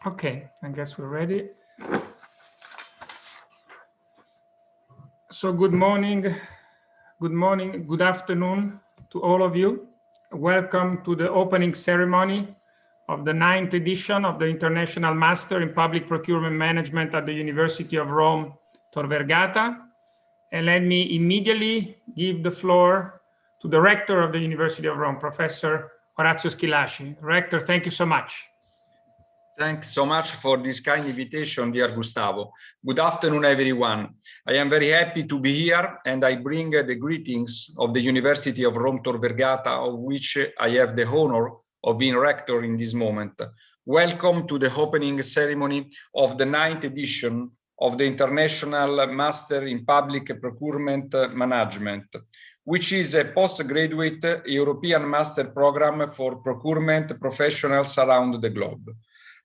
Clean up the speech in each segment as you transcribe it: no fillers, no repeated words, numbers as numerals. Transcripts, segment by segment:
Okay, I guess we're ready. So good morning, good afternoon to all of you. Welcome to the opening ceremony of the 9th edition of the International Master in Public Procurement Management at the University of Rome, Tor Vergata. And let me immediately give the floor to the Rector of the University of Rome, Professor Orazio Schillaci. Rector, thank you so much. Thanks so much for this kind invitation, dear Gustavo. Good afternoon, everyone. I am very happy to be here, and I bring the greetings of the University of Rome Tor Vergata, of which I have the honor of being rector in this moment. Welcome to the opening ceremony of the 9th edition of the International Master in Public Procurement Management, which is a postgraduate European master program for procurement professionals around the globe.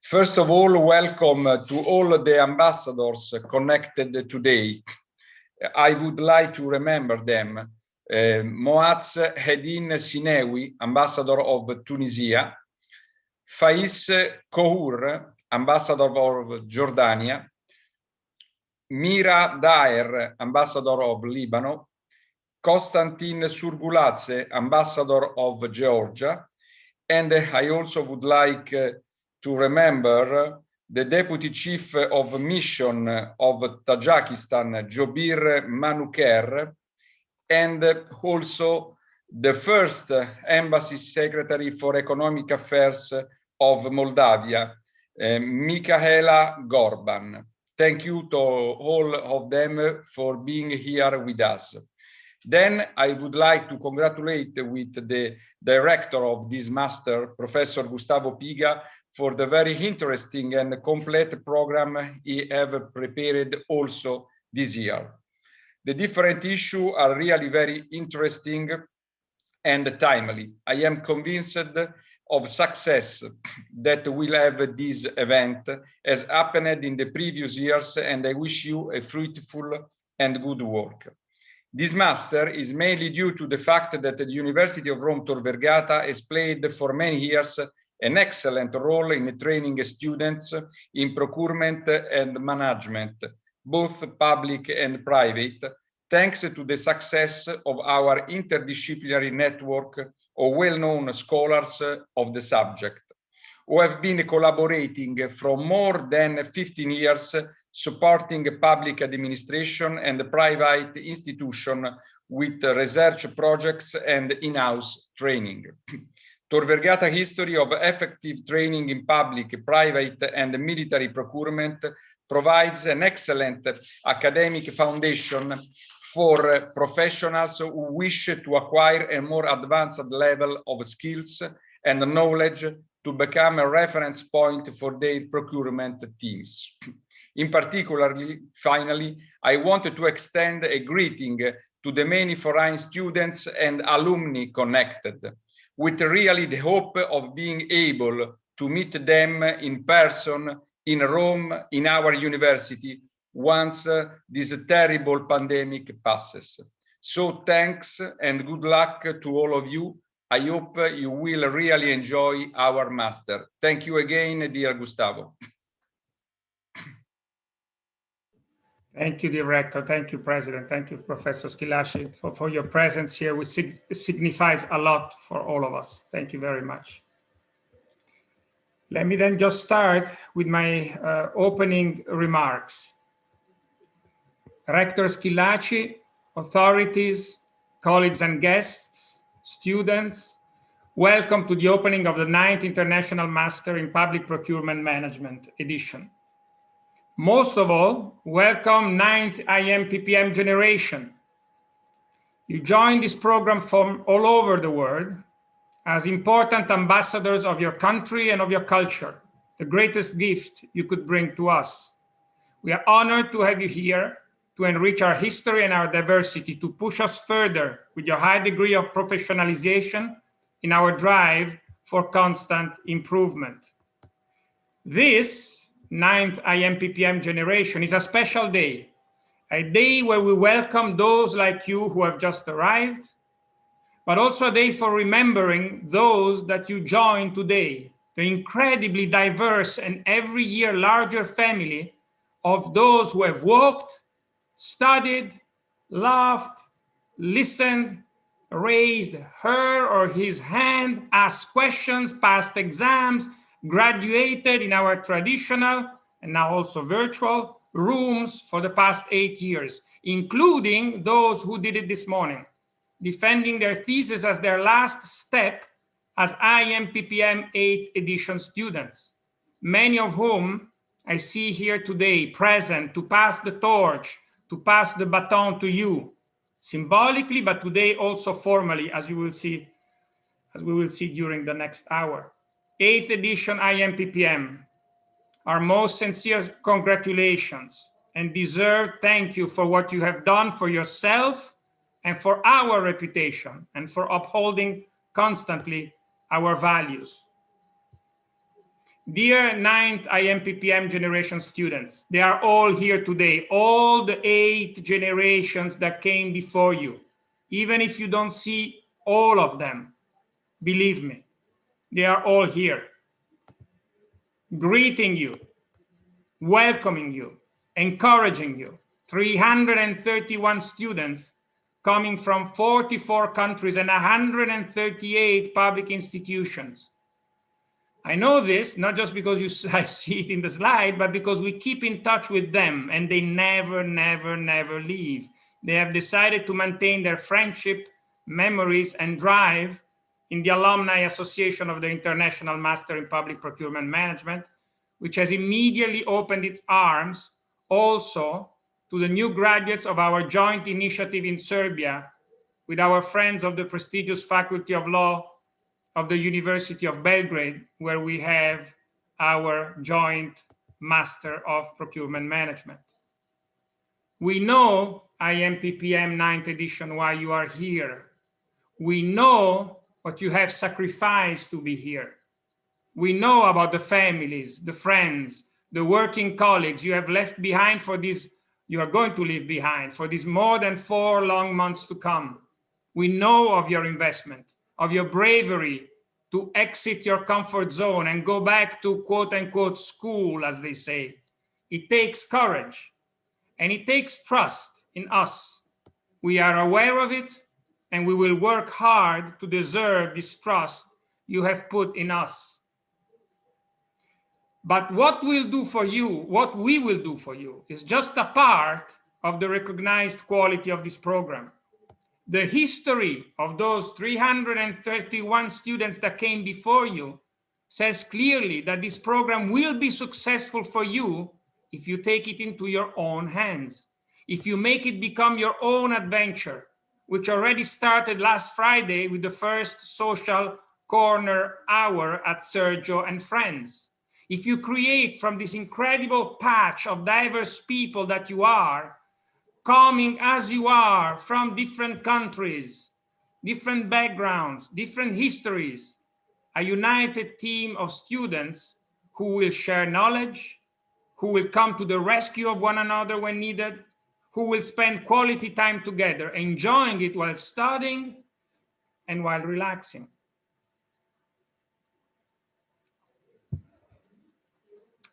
First of all, welcome to all the ambassadors connected today. I would like to remember them. Moaz Hedin Sinewi, Ambassador of Tunisia, Faiz Kohour, Ambassador of Jordania, Mira Daer, Ambassador of Lebanon, Konstantin Surguladze, Ambassador of Georgia, and I also would like to remember the Deputy Chief of Mission of Tajikistan, Jobir Manuker, and also the first Embassy Secretary for Economic Affairs of Moldavia, Michaela Gorban. Thank you to all of them for being here with us. Then I would like to congratulate with the director of this master, Professor Gustavo Piga, for the very interesting and complete program he have prepared also this year. The different issues are really very interesting and timely. I am convinced of success that will have this event as happened in the previous years, and I wish you a fruitful and good work. This master is mainly due to the fact that the University of Rome Tor Vergata has played for many years an excellent role in training students in procurement and management, both public and private, thanks to the success of our interdisciplinary network of well-known scholars of the subject, who have been collaborating for more than 15 years, supporting public administration and private institutions with research projects and in-house training. Tor Vergata history of effective training in public, private, and military procurement provides an excellent academic foundation for professionals who wish to acquire a more advanced level of skills and knowledge to become a reference point for their procurement teams. In particular, finally, I wanted to extend a greeting to the many foreign students and alumni connected, with really the hope of being able to meet them in person in Rome, in our university, once this terrible pandemic passes. So thanks and good luck to all of you. I hope you will really enjoy our master. Thank you again, dear Gustavo. Thank you, Director. Thank you, President. Thank you, Professor Schillaci, for your presence here, which signifies a lot for all of us. Thank you very much. Let me then just start with my opening remarks. Rector Schillaci, authorities, colleagues and guests, students, welcome to the opening of the 9th International Master in Public Procurement Management edition. Most of all, welcome 9th Impm generation. You join this program from all over the world as important ambassadors of your country and of your culture, the greatest gift you could bring to us. We are honored to have you here to enrich our history and our diversity, to push us further with your high degree of professionalization in our drive for constant improvement. This 9th Impm generation is a special day, a day where we welcome those like you who have just arrived, but also a day for remembering those that you join today, the incredibly diverse and every year larger family of those who have walked, studied, laughed, listened, raised her or his hand, asked questions, passed exams, graduated in our traditional and now also virtual rooms for the past 8 years, including those who did it this morning, defending their thesis as their last step as Impm 8th edition students, many of whom I see here today present to pass the torch, to pass the baton to you, symbolically, but today also formally, as we will see during the next hour. 8th edition Impm, our most sincere congratulations and deserved thank you for what you have done for yourself and for our reputation and for upholding constantly our values. Dear 9th Impm generation students, they are all here today, all the 8 generations that came before you. Even if you don't see all of them, believe me, they are all here. Greeting you, welcoming you, encouraging you. 331 students coming from 44 countries and 138 public institutions. I know this, not just because I see it in the slide, but because we keep in touch with them and they never, never, never leave. They have decided to maintain their friendship, memories, and drive in the Alumni Association of the International Master in Public Procurement Management, which has immediately opened its arms also to the new graduates of our joint initiative in Serbia with our friends of the prestigious Faculty of Law of the University of Belgrade, where we have our joint Master of Procurement Management. We know, Impm 9th edition, why you are here. We know what you have sacrificed to be here. We know about the families, the friends, the working colleagues you have left behind for this, you are going to leave behind for these more than 4 long months to come. We know of your investment, of your bravery to exit your comfort zone and go back to quote unquote school, as they say. It takes courage and it takes trust in us. We are aware of it and we will work hard to deserve this trust you have put in us. But what we will do for you is just a part of the recognized quality of this program. The history of those 331 students that came before you says clearly that this program will be successful for you if you take it into your own hands, if you make it become your own adventure, which already started last Friday with the first social corner hour at Sergio and Friends. If you create from this incredible patch of diverse people that you are, coming as you are from different countries, different backgrounds, different histories, a united team of students who will share knowledge, who will come to the rescue of one another when needed, who will spend quality time together, enjoying it while studying and while relaxing.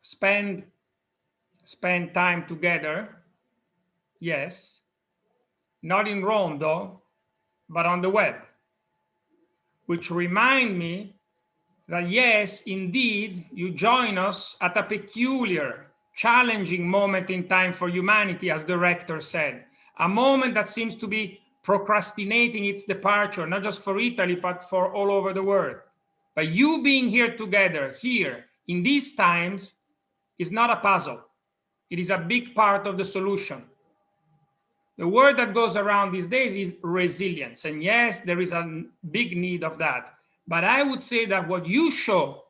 Spend time together, yes, not in Rome though, but on the web, which remind me that yes, indeed, you join us at a peculiar, challenging moment in time for humanity, as the rector said, a moment that seems to be procrastinating its departure, not just for Italy, but for all over the world. But you being here together, here, in these times, is not a puzzle. It is a big part of the solution. The word that goes around these days is resilience. And yes, there is a big need of that. But I would say that what you show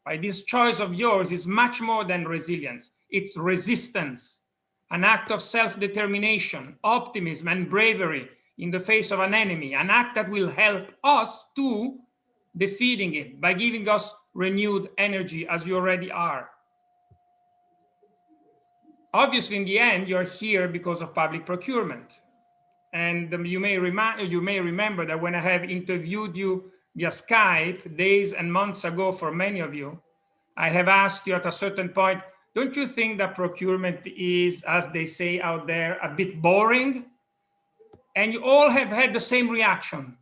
by this choice of yours is much more than resilience. It's resistance, an act of self-determination, optimism, and bravery in the face of an enemy, an act that will help us to defeating it by giving us renewed energy as you already are. Obviously, in the end, you're here because of public procurement. And you may remember that when I have interviewed you via Skype days and months ago for many of you, I have asked you at a certain point, don't you think that procurement is, as they say out there, a bit boring? And you all have had the same reaction,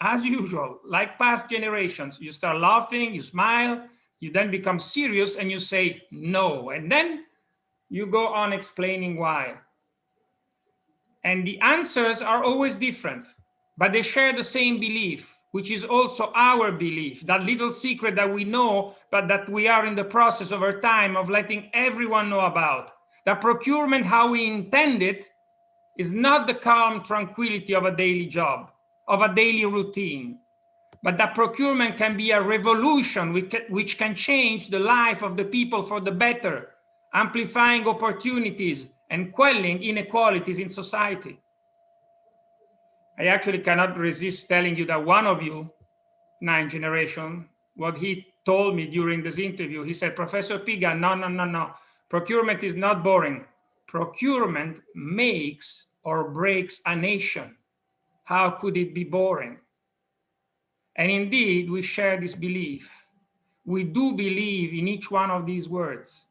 as usual, like past generations. You start laughing, you smile, you then become serious and you say no. And then you go on explaining why. And the answers are always different, but they share the same belief, which is also our belief, that little secret that we know, but that we are in the process over time of letting everyone know about. That procurement, how we intend it, is not the calm tranquility of a daily job, of a daily routine, but that procurement can be a revolution which can change the life of the people for the better, amplifying opportunities and quelling inequalities in society. I actually cannot resist telling you that one of you, 9th generation, what he told me during this interview, he said, Professor Piga, no. Procurement is not boring. Procurement makes or breaks a nation. How could it be boring? And indeed, we share this belief. We do believe in each one of these words,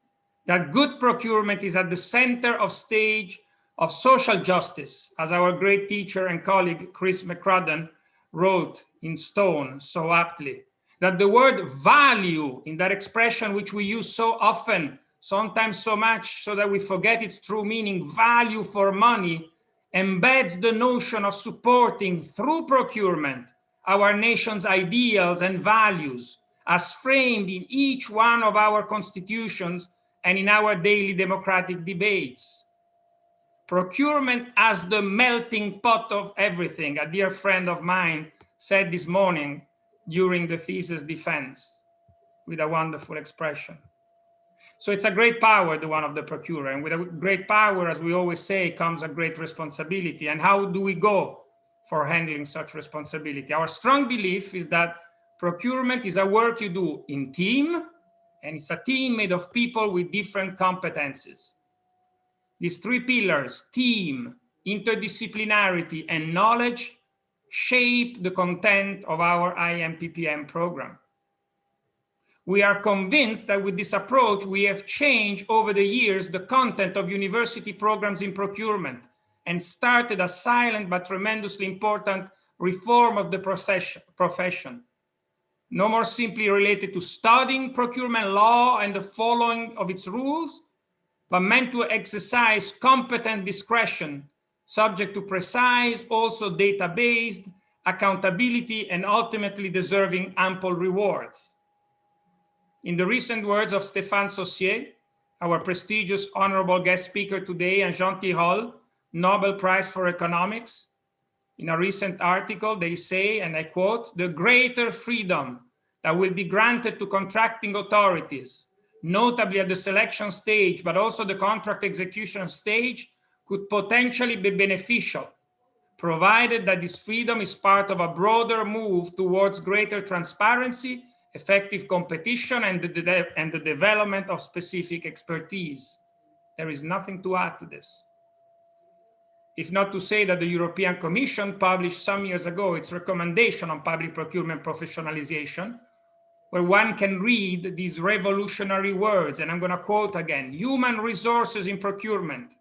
that good procurement is at the center of stage of social justice, as our great teacher and colleague Chris McCrudden wrote in stone so aptly, that the word value, in that expression which we use so often, sometimes so much so that we forget its true meaning, value for money, embeds the notion of supporting through procurement our nation's ideals and values as framed in each one of our constitutions and in our daily democratic debates. Procurement as the melting pot of everything, a dear friend of mine said this morning during the thesis defense with a wonderful expression. So it's a great power, the one of the procurer, and with a great power, as we always say, comes a great responsibility. And how do we go for handling such responsibility? Our strong belief is that procurement is a work you do in team, and it's a team made of people with different competencies. These three pillars, team, interdisciplinarity, and knowledge, shape the content of our Impm program. We are convinced that with this approach, we have changed over the years the content of university programs in procurement and started a silent but tremendously important reform of the profession. No more simply related to studying procurement law and the following of its rules, but meant to exercise competent discretion, subject to precise, also data-based accountability, and ultimately deserving ample rewards. In the recent words of Stefan Saussure, our prestigious honorable guest speaker today, and Jean Tirole, Nobel Prize for Economics, in a recent article, they say, and I quote, "The greater freedom that will be granted to contracting authorities, notably at the selection stage, but also the contract execution stage, could potentially be beneficial, provided that this freedom is part of a broader move towards greater transparency, effective competition, and the development of specific expertise." There is nothing to add to this. If not to say that the European Commission published some years ago its recommendation on public procurement professionalization, where one can read these revolutionary words, and I'm going to quote again: "Human resources in procurement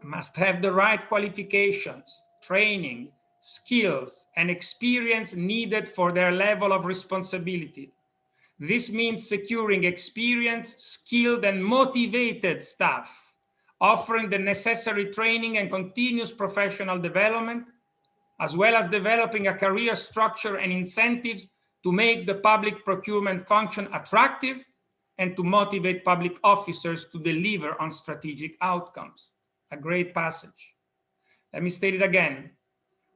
must have the right qualifications, training, skills, and experience needed for their level of responsibility. This means securing experienced, skilled, and motivated staff, offering the necessary training and continuous professional development, as well as developing a career structure and incentives to make the public procurement function attractive and to motivate public officers to deliver on strategic outcomes." A great passage. Let me state it again.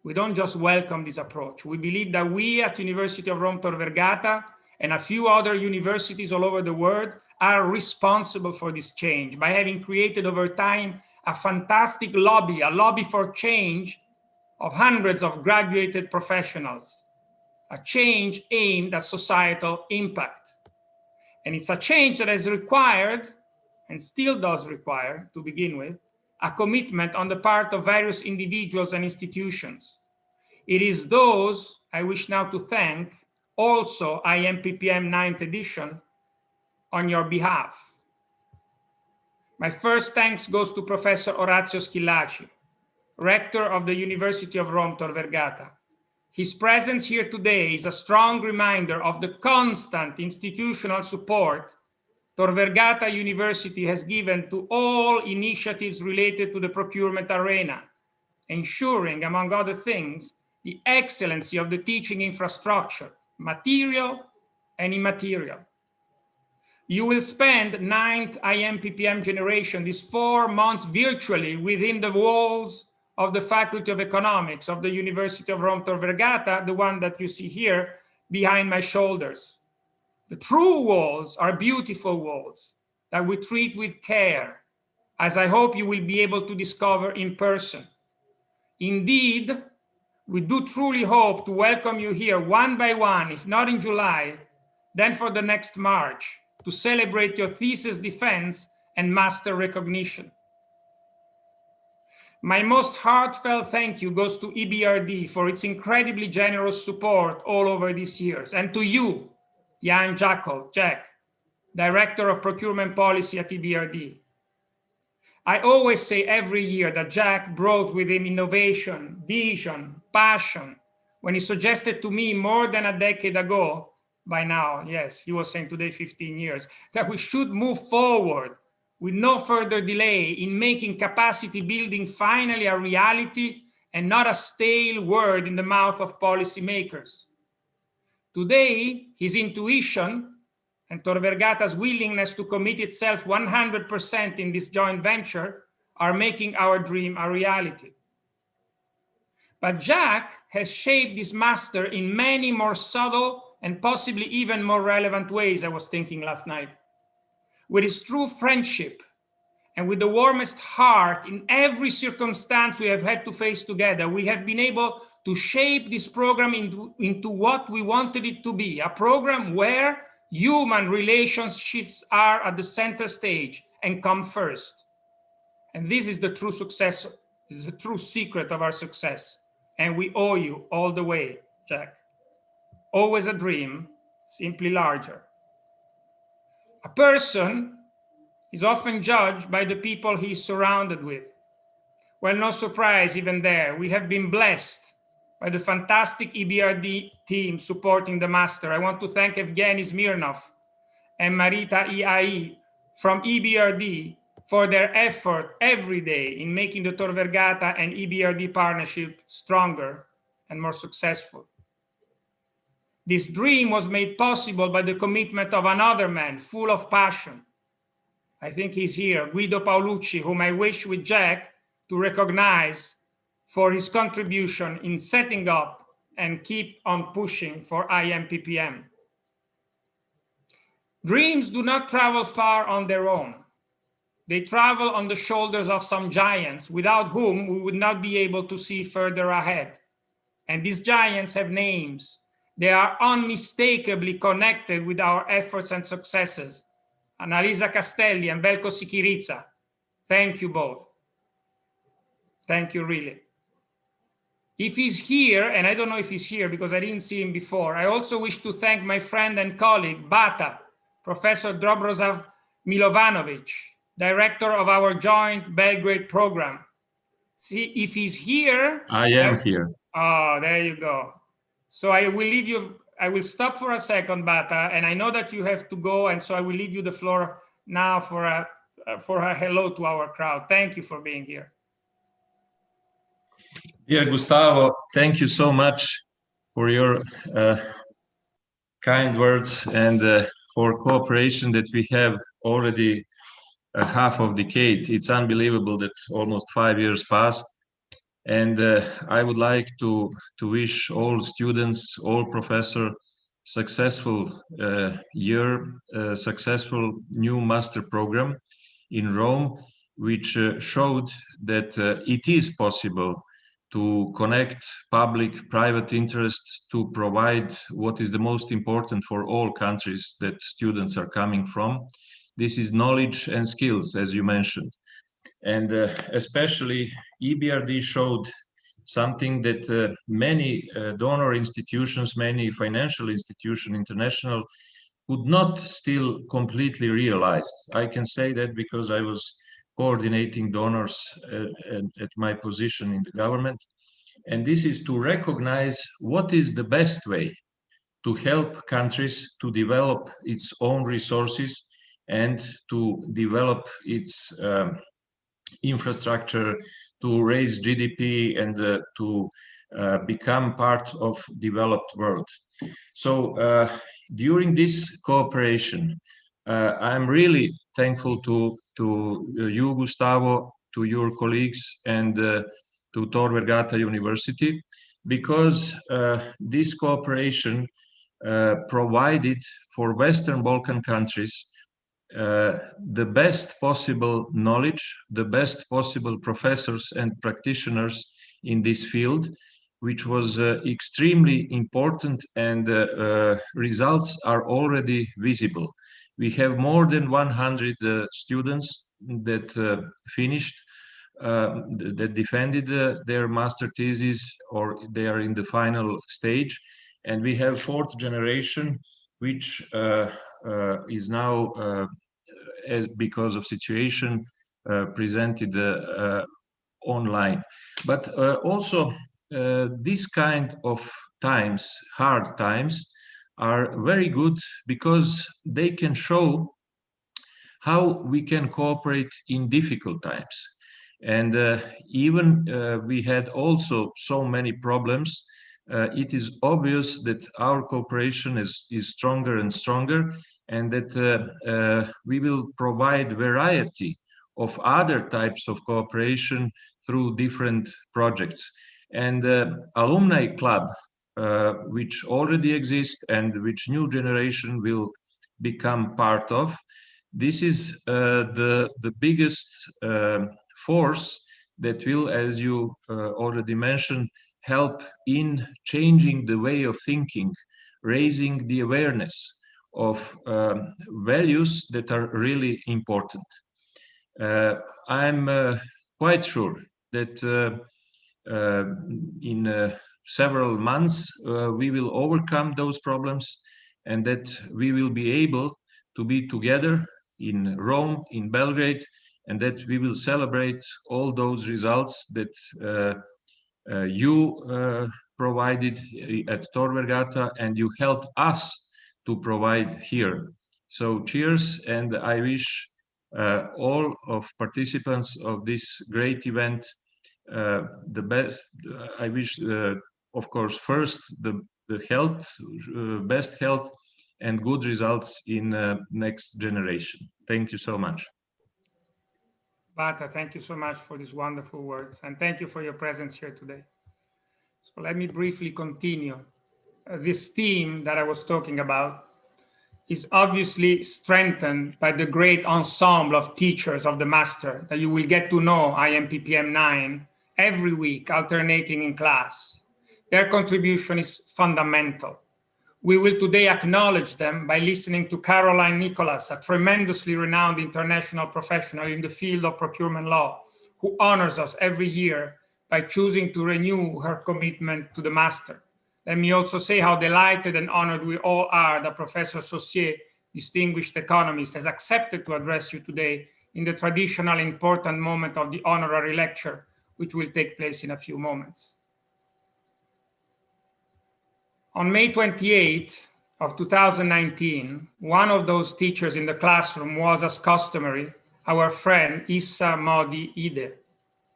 We don't just welcome this approach. We believe that we at University of Rome Tor Vergata and a few other universities all over the world are responsible for this change by having created over time a fantastic lobby, a lobby for change of hundreds of graduated professionals, a change aimed at societal impact. And it's a change that has required, and still does require to begin with, a commitment on the part of various individuals and institutions. It is those I wish now to thank, also Impm 9th edition, on your behalf. My first thanks goes to Professor Orazio Schillaci, Rector of the University of Rome Tor Vergata. His presence here today is a strong reminder of the constant institutional support Tor Vergata University has given to all initiatives related to the procurement arena, ensuring, among other things, the excellency of the teaching infrastructure, material and immaterial. You will spend 9th Impm generation these 4 months virtually within the walls of the Faculty of Economics of the University of Rome Tor Vergata, the one that you see here behind my shoulders. The true walls are beautiful walls that we treat with care, as I hope you will be able to discover in person. Indeed, we do truly hope to welcome you here one by one, if not in July, then for the next March, to celebrate your thesis defense and master recognition. My most heartfelt thank you goes to EBRD for its incredibly generous support all over these years, and to you, Jan Jack, Director of Procurement Policy at EBRD. I always say every year that Jack brought with him innovation, vision, passion, when he suggested to me more than a decade ago, by now, yes, he was saying today 15 years, that we should move forward with no further delay in making capacity building finally a reality and not a stale word in the mouth of policymakers. Today, his intuition and Tor Vergata's willingness to commit itself 100% in this joint venture are making our dream a reality. But Jack has shaped this master in many more subtle and possibly even more relevant ways, I was thinking last night. With his true friendship and with the warmest heart in every circumstance we have had to face together, we have been able to shape this program into what we wanted it to be, a program where human relationships are at the center stage and come first. And this is the true success, this is the true secret of our success. And we owe you all the way, Jack. Always a dream, simply larger. A person is often judged by the people he is surrounded with. Well, no surprise even there. We have been blessed by the fantastic EBRD team supporting the master. I want to thank Evgeny Smirnov and Marita EIE from EBRD for their effort every day in making the Tor Vergata and EBRD partnership stronger and more successful. This dream was made possible by the commitment of another man full of passion. I think he's here, Guido Paolucci, whom I wish with Jack to recognize for his contribution in setting up and keep on pushing for Impm. Dreams do not travel far on their own. They travel on the shoulders of some giants without whom we would not be able to see further ahead. And these giants have names. They are unmistakably connected with our efforts and successes. Annalisa Castelli and Velko Sikirica, thank you both. Thank you, really. If he's here, and I don't know if he's here because I didn't see him before, I also wish to thank my friend and colleague, Bata, Professor Dobrosav Milovanovic, director of our joint Belgrade program. See, if he's here. I am here. Oh, there you go. So I will leave you, I will stop for a second, Bata, and I know that you have to go, and so I will leave you the floor now for a hello to our crowd. Thank you for being here. Dear Gustavo, thank you so much for your kind words and for cooperation that we have already a half of decade. It's unbelievable that almost 5 years passed. And I would like to wish all students, all professors, successful year, successful new master program in Rome, which showed that it is possible to connect public-private interests to provide what is the most important for all countries that students are coming from. This is knowledge and skills, as you mentioned. And especially EBRD showed something that many donor institutions, many financial institutions, international, could not still completely realize. I can say that because I was coordinating donors at my position in the government. And this is to recognize what is the best way to help countries to develop its own resources and to develop its infrastructure, to raise GDP and to become part of developed world. So during this cooperation, I'm really thankful to you, Gustavo, to your colleagues, and to Tor Vergata University, because this cooperation provided for Western Balkan countries the best possible knowledge, the best possible professors and practitioners in this field, which was extremely important, and results are already visible. We have more than 100 students that finished, that defended their master thesis, or they are in the final stage. And we have fourth generation, which is now, as because of situation, presented online. But also this kind of times, hard times, are very good because they can show how we can cooperate in difficult times. And even we had also so many problems, it is obvious that our cooperation is stronger and stronger, and that we will provide variety of other types of cooperation through different projects. And Alumni Club, which already exists and which new generation will become part of, this is the biggest force that will, as you already mentioned, help in changing the way of thinking, raising the awareness of values that are really important. I'm quite sure that in several months we will overcome those problems, and that we will be able to be together in Rome, in Belgrade, and that we will celebrate all those results that you provided at Tor Vergata, and you helped us to provide here. So cheers, and I wish all of participants of this great event the best. I wish, of course, first the health, best health, and good results in next generation. Thank you so much. Bata, thank you so much for these wonderful words, and thank you for your presence here today. So let me briefly continue. This team that I was talking about is obviously strengthened by the great ensemble of teachers of the master that you will get to know Impm 9 every week, alternating in class. Their contribution is fundamental. We will today acknowledge them by listening to Caroline Nicholas, a tremendously renowned international professional in the field of procurement law, who honors us every year by choosing to renew her commitment to the master. Let me also say how delighted and honored we all are that Professor Saucier, distinguished economist, has accepted to address you today in the traditional important moment of the honorary lecture, which will take place in a few moments. On May 28 of 2019, one of those teachers in the classroom was, as customary, our friend Issa Modi Ide,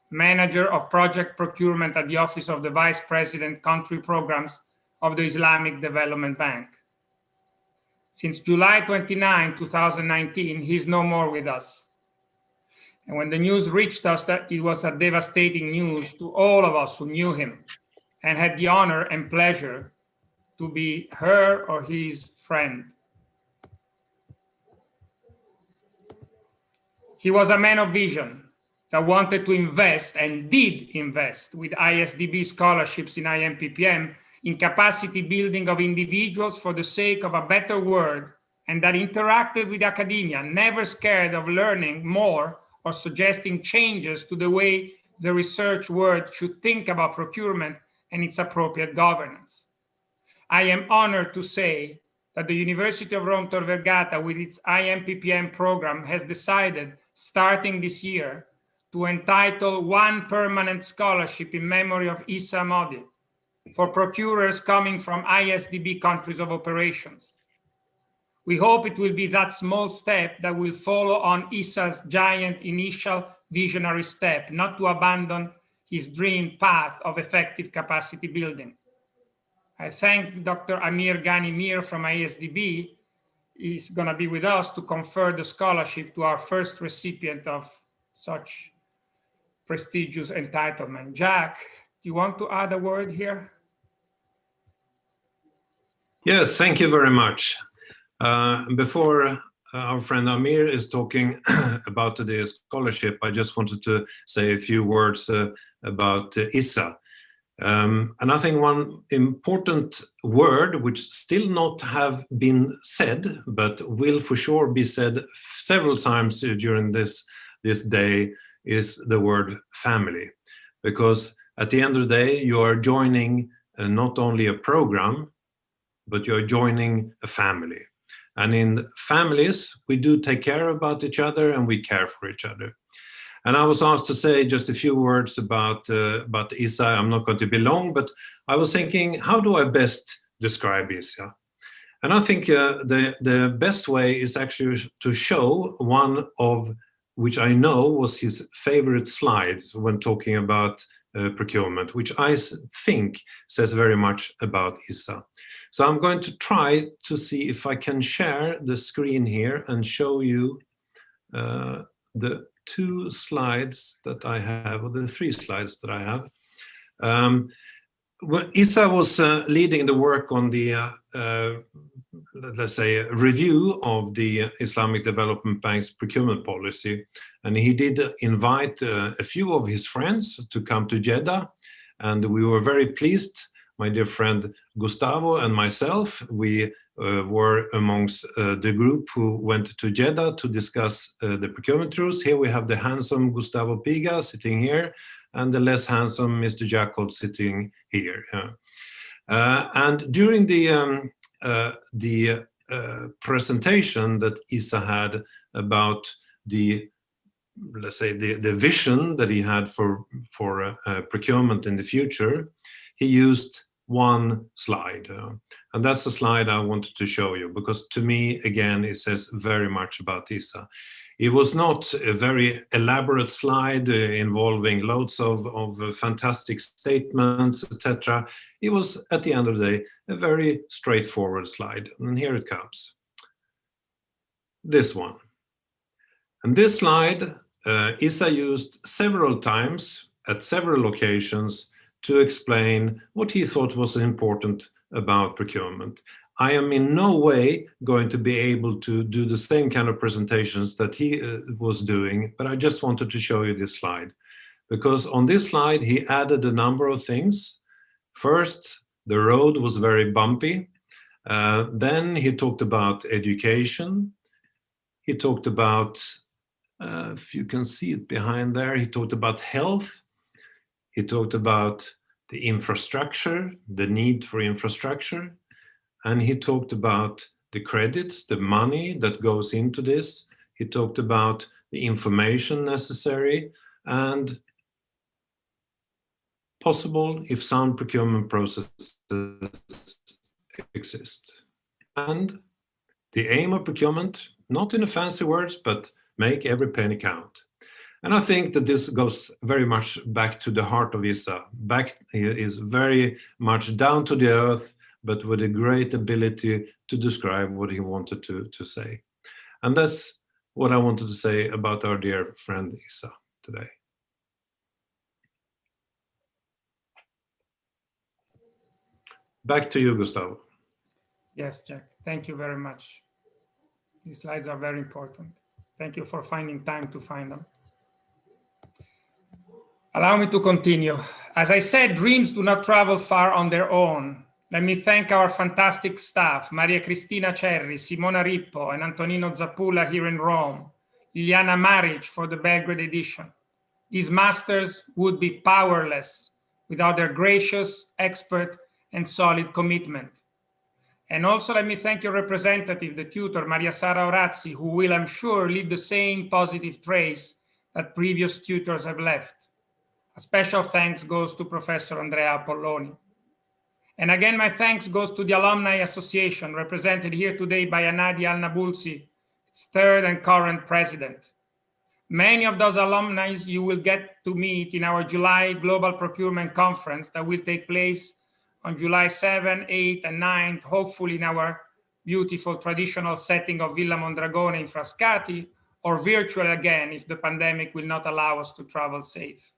manager of project procurement at the Office of the Vice President Country Programs of the Islamic Development Bank. Since July 29, 2019, he's no more with us. And when the news reached us, that it was a devastating news to all of us who knew him and had the honor and pleasure to be her or his friend. He was a man of vision that wanted to invest and did invest with ISDB scholarships in Impm in capacity building of individuals for the sake of a better world, and that interacted with academia, never scared of learning more or suggesting changes to the way the research world should think about procurement and its appropriate governance. I am honored to say that the University of Rome Tor Vergata, with its Impm program, has decided, starting this year, to entitle one permanent scholarship in memory of Issa Modi for procurers coming from ISDB countries of operations. We hope it will be that small step that will follow on Issa's giant initial visionary step, not to abandon his dream path of effective capacity building. I thank Dr. Amir Ghani Mir from ISDB. He's going to be with us to confer the scholarship to our first recipient of such prestigious entitlement. Jack, do you want to add a word here? Yes, thank you very much. Before our friend Amir is talking about today's scholarship, I just wanted to say a few words about Issa. And I think one important word which still not have been said, but will for sure be said several times during this day, is the word family. Because at the end of the day, you are joining not only a program, but you're joining a family. And in families, we do take care about each other and we care for each other. And I was asked to say just a few words about Issa. I'm not going to be long, but I was thinking, how do I best describe Issa? And I think the best way is actually to show one of which I know was his favorite slides when talking about procurement, which I think says very much about Issa. So I'm going to try to see if I can share the screen here and show you the two slides that I have, or the three slides that I have. Issa was leading the work on the, let's say, review of the Islamic Development Bank's procurement policy. And he did invite a few of his friends to come to Jeddah. And we were very pleased. My dear friend Gustavo and myself, we were amongst the group who went to Jeddah to discuss the procurement rules. Here we have the handsome Gustavo Piga sitting here, and the less handsome Mr. Jacob sitting here. And during the presentation that Issa had about the, let's say, the vision that he had for procurement in the future, he used one slide. And that's the slide I wanted to show you, because to me, again, it says very much about Issa. It was not a very elaborate slide involving loads of fantastic statements, etc. It was, at the end of the day, a very straightforward slide. And here it comes. This one. And this slide, Issa used several times at several occasions to explain what he thought was important about procurement. I am in no way going to be able to do the same kind of presentations that he was doing, but I just wanted to show you this slide. Because on this slide, he added a number of things. First, the road was very bumpy. Then he talked about education. He talked about, if you can see it behind there, he talked about health. He talked about the infrastructure, the need for infrastructure. And he talked about the credits, the money that goes into this. He talked about the information necessary and possible, if sound procurement processes exist. And the aim of procurement, not in the fancy words, but make every penny count. And I think that this goes very much back to the heart of Issa. He is very much down to the earth, but with a great ability to describe what he wanted to say. And that's what I wanted to say about our dear friend Issa today. Back to you, Gustavo. Yes, Jack, thank you very much. These slides are very important. Thank you for finding time to find them. Allow me to continue. As I said, dreams do not travel far on their own. Let me thank our fantastic staff, Maria Cristina Cerri, Simona Rippo, and Antonino Zappula here in Rome, Liliana Maric for the Belgrade edition, these masters would be powerless without their gracious, expert, and solid commitment. And also let me thank your representative, the tutor, Maria Sarorazi, who will, I'm sure, leave the same positive trace that previous tutors have left. A special thanks goes to Professor Andrea Apolloni. And again, my thanks goes to the Alumni Association, represented here today by Anadi Al-Nabulsi, its third and current president. Many of those alumni you will get to meet in our July Global Procurement Conference that will take place on July 7, 8, and 9, hopefully in our beautiful traditional setting of Villa Mondragone in Frascati, or virtual again if the pandemic will not allow us to travel safe.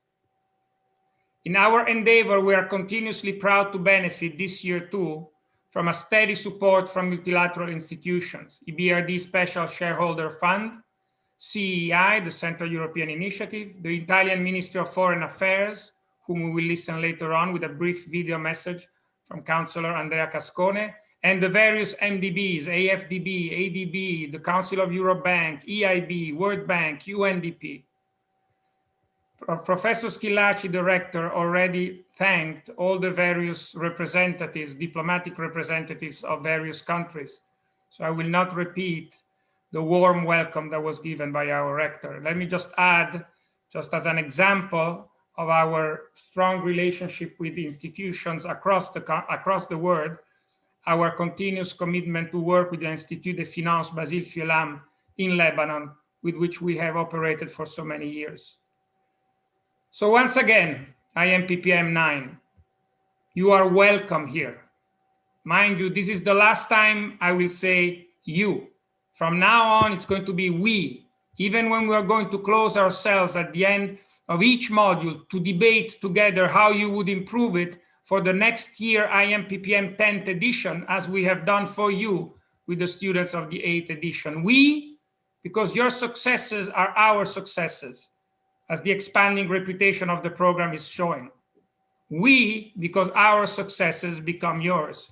In our endeavor, we are continuously proud to benefit this year too from a steady support from multilateral institutions, EBRD Special Shareholder Fund, CEI, the Central European Initiative, the Italian Ministry of Foreign Affairs, whom we will listen later on with a brief video message from Councillor Andrea Cascone, and the various MDBs, AFDB, ADB, the Council of Europe Bank, EIB, World Bank, UNDP. Professor Schillaci, the rector, already thanked all the various representatives, diplomatic representatives of various countries. So I will not repeat the warm welcome that was given by our rector. Let me just add, just as an example of our strong relationship with institutions across the world, our continuous commitment to work with the Institut de Finance Basile Fiolam in Lebanon, with which we have operated for so many years. So once again, I am Impppm 9. You are welcome here. Mind you, this is the last time I will say you. From now on, it's going to be we, even when we are going to close ourselves at the end of each module to debate together how you would improve it for the next year Impppm 10th edition, as we have done for you with the students of the 8th edition. We, because your successes are our successes, as the expanding reputation of the program is showing. We, because our successes become yours.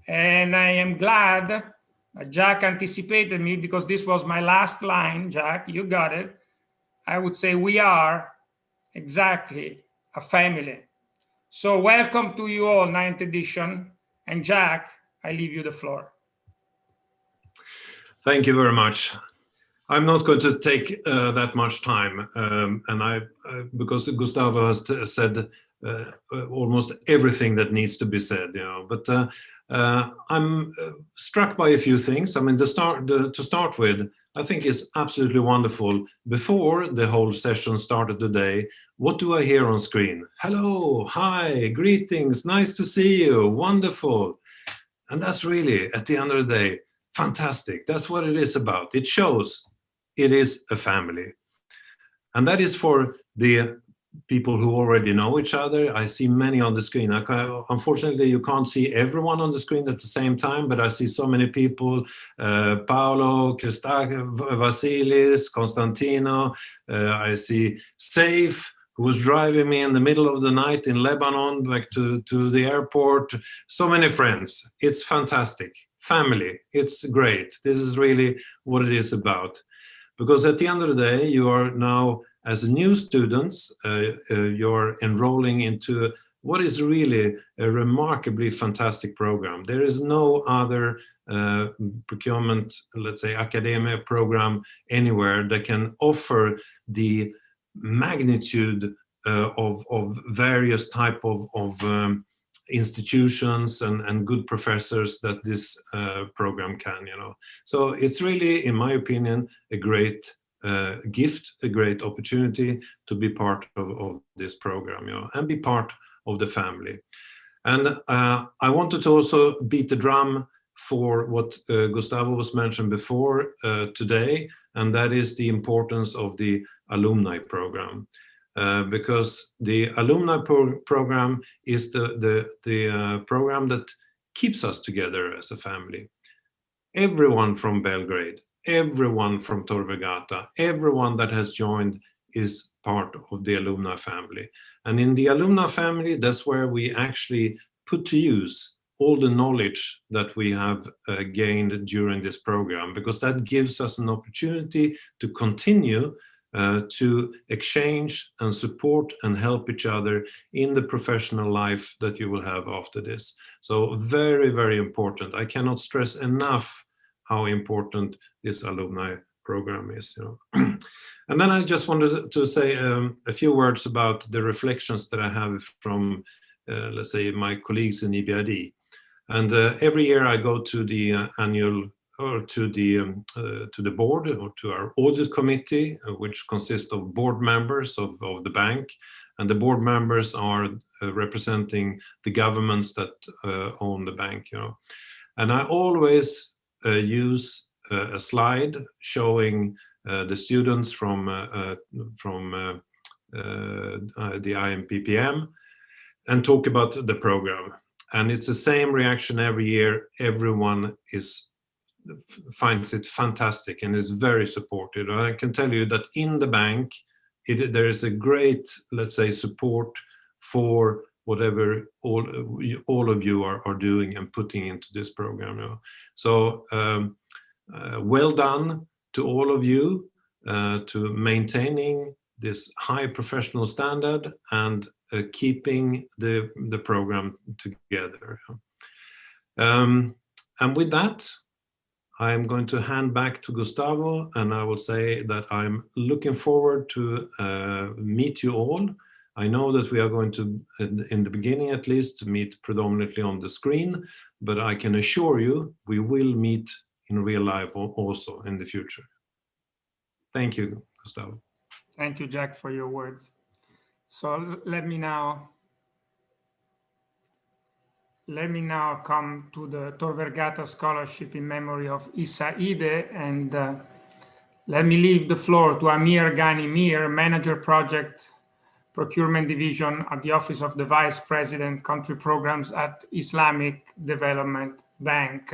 And I am glad Jack anticipated me, because this was my last line. Jack, you got it. I would say we are exactly a family. So welcome to you all, 9th edition. And Jack, I leave you the floor. Thank you very much. I'm not going to take that much time, because Gustavo has said almost everything that needs to be said, you know. But I'm struck by a few things. I mean, to start with, I think it's absolutely wonderful. Before the whole session started today, what do I hear on screen? Hello, hi, greetings, nice to see you, wonderful. And that's really, at the end of the day, fantastic. That's what it is about. It shows it is a family. And that is for the people who already know each other. I see many on the screen. Unfortunately, you can't see everyone on the screen at the same time, but I see so many people, Paolo, Vasilis, Constantino, I see Saif, who was driving me in the middle of the night in Lebanon back to the airport. So many friends. It's fantastic. Family. It's great. This is really what it is about. Because at the end of the day, you are now, as new students, you're enrolling into what is really a remarkably fantastic program. There is no other procurement, let's say, academia program anywhere that can offer the magnitude of various type of institutions and good professors that this program can, you know. So it's really, in my opinion, a great gift, a great opportunity to be part of this program, you know, and be part of the family. And I wanted to also beat the drum for what Gustavo was mentioned before today, and that is the importance of the alumni program. Because the alumni program is the program that keeps us together as a family. Everyone from Belgrade, everyone from Tor Vergata, everyone that has joined is part of the alumni family. And in the alumni family, that's where we actually put to use all the knowledge that we have gained during this program, because that gives us an opportunity to continue to exchange and support and help each other in the professional life that you will have after this. So very, very important. I cannot stress enough how important this alumni program is. And then I just wanted to say a few words about the reflections that I have from, let's say, my colleagues in EBRD. And every year I go to the annual, or to the board, or to our audit committee, which consists of board members of the bank, and the board members are representing the governments that own the bank. And I always use a slide showing the students from the Impm and talk about the program. And it's the same reaction every year. Everyone finds it fantastic and is very supportive. I can tell you that in the bank, there is a great, let's say, support for whatever all of you are doing and putting into this program. So well done to all of you to maintaining this high professional standard and keeping the program together. And with that, I'm going to hand back to Gustavo, and I will say that I'm looking forward to meet you all. I know that we are going to, in the beginning at least, meet predominantly on the screen, but I can assure you we will meet in real life also in the future. Thank you, Gustavo. Thank you, Jack, for your words. So let me now come to the Tor Vergata Scholarship in memory of Issa Ide, and let me leave the floor to Amir Ghani Mir, Manager Project Procurement Division at the Office of the Vice President Country Programs at Islamic Development Bank,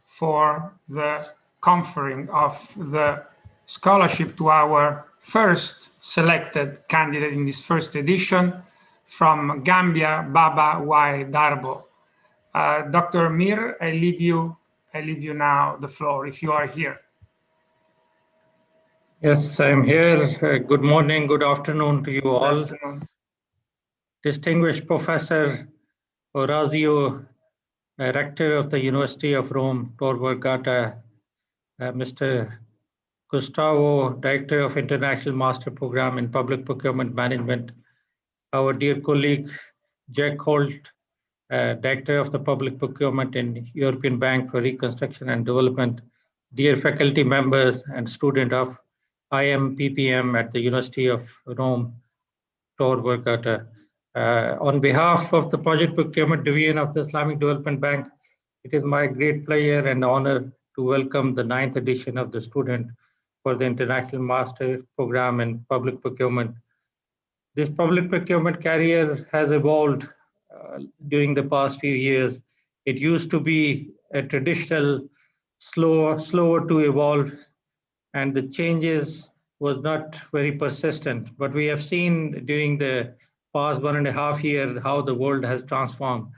for the conferring of the scholarship to our first selected candidate in this first edition from Gambia, Baba Y. Darbo. Dr. Mir, I leave you now the floor, if you are here. Yes, I'm here. Good morning, good afternoon to you all. Distinguished Professor Orazio, Rector of the University of Rome, Tor Vergata, Mr. Gustavo, Director of International Master Program in Public Procurement Management, our dear colleague Jack Holt, Director of the Public Procurement in European Bank for Reconstruction and Development, dear faculty members and student of Impm at the University of Rome, Tor Vergata. On behalf of the Project Procurement Division of the Islamic Development Bank, it is my great pleasure and honor to welcome the 9th edition of the student for the International Master Program in Public Procurement. This public procurement career has evolved during the past few years. It used to be a traditional, slower to evolve, and the changes was not very persistent. But we have seen during the past 1.5 years how the world has transformed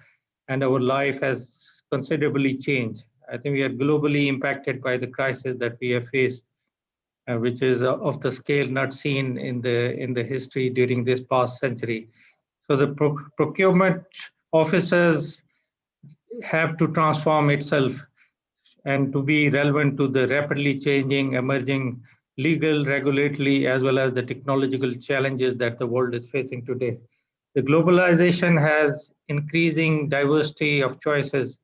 and our life has considerably changed. I think we are globally impacted by the crisis that we have faced, which is of the scale not seen in the history during this past century. So the procurement officers have to transform itself and to be relevant to the rapidly changing, emerging legal, regulatory, as well as the technological challenges that the world is facing today. The globalization has increasing diversity of choices,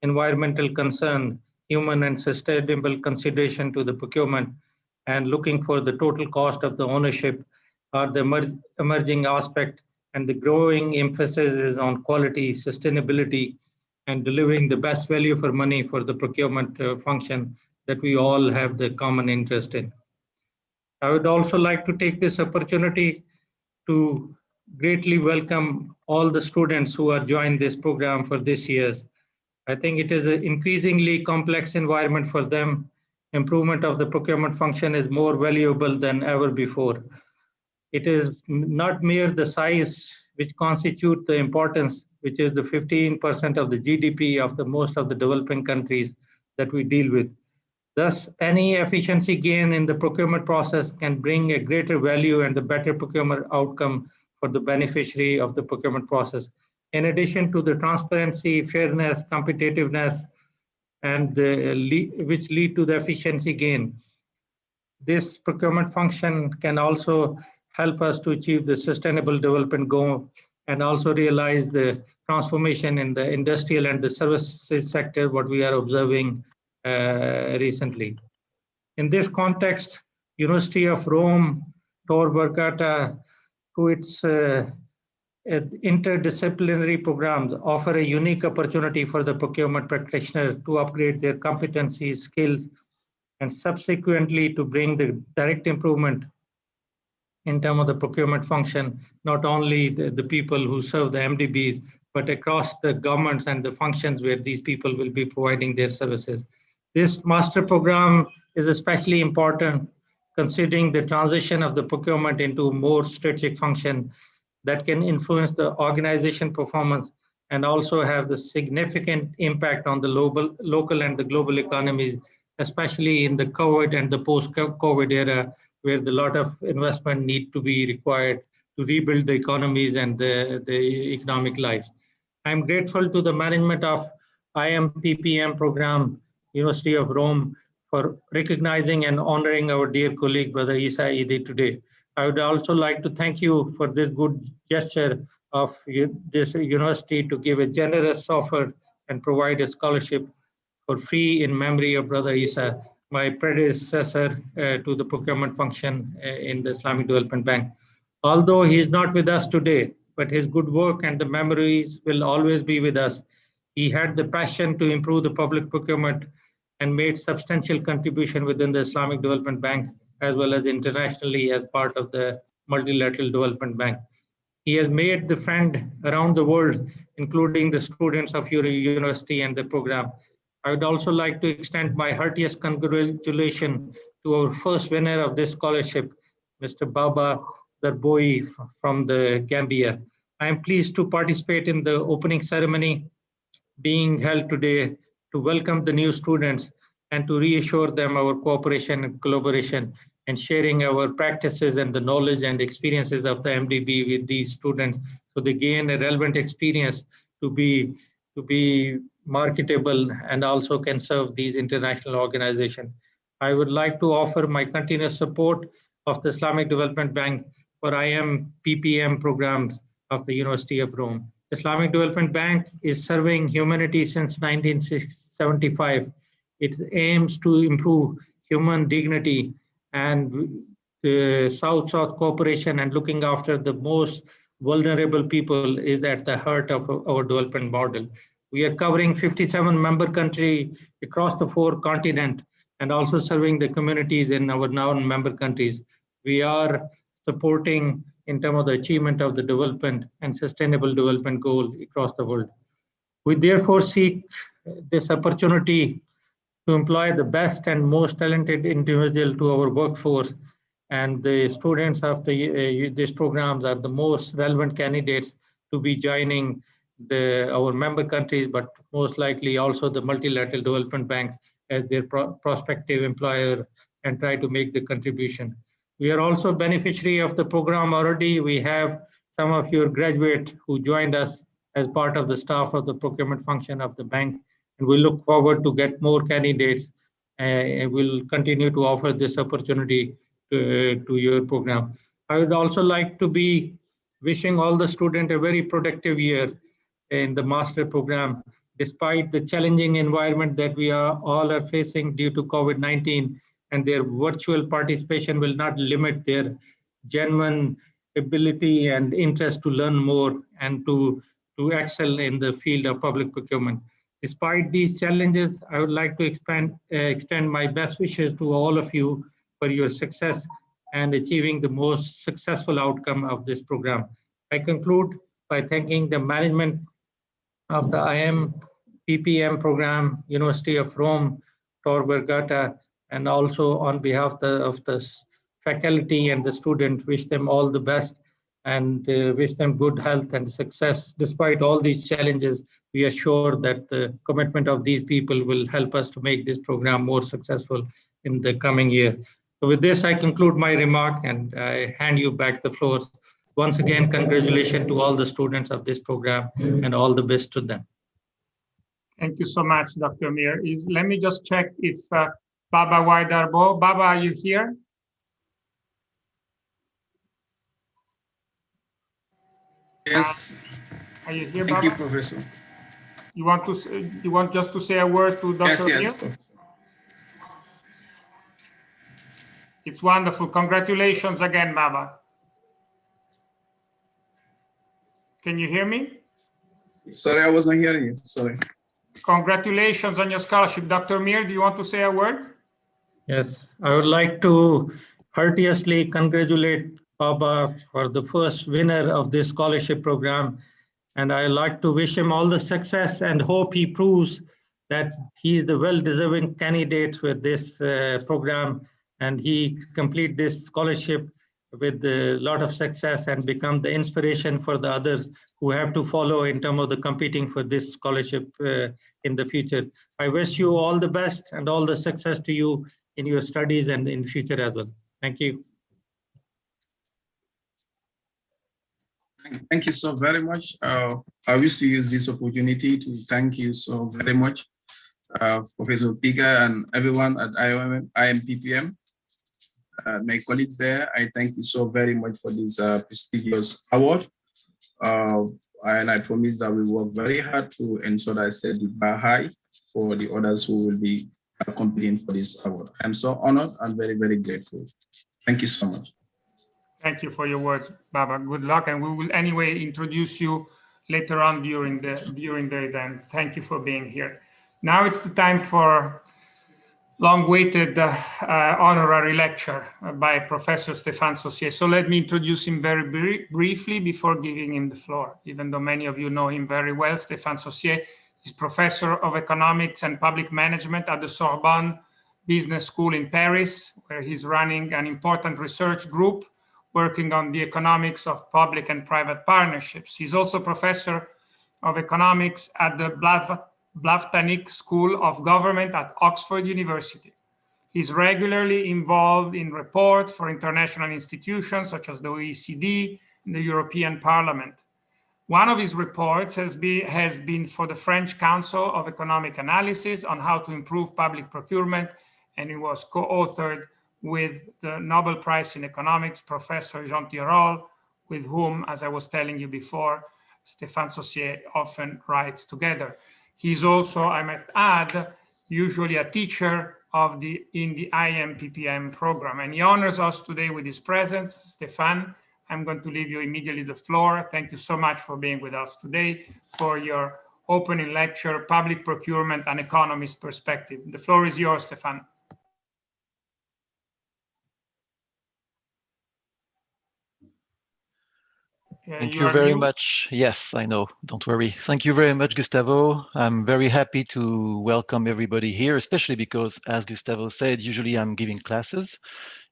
environmental concern, human and sustainable consideration to the procurement, and looking for the total cost of the ownership are the emerging aspect, and the growing emphasis is on quality, sustainability, and delivering the best value for money for the procurement function that we all have the common interest in. I would also like to take this opportunity to greatly welcome all the students who are joined this program for this year. I think it is an increasingly complex environment for them. Improvement of the procurement function is more valuable than ever before. It is not mere the size which constitute the importance, which is the 15% of the GDP of the most of the developing countries that we deal with. Thus, any efficiency gain in the procurement process can bring a greater value and the better procurement outcome for the beneficiary of the procurement process. In addition to the transparency, fairness, competitiveness, and which lead to the efficiency gain, this procurement function can also help us to achieve the sustainable development goal and also realize the transformation in the industrial and the services sector, what we are observing recently. In this context, University of Rome, Tor Vergata, through its interdisciplinary programs, offer a unique opportunity for the procurement practitioner to upgrade their competencies, skills, and subsequently to bring the direct improvement in terms of the procurement function, not only the people who serve the MDBs, but across the governments and the functions where these people will be providing their services. This master program is especially important considering the transition of the procurement into more strategic function that can influence the organization performance and also have the significant impact on the local and the global economies, especially in the COVID and the post-COVID era, where a lot of investment need to be required to rebuild the economies and the economic life. I'm grateful to the management of Impm program, University of Rome, for recognizing and honoring our dear colleague, Brother Isa Idi today. I would also like to thank you for this good gesture of this university to give a generous offer and provide a scholarship for free in memory of Brother Isa, my predecessor to the procurement function in the Islamic Development Bank. Although he is not with us today, but his good work and the memories will always be with us. He had the passion to improve the public procurement and made substantial contribution within the Islamic Development Bank as well as internationally as part of the Multilateral Development Bank. He has made the friend around the world, including the students of your university and the program. I would also like to extend my heartiest congratulations to our first winner of this scholarship, Mr. Baba Darboi from the Gambia. I am pleased to participate in the opening ceremony being held today to welcome the new students and to reassure them our cooperation and collaboration and sharing our practices and the knowledge and experiences of the MDB with these students so they gain a relevant experience to be marketable and also can serve these international organizations. I would like to offer my continuous support of the Islamic Development Bank for Impm programs of the University of Rome. Islamic Development Bank is serving humanity since 1975. It aims to improve human dignity and the South-South cooperation and looking after the most vulnerable people is at the heart of our development model. We are covering 57 member countries across the 4 continents and also serving the communities in our non-member countries. We are supporting in terms of the achievement of the development and sustainable development goal across the world. We therefore seek this opportunity to employ the best and most talented individual to our workforce, and the students of these programs are the most relevant candidates to be joining our member countries, but most likely also the multilateral development banks as their prospective employer and try to make the contribution. We are also beneficiary of the program already. We have some of your graduates who joined us as part of the staff of the procurement function of the bank. And we look forward to get more candidates and we'll continue to offer this opportunity to your program. I would also like to be wishing all the students a very productive year in the master program, despite the challenging environment that we all are facing due to COVID-19, and their virtual participation will not limit their genuine ability and interest to learn more and to excel in the field of public procurement. Despite these challenges, I would like to extend my best wishes to all of you for your success and achieving the most successful outcome of this program. I conclude by thanking the management of the Impm program, University of Rome, Tor Vergata, and also on behalf of the faculty and the students, wish them all the best. and wish them good health and success. Despite all these challenges, we are sure that the commitment of these people will help us to make this program more successful in the coming year. So with this, I conclude my remark and I hand you back the floor. Once again, congratulations to all the students of this program and all the best to them. Thank you so much, Dr. Mir. Let me just check if Baba Waidarbo. Baba, are you here? Yes. Are you here, Thank Baba? you, Professor. You want just to say a word to Dr. Yes, Mir? yes. It's wonderful. Congratulations again, Baba. Can you hear me? Sorry, I was not hearing you. Sorry. Congratulations on your scholarship. Dr. Mir, do you want to say a word? Yes, I would like to courteously congratulate Baba for the first winner of this scholarship program. And I like to wish him all the success and hope he proves that he is the well-deserving candidate with this program and he complete this scholarship with a lot of success and become the inspiration for the others who have to follow in terms of the competing for this scholarship in the future. I wish you all the best and all the success to you in your studies and in future as well. Thank you. Thank you so very much. I wish to use this opportunity to thank you so very much, Professor Pika and everyone at Impm. My colleagues there, I thank you so very much for this prestigious award. And I promise that we work very hard to ensure that I set the bar high for the others who will be competing for this award. I'm so honored and very, very grateful. Thank you so much. Thank you for your words, Baba. Good luck, and we will anyway introduce you later on during the event. Thank you for being here. Now it's the time for long-awaited honorary lecture by Professor Stefan Saucier. So let me introduce him very briefly before giving him the floor. Even though many of you know him very well, Stefan Saucier is Professor of Economics and Public Management at the Sorbonne Business School in Paris, where he's running an important research group working on the economics of public and private partnerships. He's also Professor of Economics at the Blavatnik School of Government at Oxford University. He's regularly involved in reports for international institutions such as the OECD and the European Parliament. One of his reports has been for the French Council of Economic Analysis on how to improve public procurement, and it was co-authored with the Nobel Prize in Economics, Professor Jean Tirole, with whom, as I was telling you before, Stefan Saucier often writes together. He's also, I might add, usually a teacher in the Impm program, and he honors us today with his presence. Stefan, I'm going to leave you immediately the floor. Thank you so much for being with us today for your opening lecture, Public Procurement, an Economist Perspective. The floor is yours, Stefan. Thank you very much. Yes, I know. Don't worry. Thank you very much, Gustavo. I'm very happy to welcome everybody here, especially because, as Gustavo said, usually I'm giving classes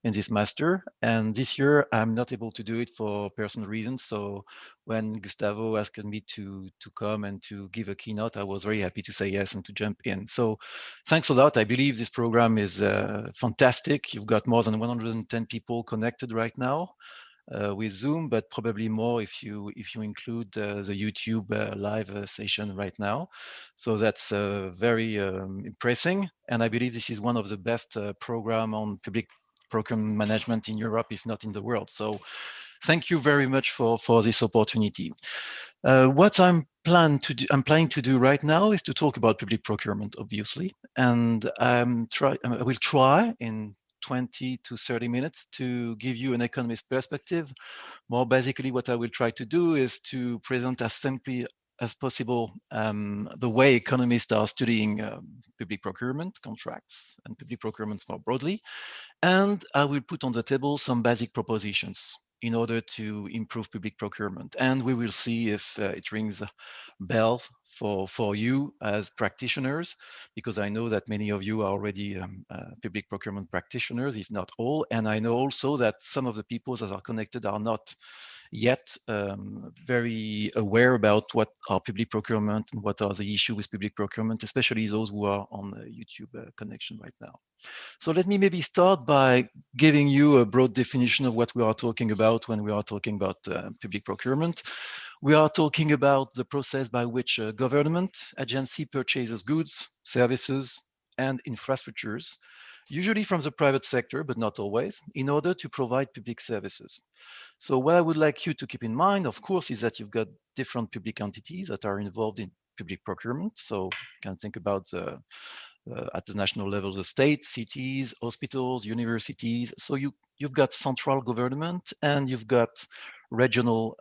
in this master. And this year, I'm not able to do it for personal reasons. So when Gustavo asked me to come and to give a keynote, I was very happy to say yes and to jump in. So thanks a lot. I believe this program is fantastic. You've got more than 110 people connected right now. With Zoom, but probably more if you include the YouTube live session right now. So that's very impressive. And I believe this is one of the best program on public procurement management in Europe, if not in the world. So thank you very much for this opportunity. What I'm planning to do right now is to talk about public procurement, obviously, and I will try in 20 to 30 minutes to give you an economist perspective. More basically, what I will try to do is to present as simply as possible the way economists are studying public procurement contracts and public procurement more broadly. And I will put on the table some basic propositions in order to improve public procurement. And we will see if it rings bells for you as practitioners, because I know that many of you are already public procurement practitioners, if not all. And I know also that some of the people that are connected are not yet very aware about what are public procurement and what are the issues with public procurement, especially those who are on the YouTube connection right now. So let me maybe start by giving you a broad definition of what we are talking about when we are talking about public procurement. We are talking about the process by which a government agency purchases goods, services, and infrastructures, usually from the private sector, but not always, in order to provide public services. So what I would like you to keep in mind, of course, is that you've got different public entities that are involved in public procurement. So you can think about at the national level, the states, cities, hospitals, universities. So you've got central government and you've got regional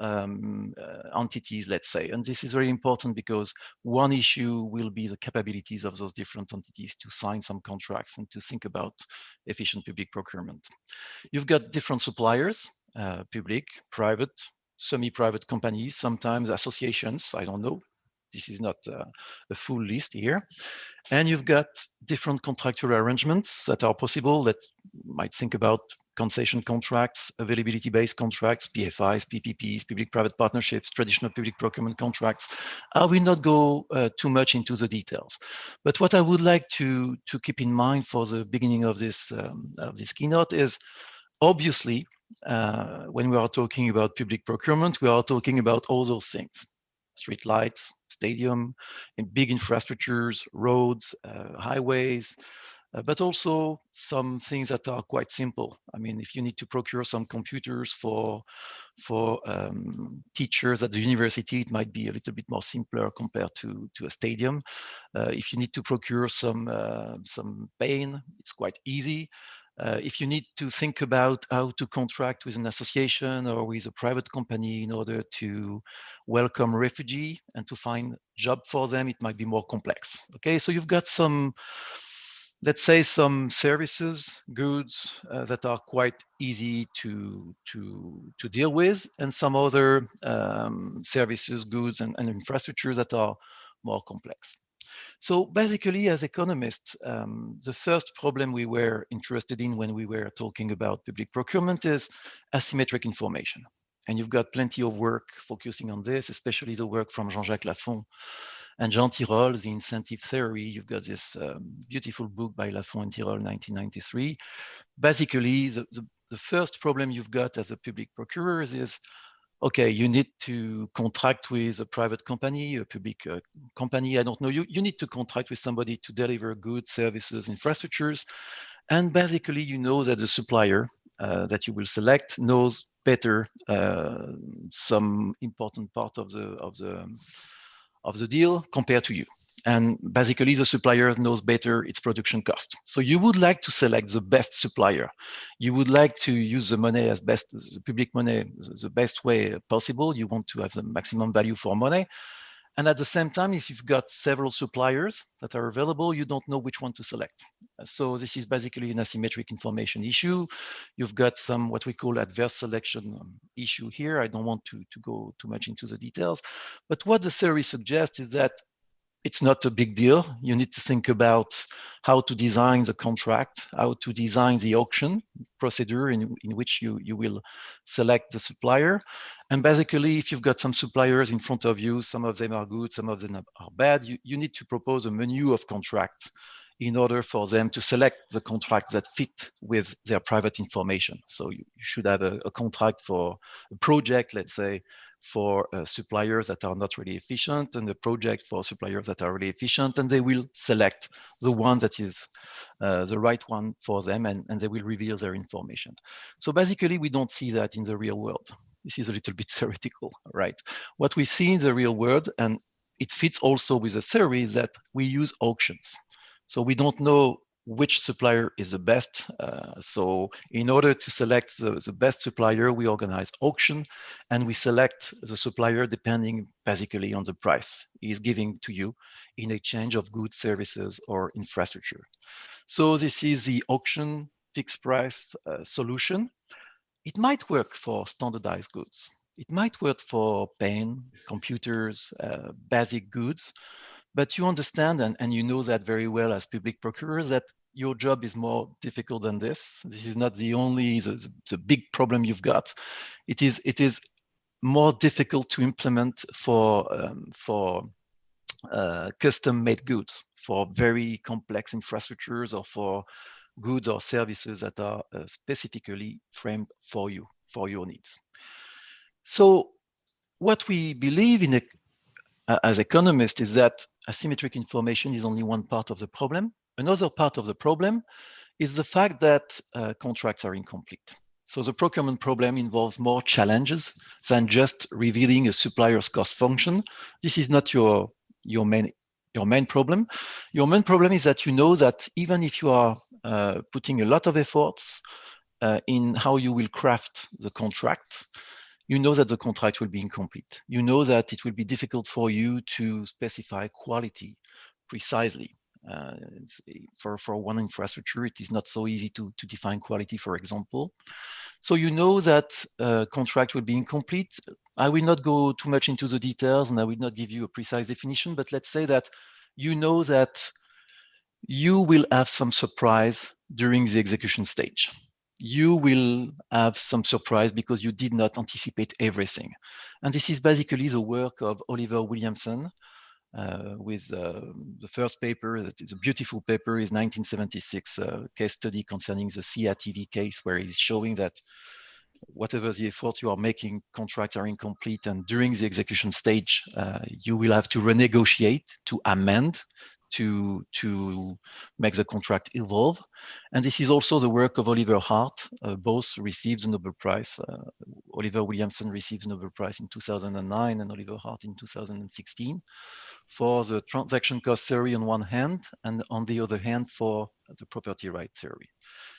entities, let's say. And this is very important because one issue will be the capabilities of those different entities to sign some contracts and to think about efficient public procurement. You've got different suppliers, public, private, semi-private companies, sometimes associations, I don't know. This is not a full list here. And you've got different contractual arrangements that are possible that might think about concession contracts, availability-based contracts, PFIs, PPPs, public-private partnerships, traditional public procurement contracts. I will not go too much into the details. But what I would like to keep in mind for the beginning of this keynote is, obviously, when we are talking about public procurement, we are talking about all those things. Street lights, stadium, and big infrastructures, roads, highways, but also some things that are quite simple. I mean, if you need to procure some computers for teachers at the university, it might be a little bit more simpler compared to a stadium. If you need to procure some paint, it's quite easy. If you need to think about how to contract with an association or with a private company in order to welcome refugee and to find job for them, it might be more complex. Okay, so you've got some, let's say, some services, goods that are quite easy to deal with, and some other services, goods, and infrastructures that are more complex. So basically, as economists, the first problem we were interested in when we were talking about public procurement is asymmetric information. And you've got plenty of work focusing on this, especially the work from Jean-Jacques Lafont and Jean Tirole, The Incentive Theory. You've got this beautiful book by Lafont and Tirole, 1993. Basically, the first problem you've got as a public procurer is, okay, you need to contract with a private company, a public company, I don't know. You need to contract with somebody to deliver goods, services, infrastructures. And basically, you know that the supplier that you will select knows better some important part of the deal compared to you. And basically, the supplier knows better its production cost. So you would like to select the best supplier. You would like to use the money as best, the public money, the best way possible. You want to have the maximum value for money. And at the same time, if you've got several suppliers that are available, you don't know which one to select. So this is basically an asymmetric information issue. You've got some what we call adverse selection issue here. I don't want to go too much into the details. But what the theory suggests is that it's not a big deal. You need to think about how to design the contract, how to design the auction procedure in which you will select the supplier. And basically, if you've got some suppliers in front of you, some of them are good, some of them are bad, you need to propose a menu of contracts in order for them to select the contract that fit with their private information. So you should have a contract for a project, let's say, for suppliers that are not really efficient, and a project for suppliers that are really efficient, and they will select the one that is the right one for them, and they will reveal their information. So basically, we don't see that in the real world. This is a little bit theoretical, right? What we see in the real world, and it fits also with the theory, is that we use auctions. So we don't know which supplier is the best. So in order to select the best supplier, we organize auction, and we select the supplier depending basically on the price he is giving to you in exchange of goods, services, or infrastructure. So this is the auction fixed price solution. It might work for standardized goods. It might work for paint, computers, basic goods. But you understand, and you know that very well as public procurers, that your job is more difficult than this. This is not the only, the big problem you've got. It is more difficult to implement for custom-made goods, for very complex infrastructures, or for goods or services that are specifically framed for you, for your needs. So what we believe in as economists is that asymmetric information is only one part of the problem. Another part of the problem is the fact that contracts are incomplete. So the procurement problem involves more challenges than just revealing a supplier's cost function. This is not your main problem. Your main problem is that you know that even if you are putting a lot of efforts in how you will craft the contract, you know that the contract will be incomplete. You know that it will be difficult for you to specify quality precisely. For one infrastructure, it is not so easy to define quality, for example. So you know that contract will be incomplete. I will not go too much into the details, and I will not give you a precise definition, but let's say that you know that you will have some surprise during the execution stage. You will have some surprise because you did not anticipate everything. And this is basically the work of Oliver Williamson with the first paper, that is a beautiful paper, is 1976 case study concerning the CATV case, where he's showing that whatever the effort you are making, contracts are incomplete, and during the execution stage, you will have to renegotiate, to amend, to make the contract evolve. And this is also the work of Oliver Hart. Both received the Nobel Prize. Oliver Williamson received the Nobel Prize in 2009 and Oliver Hart in 2016 for the transaction cost theory on one hand, and on the other hand for the property right theory.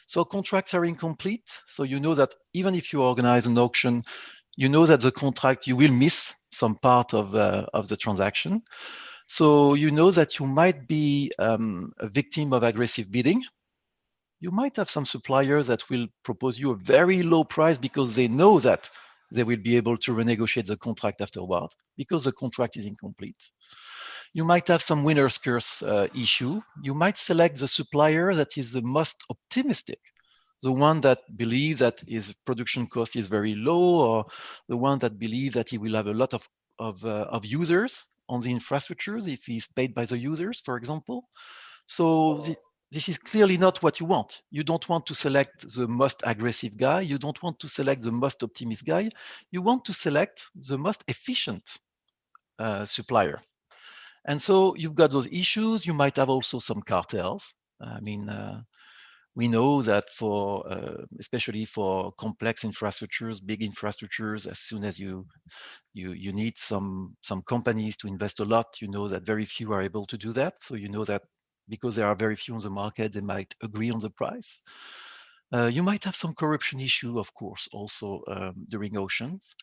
So contracts are incomplete. So you know that even if you organize an auction, you know that the contract, you will miss some part of the transaction. So you know that you might be a victim of aggressive bidding. You might have some suppliers that will propose you a very low price because they know that they will be able to renegotiate the contract afterward because the contract is incomplete. You might have some winner's curse issue. You might select the supplier that is the most optimistic, the one that believes that his production cost is very low, or the one that believes that he will have a lot of users on the infrastructures if he's paid by the users, for example. So this is clearly not what you want. You don't want to select the most aggressive guy. You don't want to select the most optimist guy. You want to select the most efficient supplier. And so you've got those issues. You might have also some cartels. I mean, we know that for, especially for complex infrastructures, big infrastructures, as soon as you need some companies to invest a lot, you know that very few are able to do that. So you know that because there are very few on the market, they might agree on the price. You might have some corruption issue, of course, also during auctions.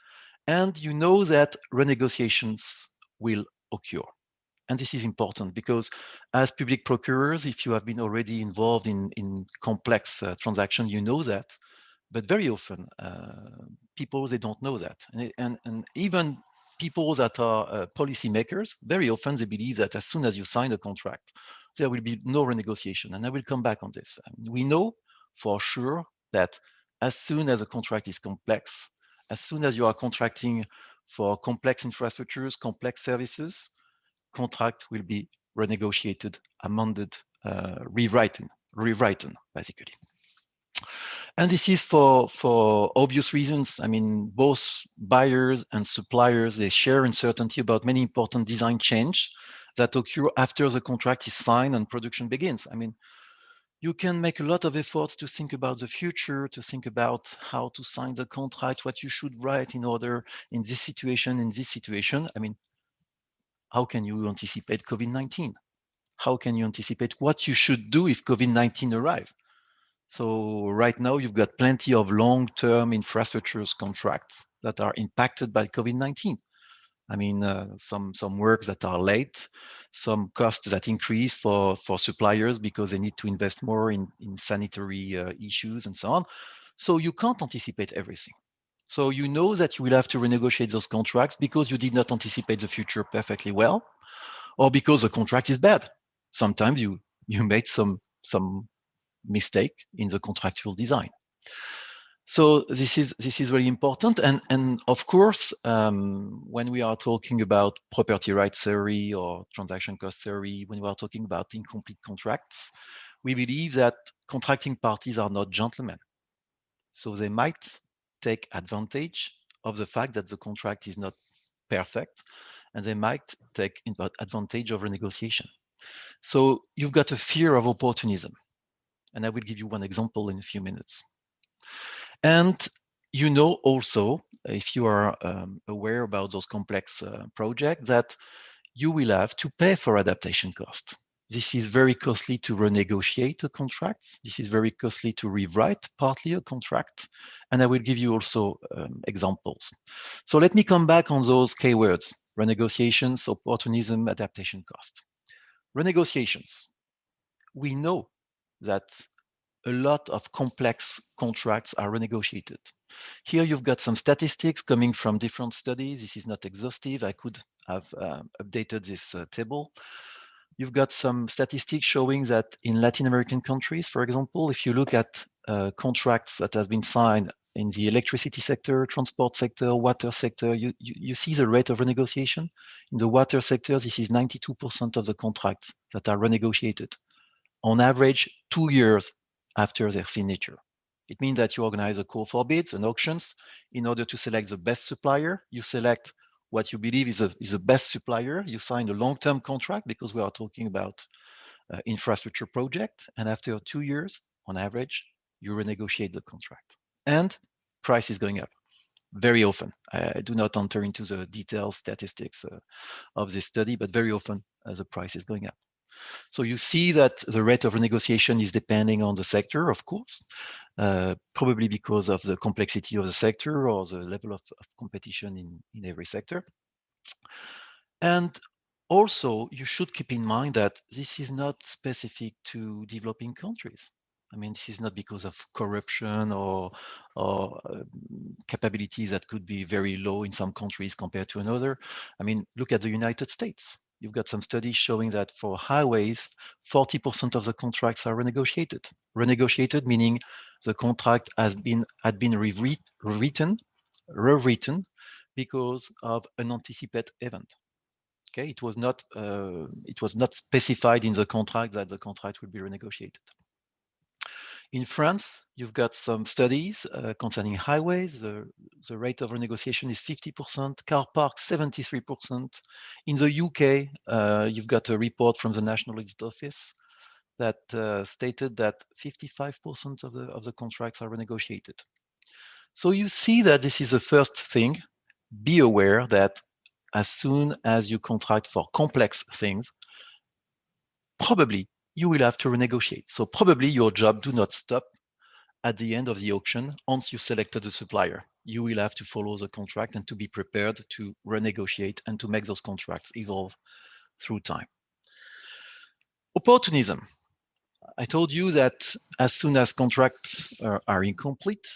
And you know that renegotiations will occur. And this is important because as public procurers, if you have been already involved in complex transactions, you know that. But very often, people, they don't know that. And even people that are policymakers, very often they believe that as soon as you sign a contract, there will be no renegotiation. And I will come back on this. We know for sure that as soon as a contract is complex, as soon as you are contracting for complex infrastructures, complex services, contract will be renegotiated, amended, rewritten, basically. And this is for obvious reasons. I mean, both buyers and suppliers, they share uncertainty about many important design change that occur after the contract is signed and production begins. I mean, you can make a lot of efforts to think about the future, to think about how to sign the contract, what you should write in order in this situation, I mean, how can you anticipate COVID-19? How can you anticipate what you should do if COVID-19 arrives? So right now, you've got plenty of long-term infrastructures contracts that are impacted by COVID-19. I mean, some works that are late, some costs that increase for suppliers because they need to invest more in sanitary issues and so on. So you can't anticipate everything. So you know that you will have to renegotiate those contracts because you did not anticipate the future perfectly well, or because the contract is bad. Sometimes you made some mistake in the contractual design. So this is really important, and of course, when we are talking about property rights theory or transaction cost theory, when we are talking about incomplete contracts, we believe that contracting parties are not gentlemen. So they might take advantage of the fact that the contract is not perfect, and they might take advantage of renegotiation. So you've got a fear of opportunism, and I will give you one example in a few minutes. And you know also, if you are aware about those complex projects, that you will have to pay for adaptation cost. This is very costly to renegotiate a contract. This is very costly to rewrite partly a contract. And I will give you also examples. So let me come back on those keywords: renegotiations, opportunism, adaptation cost. Renegotiations. We know that a lot of complex contracts are renegotiated. Here you've got some statistics coming from different studies. This is not exhaustive. I could have updated this table. You've got some statistics showing that in Latin American countries, for example, if you look at contracts that have been signed in the electricity sector, transport sector, water sector, you see the rate of renegotiation. In the water sector, this is 92% of the contracts that are renegotiated. On average, 2 years after their signature. It means that you organize a call for bids and auctions in order to select the best supplier. You select what you believe is the best supplier. You sign a long-term contract because we are talking about infrastructure project. And after 2 years, on average, you renegotiate the contract. And price is going up very often. I do not enter into the detailed statistics of this study, but very often the price is going up. So you see that the rate of renegotiation is depending on the sector, of course, probably because of the complexity of the sector or the level of competition in every sector. And also, you should keep in mind that this is not specific to developing countries. I mean, this is not because of corruption or capabilities that could be very low in some countries compared to another. I mean, look at the United States. You've got some studies showing that for highways, 40% of the contracts are renegotiated. Renegotiated meaning the contract had been rewritten because of an anticipated event. Okay, it was not specified in the contract that the contract will be renegotiated. In France, you've got some studies concerning highways. The rate of renegotiation is 50%, car park 73%. In the UK, you've got a report from the National Audit Office that stated that 55% of the contracts are renegotiated. So you see that this is the first thing. Be aware that as soon as you contract for complex things, probably you will have to renegotiate. So probably your job do not stop at the end of the auction once you selected a supplier. You will have to follow the contract and to be prepared to renegotiate and to make those contracts evolve through time. Opportunism. I told you that as soon as contracts are incomplete,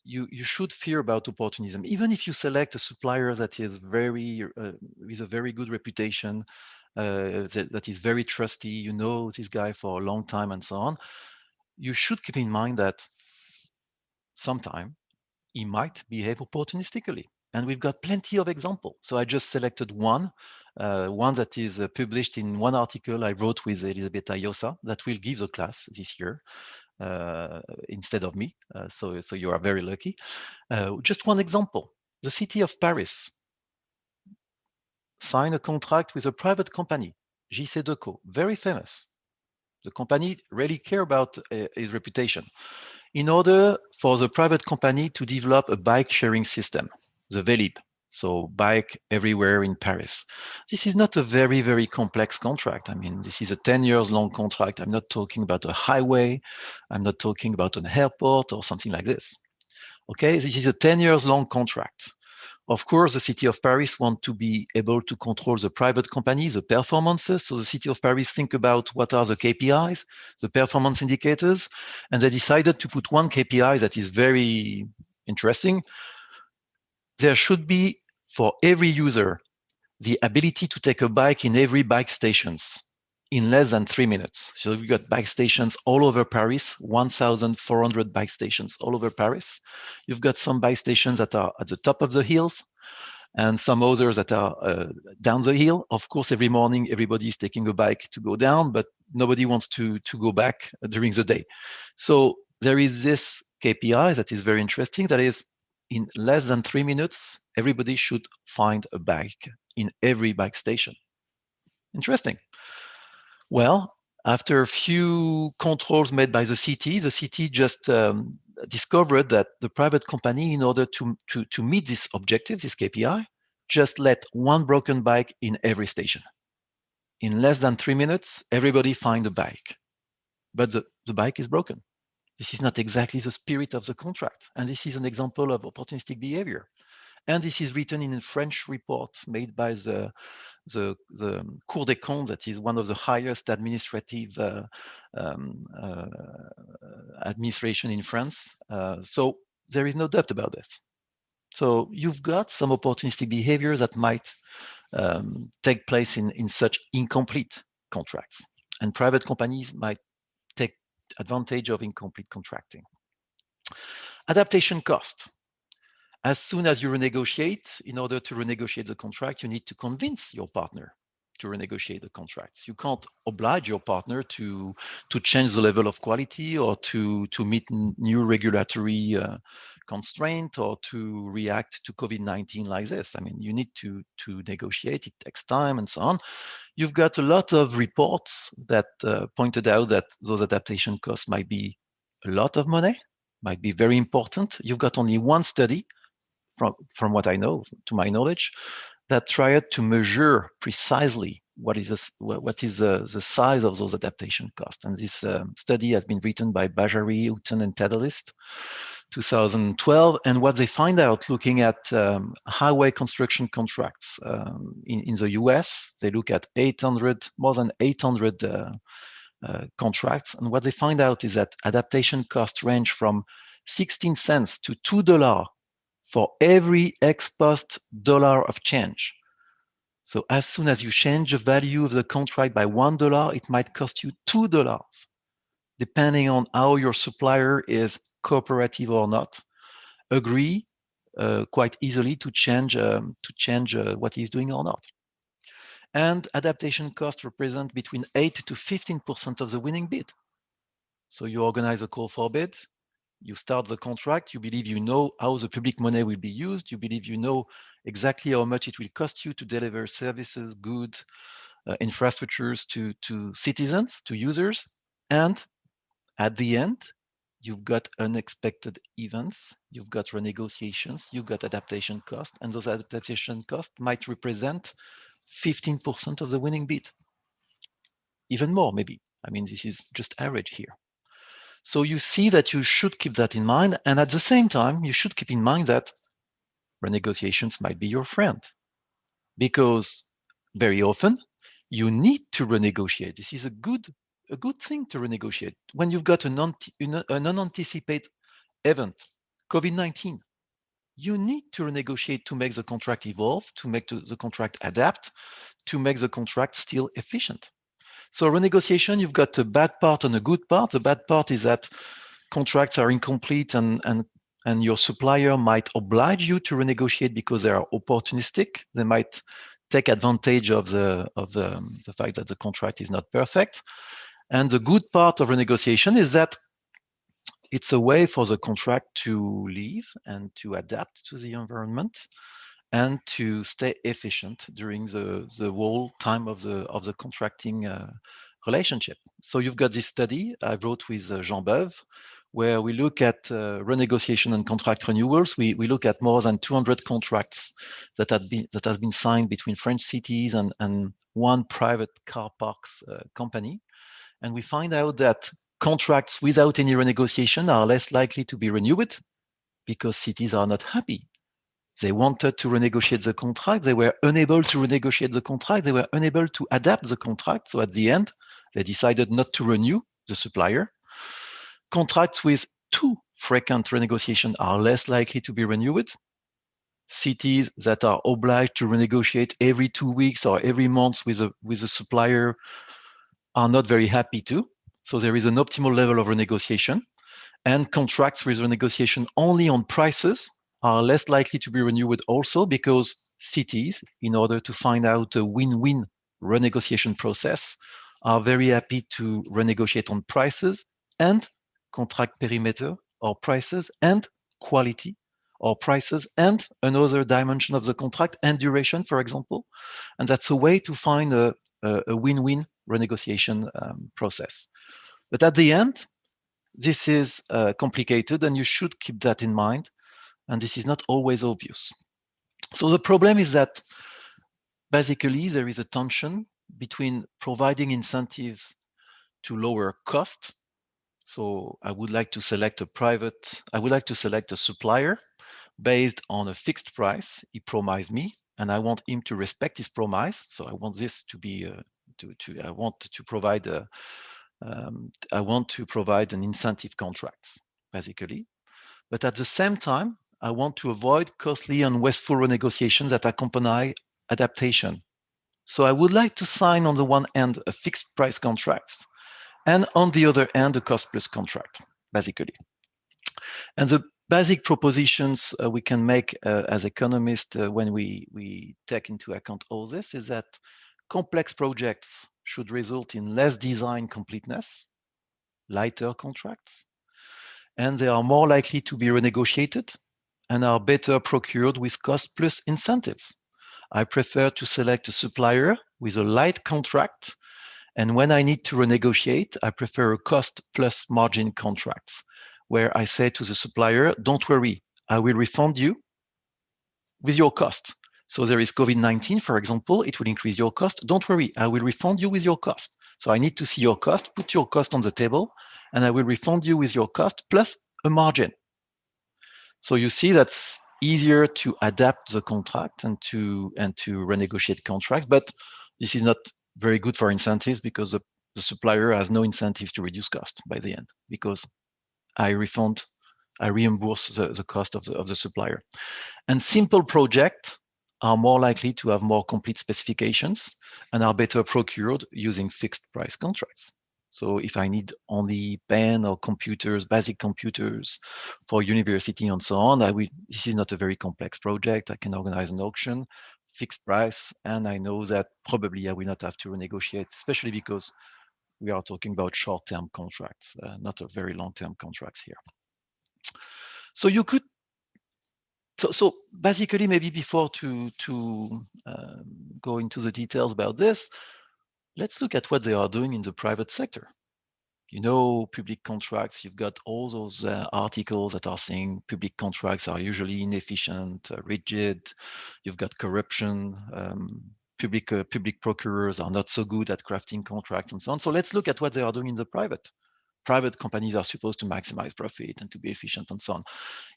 you should fear about opportunism. Even if you select a supplier that is with a very good reputation, that is very trusty, you know this guy for a long time and so on, you should keep in mind that sometime he might behave opportunistically. And we've got plenty of examples. So I just selected one that is published in one article I wrote with Elisabetta Iosa that will give the class this year. Instead of me, so you are very lucky. Just one example: the city of Paris signed a contract with a private company, JC Decaux, very famous. The company really care about his reputation. In order for the private company to develop a bike sharing system, the Vélib, so bike everywhere in Paris. This is not a very, very complex contract. I mean, this is a 10 years long contract. I'm not talking about a highway. I'm not talking about an airport or something like this. Okay, this is a 10 years long contract. Of course, the city of Paris want to be able to control the private company, the performances. So the city of Paris think about what are the KPIs, the performance indicators, and they decided to put one KPI that is very interesting. There should be, for every user, the ability to take a bike in every bike stations in less than 3 minutes. So we've got bike stations all over Paris, 1,400 bike stations all over Paris. You've got some bike stations that are at the top of the hills and some others that are down the hill. Of course, every morning, everybody is taking a bike to go down, but nobody wants to go back during the day. So there is this KPI that is very interesting. That is, in less than 3 minutes, everybody should find a bike in every bike station. Interesting. Well, after a few controls made by the city just discovered that the private company, in order to meet this objective, this KPI, just let one broken bike in every station. In less than 3 minutes, everybody find a bike, but the bike is broken. This is not exactly the spirit of the contract. And this is an example of opportunistic behavior. And this is written in a French report made by the Cour des Comptes, that is one of the highest administrative administration in France. So there is no doubt about this. So you've got some opportunistic behaviors that might take place in such incomplete contracts. And private companies might take advantage of incomplete contracting. Adaptation cost. As soon as you renegotiate, in order to renegotiate the contract, you need to convince your partner to renegotiate the contracts. You can't oblige your partner to change the level of quality or to meet new regulatory constraint or to react to COVID-19 like this. I mean, you need to negotiate. It takes time and so on. You've got a lot of reports that pointed out that those adaptation costs might be a lot of money, might be very important. You've got only one study, from what I know, to my knowledge, that tried to measure precisely what is the size of those adaptation costs. And this study has been written by Bajari, Houghton, and Tedalist, 2012. And what they find out looking at highway construction contracts in the US, they look at more than 800 contracts. And what they find out is that adaptation costs range from 16 cents to $2 for every ex post dollar of change. So as soon as you change the value of the contract by $1, it might cost you $2, depending on how your supplier is cooperative or not. Agree quite easily to change what he's doing or not. And adaptation costs represent between 8 to 15% of the winning bid. So you organize a call for bid, you start the contract, you believe you know how the public money will be used, you believe you know exactly how much it will cost you to deliver services, goods, infrastructures to citizens, to users. And at the end, you've got unexpected events, you've got renegotiations, you've got adaptation costs, and those adaptation costs might represent 15% of the winning bid. Even more, maybe. I mean, this is just average here. So you see that you should keep that in mind. And at the same time, you should keep in mind that renegotiations might be your friend, because very often you need to renegotiate. This is a good thing to renegotiate. When you've got an unanticipated event, COVID-19, you need to renegotiate to make the contract evolve, to make the contract adapt, to make the contract still efficient. So renegotiation, you've got a bad part and a good part. The bad part is that contracts are incomplete and your supplier might oblige you to renegotiate because they are opportunistic. They might take advantage of the fact that the contract is not perfect. And the good part of renegotiation is that it's a way for the contract to live and to adapt to the environment and to stay efficient during the whole time of the contracting relationship. So you've got this study I wrote with Jean Beuve, where we look at renegotiation and contract renewals. We look at more than 200 contracts that has been signed between French cities and one private car parks company. And we find out that contracts without any renegotiation are less likely to be renewed because cities are not happy. They wanted to renegotiate the contract. They were unable to renegotiate the contract. They were unable to adapt the contract. So at the end, they decided not to renew the supplier. Contracts with too frequent renegotiation are less likely to be renewed. Cities that are obliged to renegotiate every 2 weeks or every month with a supplier are not very happy too. So there is an optimal level of renegotiation, and contracts with renegotiation only on prices are less likely to be renewed also, because cities, in order to find out a win-win renegotiation process, are very happy to renegotiate on prices and contract perimeter, or prices and quality, or prices and another dimension of the contract and duration, for example. And that's a way to find a win-win renegotiation process. But at the end, this is complicated, and you should keep that in mind. And this is not always obvious. So the problem is that basically there is a tension between providing incentives to lower cost. So I would like to select a supplier based on a fixed price. He promised me, and I want him to respect his promise. So I want this to be I want to provide an incentive contract, basically. But at the same time, I want to avoid costly and wasteful renegotiations that accompany adaptation. So I would like to sign, on the one hand, a fixed price contract, and on the other hand, a cost plus contract, basically. And the basic propositions we can make as economists when we take into account all this is that complex projects should result in less design completeness, lighter contracts, and they are more likely to be renegotiated and are better procured with cost plus incentives. I prefer to select a supplier with a light contract, and when I need to renegotiate, I prefer a cost plus margin contracts, where I say to the supplier, don't worry, I will refund you with your cost. So there is COVID-19, for example, it will increase your cost. Don't worry, I will refund you with your cost. So I need to see your cost, put your cost on the table, and I will refund you with your cost plus a margin. So you see that's easier to adapt the contract and to renegotiate contracts, but this is not very good for incentives, because the supplier has no incentive to reduce cost by the end, because I reimburse the cost of the supplier. And simple projects are more likely to have more complete specifications and are better procured using fixed price contracts. So if I need only pen or computers, basic computers for university and so on, this is not a very complex project. I can organize an auction, fixed price, and I know that probably I will not have to renegotiate, especially because we are talking about short-term contracts, not a very long-term contracts here. So you could, so basically, maybe before to go into the details about this, let's look at what they are doing in the private sector. You know, public contracts, you've got all those articles that are saying public contracts are usually inefficient, rigid. You've got corruption. Public procurers are not so good at crafting contracts and so on. So let's look at what they are doing in the private. Private companies are supposed to maximize profit and to be efficient and so on.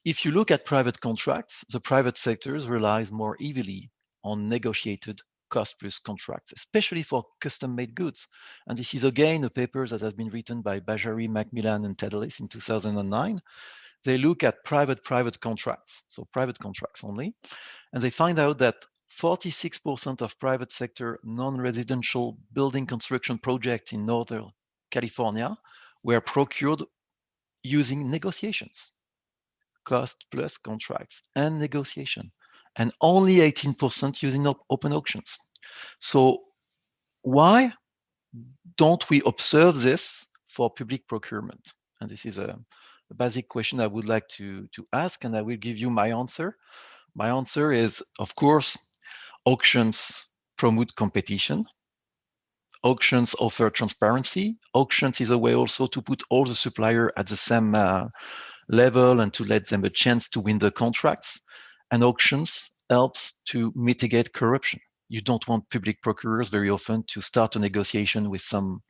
If you look at private contracts, the private sectors relies more heavily on negotiated cost plus contracts, especially for custom-made goods. And this is again a paper that has been written by Bajari, Macmillan, and Tedelis in 2009. They look at private contracts, so private contracts only, and they find out that 46% of private sector non-residential building construction projects in Northern California were procured using negotiations, cost plus contracts and negotiation, and only 18% using open auctions. So why don't we observe this for public procurement? And this is a basic question I would like to ask, and I will give you my answer. My answer is, of course, auctions promote competition. Auctions offer transparency. Auctions is a way also to put all the suppliers at the same level and to let them a chance to win the contracts. And auctions helps to mitigate corruption. You don't want public procurers very often to start a negotiation with some,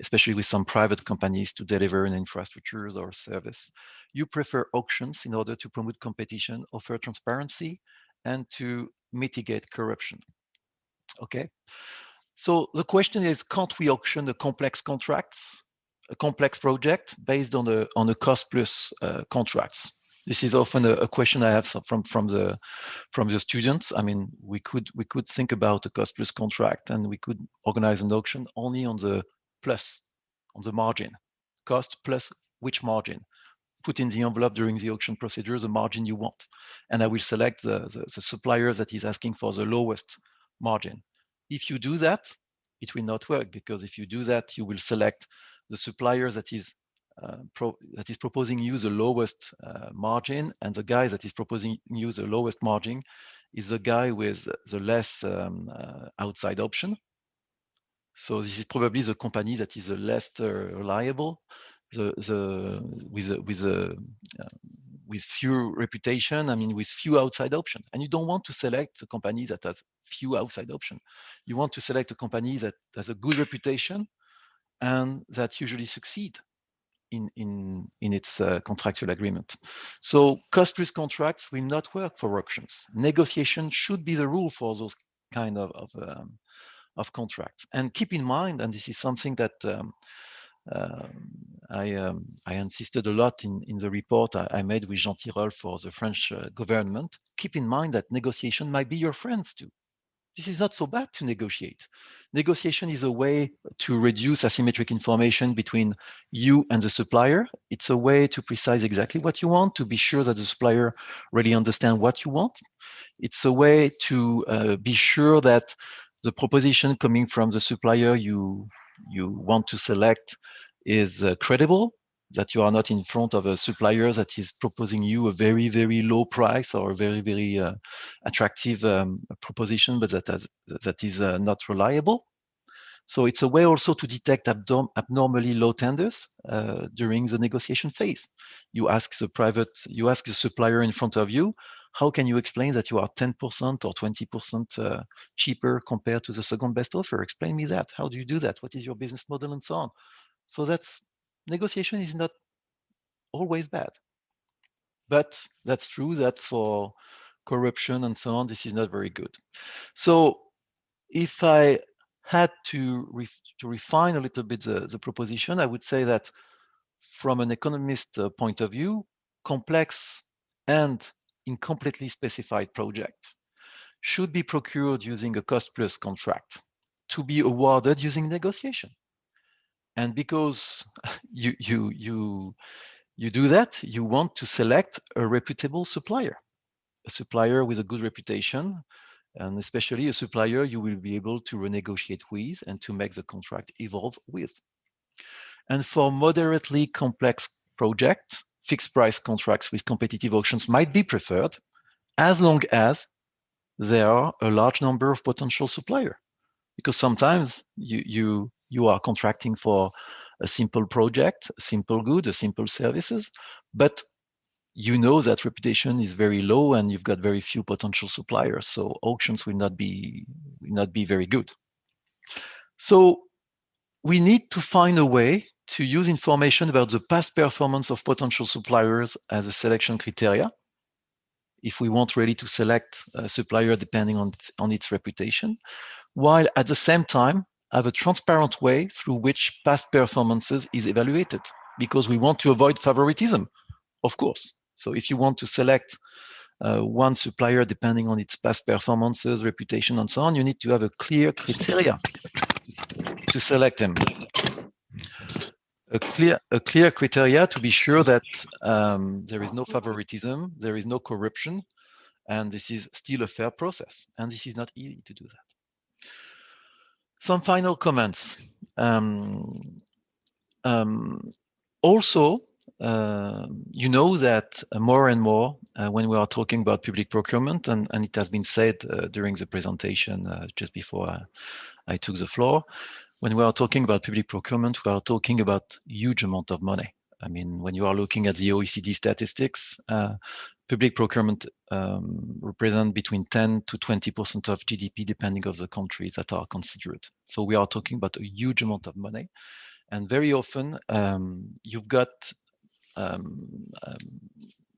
especially with some private companies to deliver an infrastructure or service. You prefer auctions in order to promote competition, offer transparency, and to mitigate corruption. Okay. So the question is, can't we auction the complex contracts, a complex project based on a cost plus contracts? This is often a question I have from the students. I mean, we could think about a cost plus contract, and we could organize an auction only on the plus, on the margin. Cost plus which margin? Put in the envelope during the auction procedure the margin you want, and I will select the supplier that is asking for the lowest margin. If you do that, it will not work, because if you do that, you will select the supplier that is proposing you the lowest margin, and the guy that is proposing you the lowest margin is the guy with the less outside option. So this is probably the company that is the less reliable, with few reputation. I mean, with few outside options. And you don't want to select a company that has few outside options. You want to select a company that has a good reputation and that usually succeed in its contractual agreement. So cost plus contracts will not work for auctions. Negotiation should be the rule for those kind of contracts. And keep in mind, and this is something that I insisted a lot in the report I made with Jean Tirole for the French government, keep in mind that negotiation might be your friends too. This is not so bad to negotiate. Negotiation is a way to reduce asymmetric information between you and the supplier. It's a way to precise exactly what you want, to be sure that the supplier really understands what you want. It's a way to be sure that the proposition coming from the supplier you want to select is credible, that you are not in front of a supplier that is proposing you a very, very low price or a very, very attractive proposition, but that is not reliable. So it's a way also to detect abnormally low tenders during the negotiation phase. You ask the supplier in front of you, how can you explain that you are 10% or 20% cheaper compared to the second best offer? Explain me that. How do you do that? What is your business model and so on? So negotiation is not always bad. But that's true that for corruption and so on, this is not very good. So if I had to refine a little bit the proposition, I would say that from an economist point of view, complex and incompletely specified project should be procured using a cost plus contract to be awarded using negotiation. And because you do that, you want to select a reputable supplier, a supplier with a good reputation, and especially a supplier you will be able to renegotiate with and to make the contract evolve with. And for moderately complex projects, fixed price contracts with competitive auctions might be preferred, as long as there are a large number of potential suppliers. Because sometimes you are contracting for a simple project, a simple good, a simple services, but you know that reputation is very low and you've got very few potential suppliers, so auctions will not be very good. So we need to find a way to use information about the past performance of potential suppliers as a selection criteria, if we want really to select a supplier depending on its reputation, while at the same time have a transparent way through which past performances is evaluated, because we want to avoid favoritism, of course. So if you want to select one supplier depending on its past performances, reputation, and so on, you need to have a clear criteria to select them. A clear criteria to be sure that there is no favoritism, there is no corruption, and this is still a fair process. And this is not easy to do that. Some final comments. Also, you know that more and more when we are talking about public procurement, and it has been said during the presentation just before I took the floor, when we are talking about public procurement, we are talking about huge amount of money. I mean, when you are looking at the OECD statistics, public procurement represent between 10 to 20% of GDP, depending on the countries that are considered. So we are talking about a huge amount of money. And very often, you've got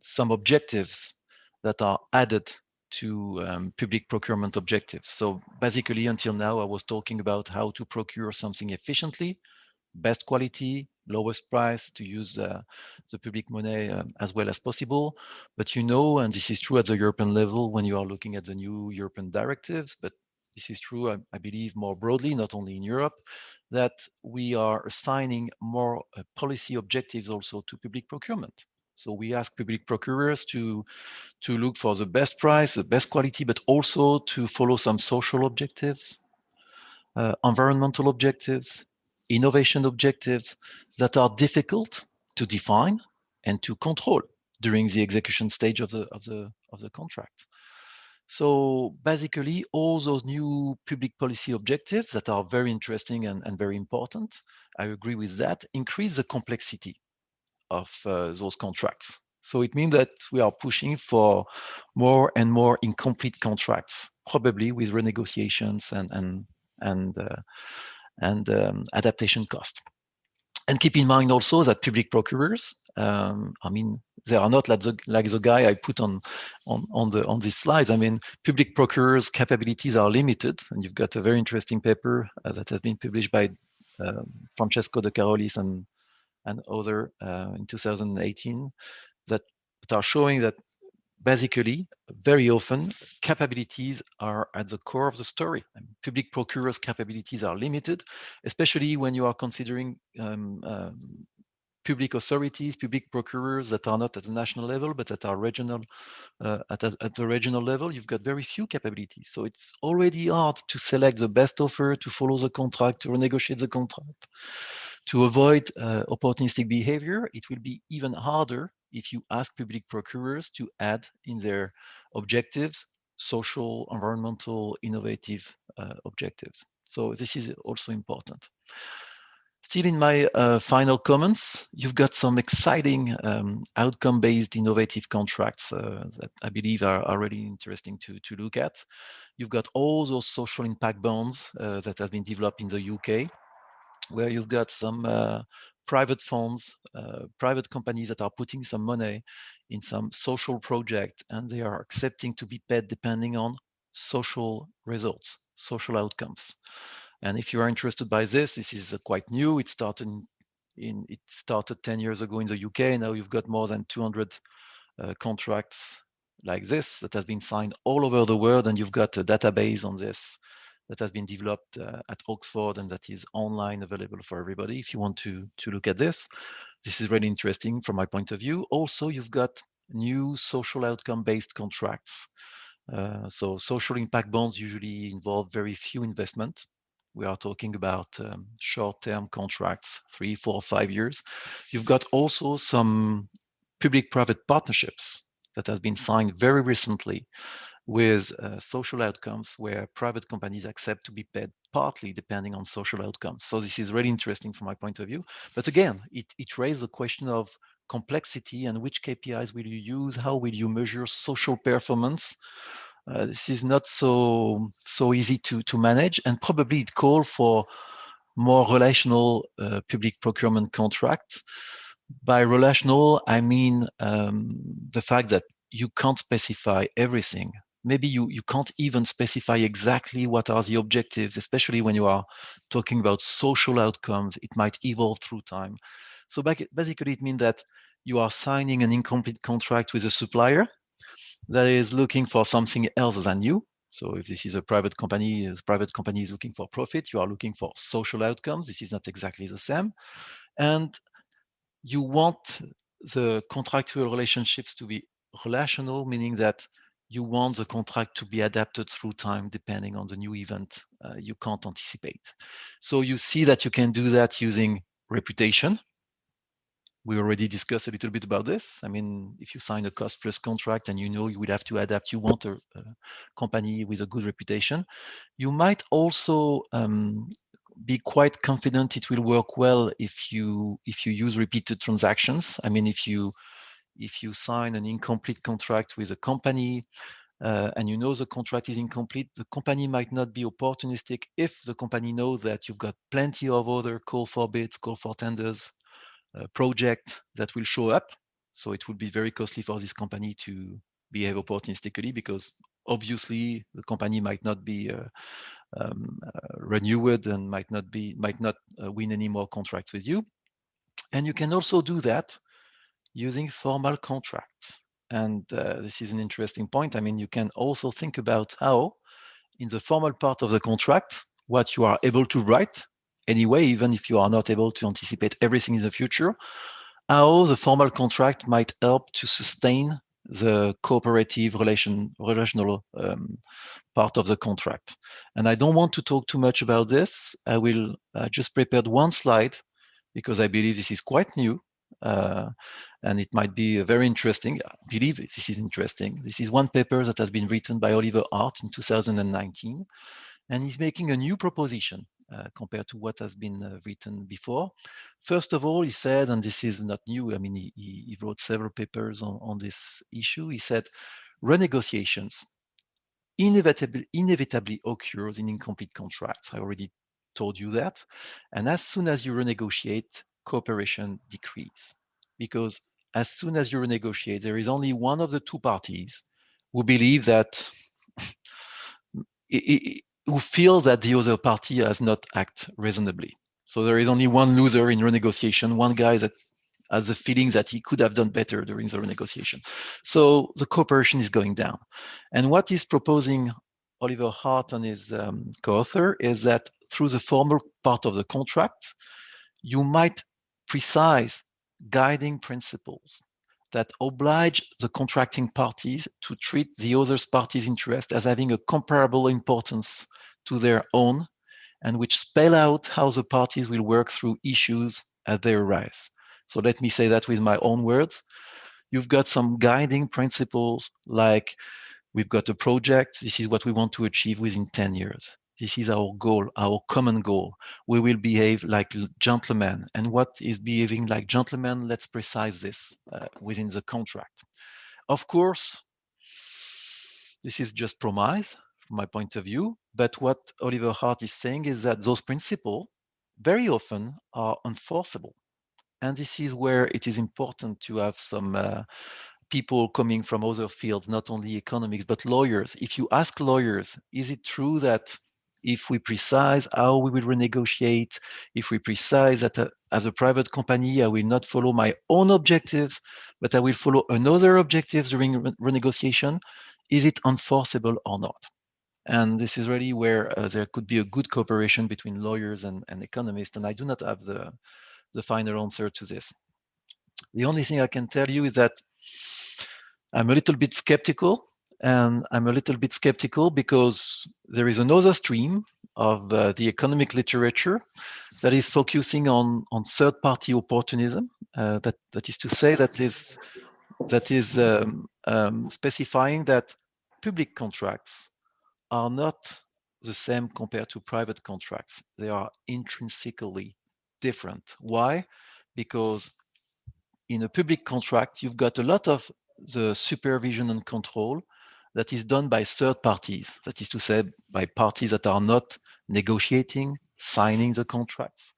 some objectives that are added to public procurement objectives. So basically, until now, I was talking about how to procure something efficiently, best quality, lowest price, to use the public money as well as possible. But you know, and this is true at the European level when you are looking at the new European directives, but this is true, I believe, more broadly, not only in Europe, that we are assigning more policy objectives also to public procurement. So we ask public procurers to look for the best price, the best quality, but also to follow some social objectives, environmental objectives, innovation objectives that are difficult to define and to control during the execution stage of the contract. So basically, all those new public policy objectives that are very interesting and very important, I agree with that, increase the complexity of those contracts. So it means that we are pushing for more and more incomplete contracts, probably with renegotiations and adaptation cost. And keep in mind also that public procurers, I mean, they are not like the guy I put on these slides. I mean, public procurers' capabilities are limited, and you've got a very interesting paper that has been published by Francesco De Carolis and other in 2018 that are showing that basically, very often, capabilities are at the core of the story. And public procurers' capabilities are limited, especially when you are considering public authorities, public procurers that are not at the national level, but that are regional, at the regional level. You've got very few capabilities. So it's already hard to select the best offer, to follow the contract, to renegotiate the contract. To avoid opportunistic behavior, it will be even harder if you ask public procurers to add in their objectives social, environmental, innovative objectives. So this is also important. Still in my final comments, you've got some exciting outcome-based innovative contracts that I believe are really interesting to look at. You've got all those social impact bonds that have been developed in the UK, where you've got some private funds, private companies that are putting some money in some social project, and they are accepting to be paid depending on social results, social outcomes. And if you are interested by this is quite new. It started 10 years ago in the UK. Now you've got more than 200 contracts like this that has been signed all over the world, and you've got a database on this that has been developed at Oxford and that is online available for everybody if you want to look at this. This is really interesting from my point of view. Also, you've got new social outcome-based contracts. So social impact bonds usually involve very few investment. We are talking about short-term contracts, 3, 4, 5 years. You've got also some public-private partnerships that has been signed very recently with social outcomes where private companies accept to be paid partly depending on social outcomes. So this is really interesting from my point of view. But again, it raises the question of complexity and which KPIs will you use? How will you measure social performance? This is not so easy to manage, and probably it calls for more relational public procurement contracts. By relational, I mean the fact that you can't specify everything. Maybe you can't even specify exactly what are the objectives, especially when you are talking about social outcomes. It might evolve through time. So basically, it means that you are signing an incomplete contract with a supplier that is looking for something else than you. So if this is a private company is looking for profit, you are looking for social outcomes. This is not exactly the same. And you want the contractual relationships to be relational, meaning that you want the contract to be adapted through time depending on the new event you can't anticipate. So you see that you can do that using reputation. We already discussed a little bit about this. I mean, if you sign a cost plus contract and you know you will have to adapt, you want a company with a good reputation. You might also be quite confident it will work well if you use repeated transactions. I mean, if you sign an incomplete contract with a company and you know the contract is incomplete, the company might not be opportunistic if the company knows that you've got plenty of other call for bids, call for tenders, project that will show up. So it would be very costly for this company to behave opportunistically, because obviously the company might not be renewed and might not win any more contracts with you. And you can also do that using formal contracts. And this is an interesting point. I mean, you can also think about how, in the formal part of the contract, what you are able to write anyway, even if you are not able to anticipate everything in the future, how the formal contract might help to sustain the cooperative relational part of the contract. And I don't want to talk too much about this. I will just prepared one slide because I believe this is quite new. And it might be very interesting. I believe this is interesting. This is one paper that has been written by Oliver Hart in 2019, and he's making a new proposition compared to what has been written before. First of all, he said, and this is not new, I mean, he wrote several papers on this issue. He said, renegotiations inevitably occurs in incomplete contracts. I already told you that. And as soon as you renegotiate, cooperation decreases. Because as soon as you renegotiate, there is only one of the two parties who believe that, who feels that the other party has not acted reasonably. So there is only one loser in renegotiation, one guy that has the feeling that he could have done better during the renegotiation. So the cooperation is going down. And what he's proposing, Oliver Hart and his co-author, is that through the formal part of the contract, you might precise guiding principles that oblige the contracting parties to treat the other party's interest as having a comparable importance to their own, and which spell out how the parties will work through issues as they arise. So let me say that with my own words. You've got some guiding principles like, we've got a project, this is what we want to achieve within 10 years. This is our goal, our common goal. We will behave like gentlemen. And what is behaving like gentlemen? Let's precise this within the contract. Of course, this is just promise from my point of view. But what Oliver Hart is saying is that those principles very often are enforceable. And this is where it is important to have some people coming from other fields, not only economics, but lawyers. If you ask lawyers, is it true that if we precise how we will renegotiate, if we precise that as a private company, I will not follow my own objectives, but I will follow another objectives during renegotiation, is it enforceable or not? And this is really where there could be a good cooperation between lawyers and economists, and I do not have the final answer to this. The only thing I can tell you is that I'm a little bit skeptical, and I'm a little bit skeptical because there is another stream of the economic literature that is focusing on third-party opportunism. That is to say, that is specifying that public contracts are not the same compared to private contracts. They are intrinsically different. Why? Because in a public contract, you've got a lot of the supervision and control that is done by third parties. That is to say, by parties that are not negotiating, signing the contracts,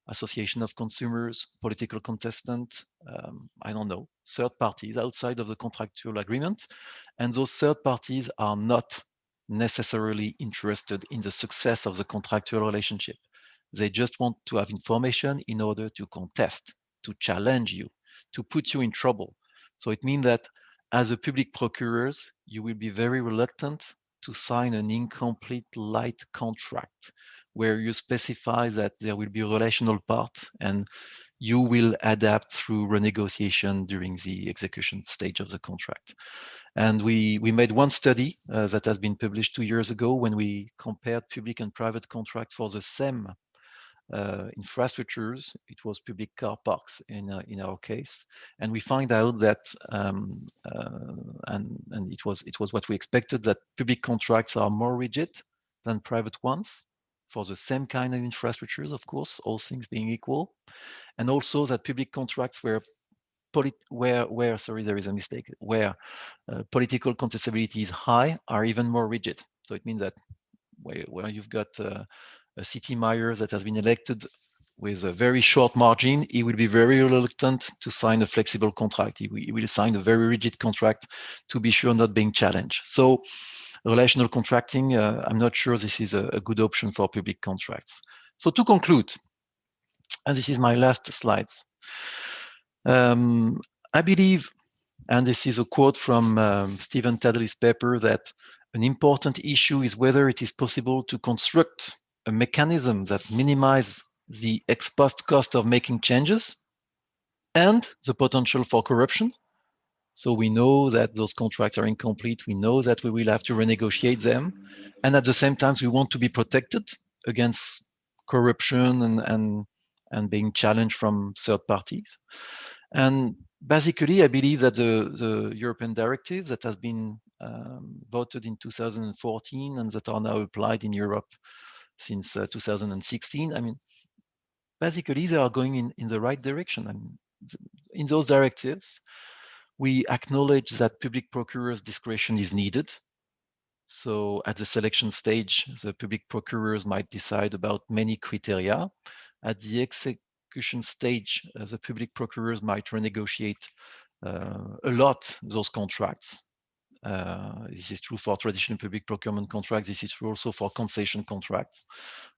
association of consumers, political contestant, I don't know, third parties outside of the contractual agreement. And those third parties are not necessarily interested in the success of the contractual relationship. They just want to have information in order to contest, to challenge you, to put you in trouble. So it means that as a public procurers, you will be very reluctant to sign an incomplete light contract where you specify that there will be a relational part and you will adapt through renegotiation during the execution stage of the contract. And we made one study that has been published 2 years ago when we compared public and private contract for the same infrastructures. It was public car parks in our case, and we find out that and it was what we expected, that public contracts are more rigid than private ones for the same kind of infrastructures, of course, all things being equal, and also that public contracts where there is a mistake, where political contestability is high, are even more rigid. So it means that where you've got a city mayor that has been elected with a very short margin, he will be very reluctant to sign a flexible contract. He will sign a very rigid contract to be sure not being challenged. So relational contracting, I'm not sure this is a good option for public contracts. So to conclude, and this is my last slides, I believe, and this is a quote from Stephen Tadley's paper, that an important issue is whether it is possible to construct a mechanism that minimizes the ex post cost of making changes and the potential for corruption. So we know that those contracts are incomplete. We know that we will have to renegotiate them. And at the same time, we want to be protected against corruption and being challenged from third parties. And basically, I believe that the European directives that has been voted in 2014 and that are now applied in Europe since 2016, I mean, basically they are going in the right direction. I mean, in those directives, we acknowledge that public procurers' discretion is needed. So at the selection stage, the public procurers might decide about many criteria. At the execution stage, the public procurers might renegotiate a lot those contracts. This is true for traditional public procurement contracts. This is true also for concession contracts,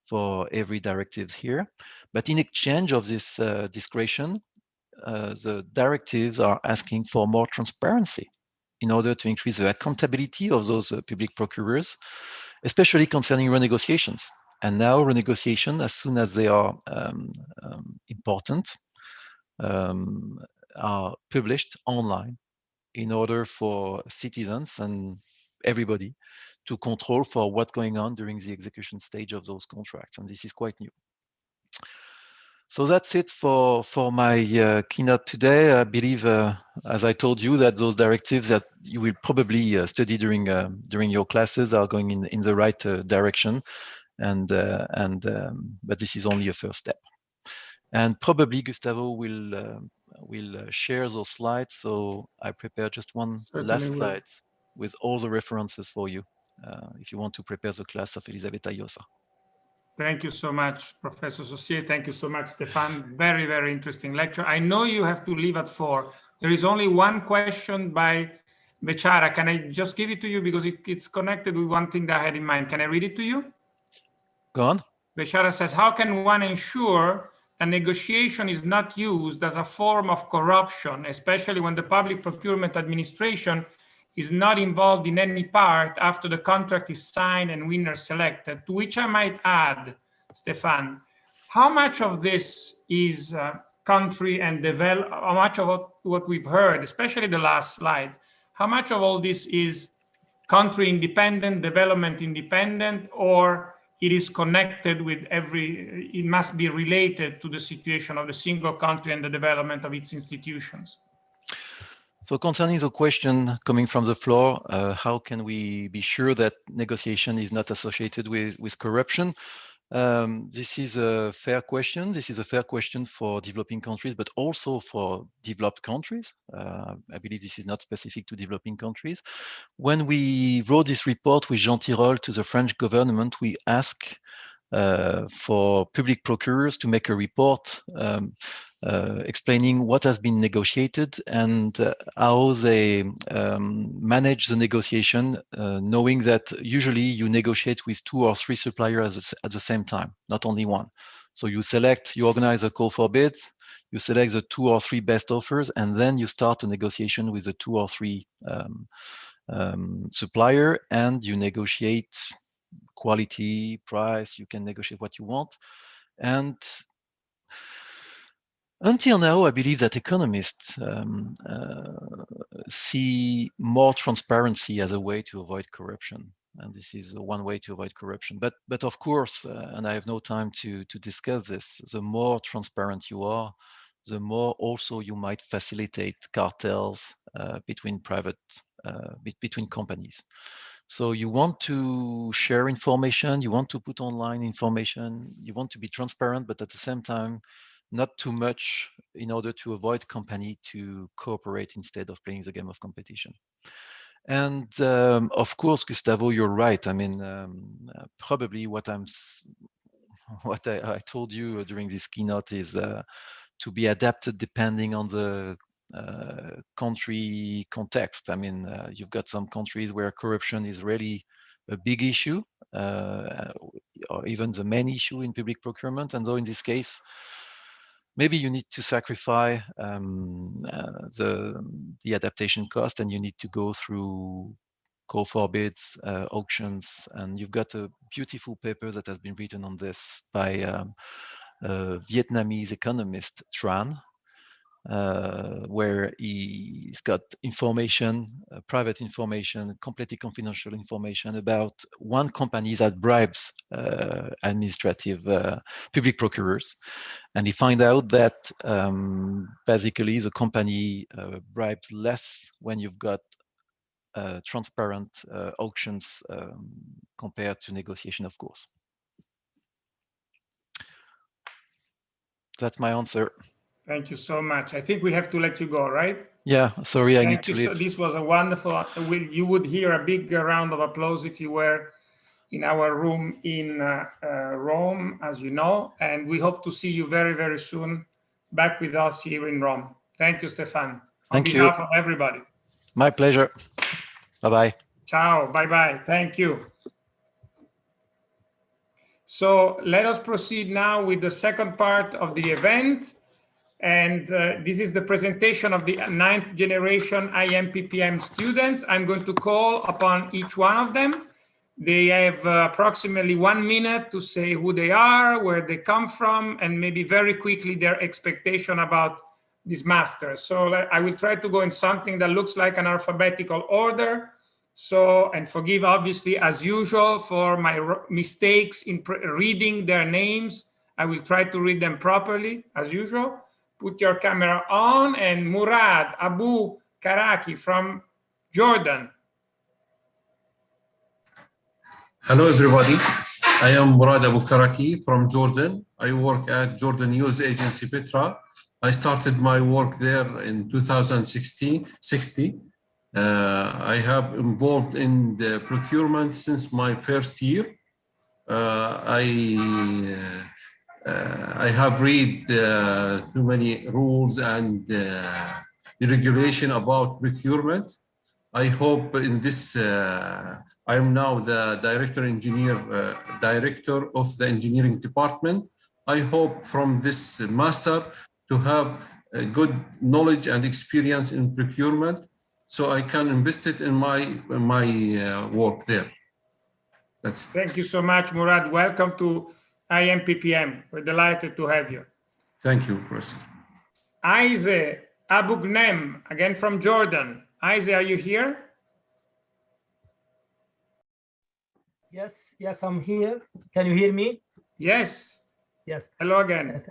for every directives here. But in exchange of this discretion, the directives are asking for more transparency in order to increase the accountability of those public procurers, especially concerning renegotiations. And now renegotiation, as soon as they are important, are published online in order for citizens and everybody to control for what's going on during the execution stage of those contracts. And this is quite new. So that's it for my keynote today. I believe, as I told you, that those directives that you will probably study during your classes are going in the right direction, but this is only a first step. And probably Gustavo will share those slides. So I prepared just one last slide with all the references for you, if you want to prepare the class of Elisabetta Llosa. Thank you so much, Professor Saucier. Thank you so much, Stefan. Very, very interesting lecture. I know you have to leave at 4. There is only one question by Bechara. Can I just give it to you because it's connected with one thing that I had in mind. Can I read it to you? Go on. Bechara says, how can one ensure that negotiation is not used as a form of corruption, especially when the Public Procurement Administration is not involved in any part after the contract is signed and winner selected? To which I might add, Stefan, how much of this is country and how much of what we've heard, especially the last slides, how much of all this is country independent, development independent, or it is connected with it must be related to the situation of the single country and the development of its institutions? So concerning the question coming from the floor, how can we be sure that negotiation is not associated with corruption? This is a fair question. This is a fair question for developing countries, but also for developed countries. I believe this is not specific to developing countries. When we wrote this report with Jean Tirole to the French government, we asked for public procurers to make a report explaining what has been negotiated and how they manage the negotiation, knowing that usually you negotiate with 2 or 3 suppliers at the same time, not only one. So you organize a call for bids, you select the 2 or 3 best offers, and then you start a negotiation with the 2 or 3 supplier, and you negotiate quality, price, you can negotiate what you want. And until now, I believe that economists see more transparency as a way to avoid corruption. And this is one way to avoid corruption. But of course, and I have no time to discuss this, the more transparent you are, the more also you might facilitate cartels between between companies. So you want to share information, you want to put online information, you want to be transparent, but at the same time, not too much in order to avoid company to cooperate instead of playing the game of competition. And of course, Gustavo, you're right. I mean, probably what I told you during this keynote is to be adapted depending on the country context. I mean, you've got some countries where corruption is really a big issue, or even the main issue in public procurement. And though in this case, maybe you need to sacrifice the adaptation cost, and you need to go through call for bids, auctions, and you've got a beautiful paper that has been written on this by a Vietnamese economist, Tran, where he's got information, private information, completely confidential information about one company that bribes administrative public procurers. And he find out that basically the company bribes less when you've got transparent auctions compared to negotiation, of course. That's my answer. Thank you so much. I think we have to let you go, right? Yeah, sorry, I need Thank to you. leave. So this was a wonderful, you would hear a big round of applause if you were in our room in Rome, as you know, and we hope to see you very, very soon back with us here in Rome. Thank you, Stefan. On behalf of everybody. My pleasure. Bye-bye. Ciao, bye-bye. Thank you. So let us proceed now with the second part of the event. And this is the presentation of the 9th generation Impm students. I'm going to call upon each one of them. They have approximately 1 minute to say who they are, where they come from, and maybe very quickly their expectation about this master. So I will try to go in something that looks like an alphabetical order. So, and forgive obviously as usual for my mistakes in reading their names. I will try to read them properly as usual. Put your camera on, and Murad Abu Karaki from Jordan. Hello, everybody. I am Murad Abu Karaki from Jordan. I work at Jordan News Agency Petra. I started my work there in 2016. I have involved in the procurement since my first year. I have read too many rules and the regulation about procurement. I hope in this, I am now the director of the engineering department. I hope from this master to have a good knowledge and experience in procurement, so I can invest it in my work there. Thank you so much, Murad. Welcome to Impm. We're delighted to have you. Thank you, Professor. Aize Abugnem, again from Jordan. Aize, are you here? Yes, I'm here. Can you hear me? Yes. Yes. Hello again.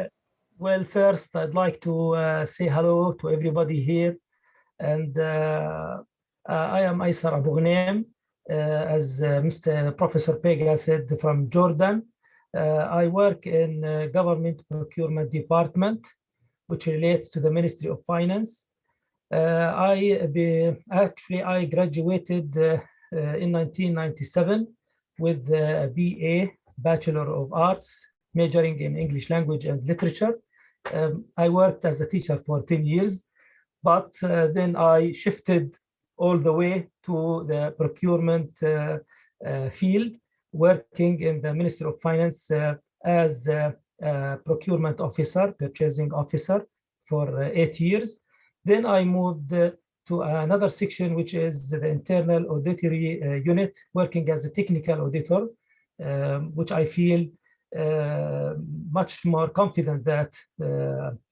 Well, first, I'd like to say hello to everybody here. And I am Aysar Abugnem, as Mr. Professor Pega said, from Jordan. I work in government procurement department, which relates to the Ministry of Finance. I graduated in 1997 with a BA, Bachelor of Arts, majoring in English language and literature. I worked as a teacher for 10 years, but then I shifted all the way to the procurement field, working in the Ministry of Finance as a procurement officer, purchasing officer for 8 years. Then I moved to another section, which is the internal auditory unit, working as a technical auditor, which I feel much more confident that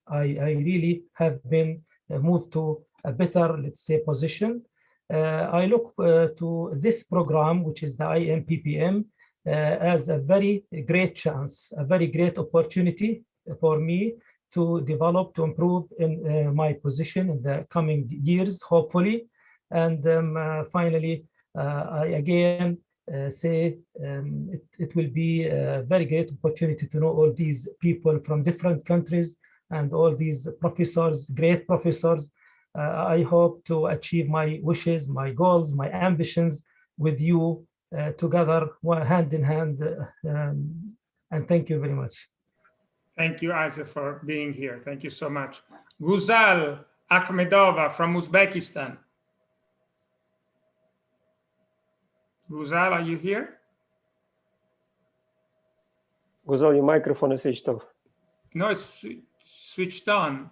I really have been moved to a better, let's say, position. I look to this program, which is the Impm, as a very great chance, a very great opportunity for me to develop, to improve in my position in the coming years, hopefully. And finally, I again say it will be a very great opportunity to know all these people from different countries and all these professors, great professors. I hope to achieve my wishes, my goals, my ambitions with you together, hand in hand. And thank you very much. Thank you, Aize, for being here. Thank you so much. Guzal Akhmedova from Uzbekistan. Guzal, are you here? Guzal, your microphone is switched off. No, it's switched on,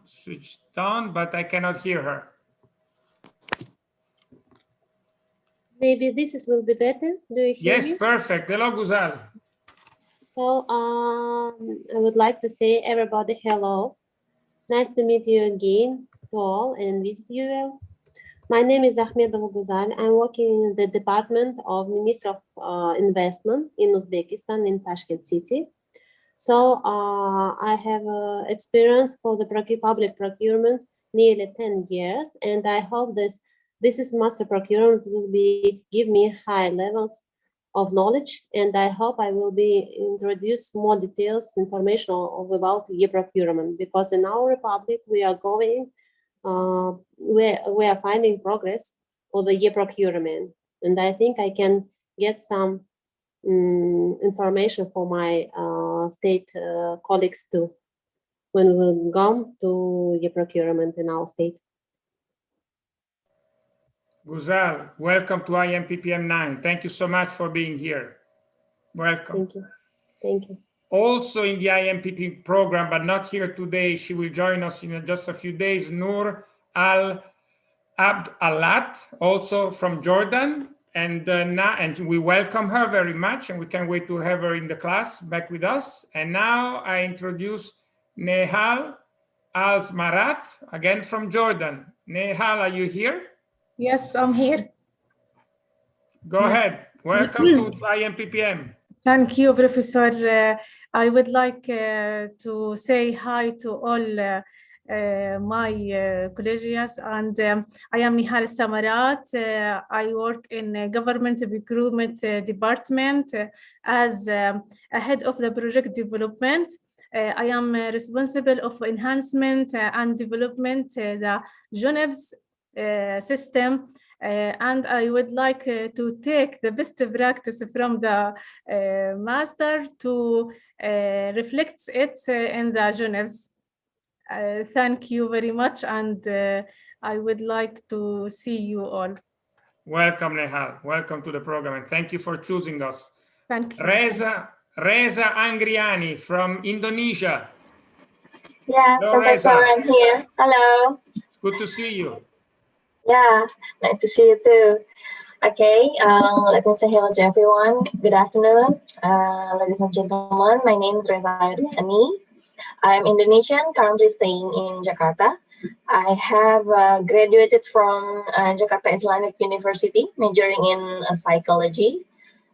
but I cannot hear her. Maybe this will be better. Do you hear me? Yes, perfect. Hello, Guzal. So I would like to say everybody hello. Nice to meet you again, to all, and visit you all. My name is Ahmedova Guzal. I'm working in the Department of Ministry of Investment in Uzbekistan in Tashkent City. So I have experience for the public procurement nearly 10 years, and I hope this is master procurement will give me high levels of knowledge, and I hope I will be introduce more details, information about e-procurement, because in our republic we are going, we are finding progress for the e-procurement, and I think I can get some information for my state colleagues too, when we will go to e-procurement in our state. Guzal, welcome to Impm 9. Thank you so much for being here. Welcome. Thank you. Thank you. Also in the Impm program, but not here today, she will join us in just a few days, Noor Al-Abd Alat, also from Jordan. And we welcome her very much, and we can't wait to have her in the class back with us. And now I introduce Nehal Al-Marat, again from Jordan. Nehal, are you here? Yes, I'm here. Go ahead. Welcome to Impm. Thank you, Professor. I would like to say hi to all my colleagues, and I am Nihal Samarat. I work in Government Procurement Department as a head of the project development. I am responsible of enhancement and development the UNEP's system, and I would like to take the best practice from the master to reflect it in the UNEP's. Thank you very much, and I would like to see you all. Welcome, Nehal. Welcome to the program, and thank you for choosing us. Thank you. Reza Angriani from Indonesia. Yes, Hello, Professor, Reza. I'm here. Hello. It's good to see you. Yeah, nice to see you too. Okay, let me say hello to everyone. Good afternoon, ladies and gentlemen. My name is Reza Angriani. I'm Indonesian, currently staying in Jakarta. I have graduated from Jakarta Islamic University, majoring in psychology.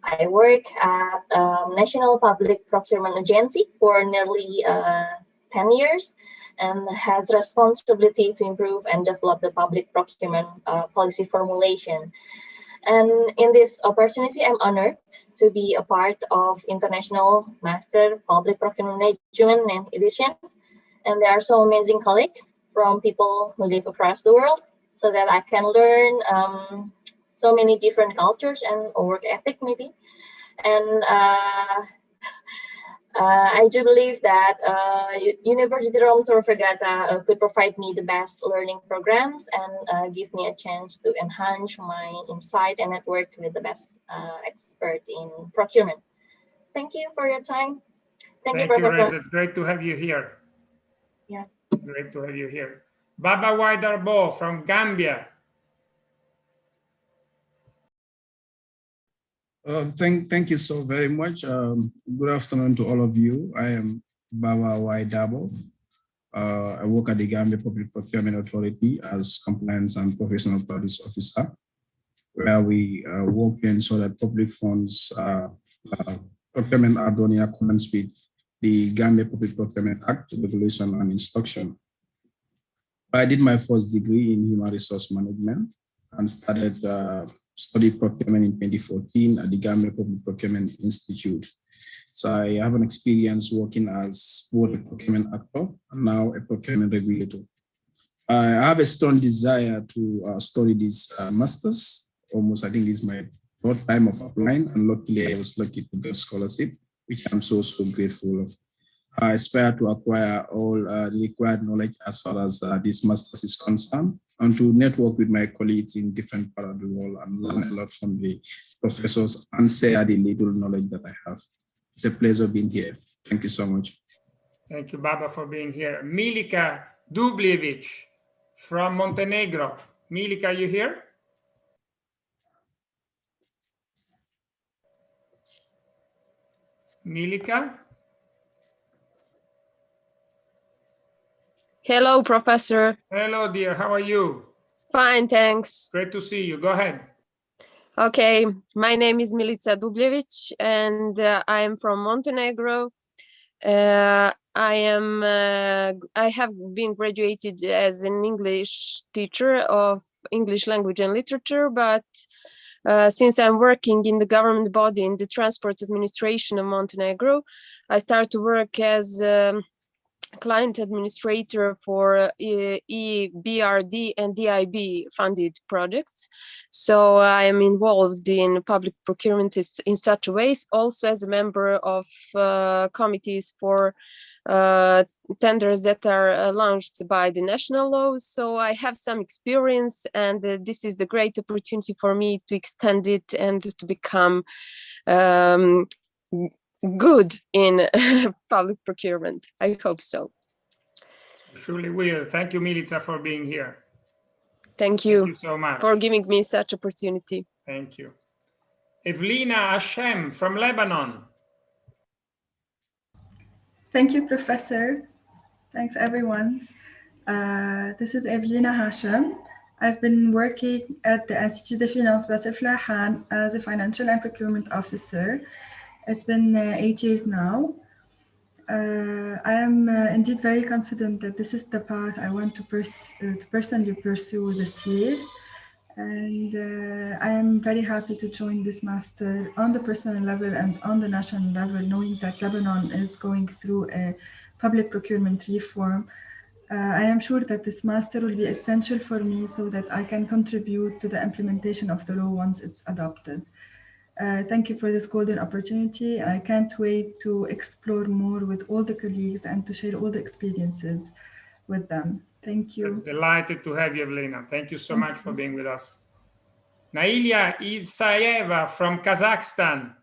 I work at National Public Procurement Agency for nearly 10 years and had responsibility to improve and develop the public procurement policy formulation. And in this opportunity, I'm honored to be a part of International Master Public Procurement Management Edition. And there are so amazing colleagues from people who live across the world, so that I can learn so many different cultures and work ethic maybe. And I do believe that University Rome Tor Vergata could provide me the best learning programs and give me a chance to enhance my insight and network with the best expert in procurement. Thank you for your time. Thank you, Professor. Reza. It's great to have you here. Yes. Great to have you here. Baba Waidarbo from Gambia. Thank you so very much. Good afternoon to all of you. I am Baba Waidabo. I work at the Gambia Public Procurement Authority as Compliance and Professional Practice Officer, where we work in so that public funds procurement are done in accordance with the Gambia Public Procurement Act, Regulation and Instruction. I did my first degree in Human Resource Management and started studied procurement in 2014 at the Gambia Public Procurement Institute. So I have an experience working as both a procurement actor and now a procurement regulator. I have a strong desire to study this master's. Almost, I think it's my third time of applying, and luckily I was lucky to get scholarship, which I'm so grateful of. I aspire to acquire all the required knowledge as far as this master's is concerned, and to network with my colleagues in different parts of the world and learn a lot from the professors and share the little knowledge that I have. It's a pleasure being here. Thank you so much. Thank you, Baba, for being here. Milica Dublevic from Montenegro. Milica, you here? Milica? Hello, Professor. Hello, dear. How are you? Fine, thanks. Great to see you. Go ahead. Okay, my name is Milica Dublevic, and I am from Montenegro. I have been graduated as an English teacher of English language and literature, but since I'm working in the government body in the transport administration of Montenegro, I started to work as client administrator for EBRD and DIB funded projects. So I am involved in public procurement in such ways, also as a member of committees for tenders that are launched by the national laws. So I have some experience, and this is the great opportunity for me to extend it and to become good in public procurement. I hope so. Surely will. Thank you, Milica, for being here. Thank you. Thank you so much for giving me such opportunity. Thank you. Evelina Hashem from Lebanon. Thank you, Professor. Thanks, everyone. This is Evelina Hashem. I've been working at the Institut de Finance Basel Flahan as a financial and procurement officer. It's been 8 years now. I am indeed very confident that this is the path I want to personally pursue this year. And I am very happy to join this master on the personal level and on the national level, knowing that Lebanon is going through a public procurement reform. I am sure that this master will be essential for me so that I can contribute to the implementation of the law once it's adopted. Thank you for this golden opportunity. I can't wait to explore more with all the colleagues and to share all the experiences with them. Thank you. I'm delighted to have you, Evelina. Thank you so much for being with us. Nailia Isaeva from Kazakhstan.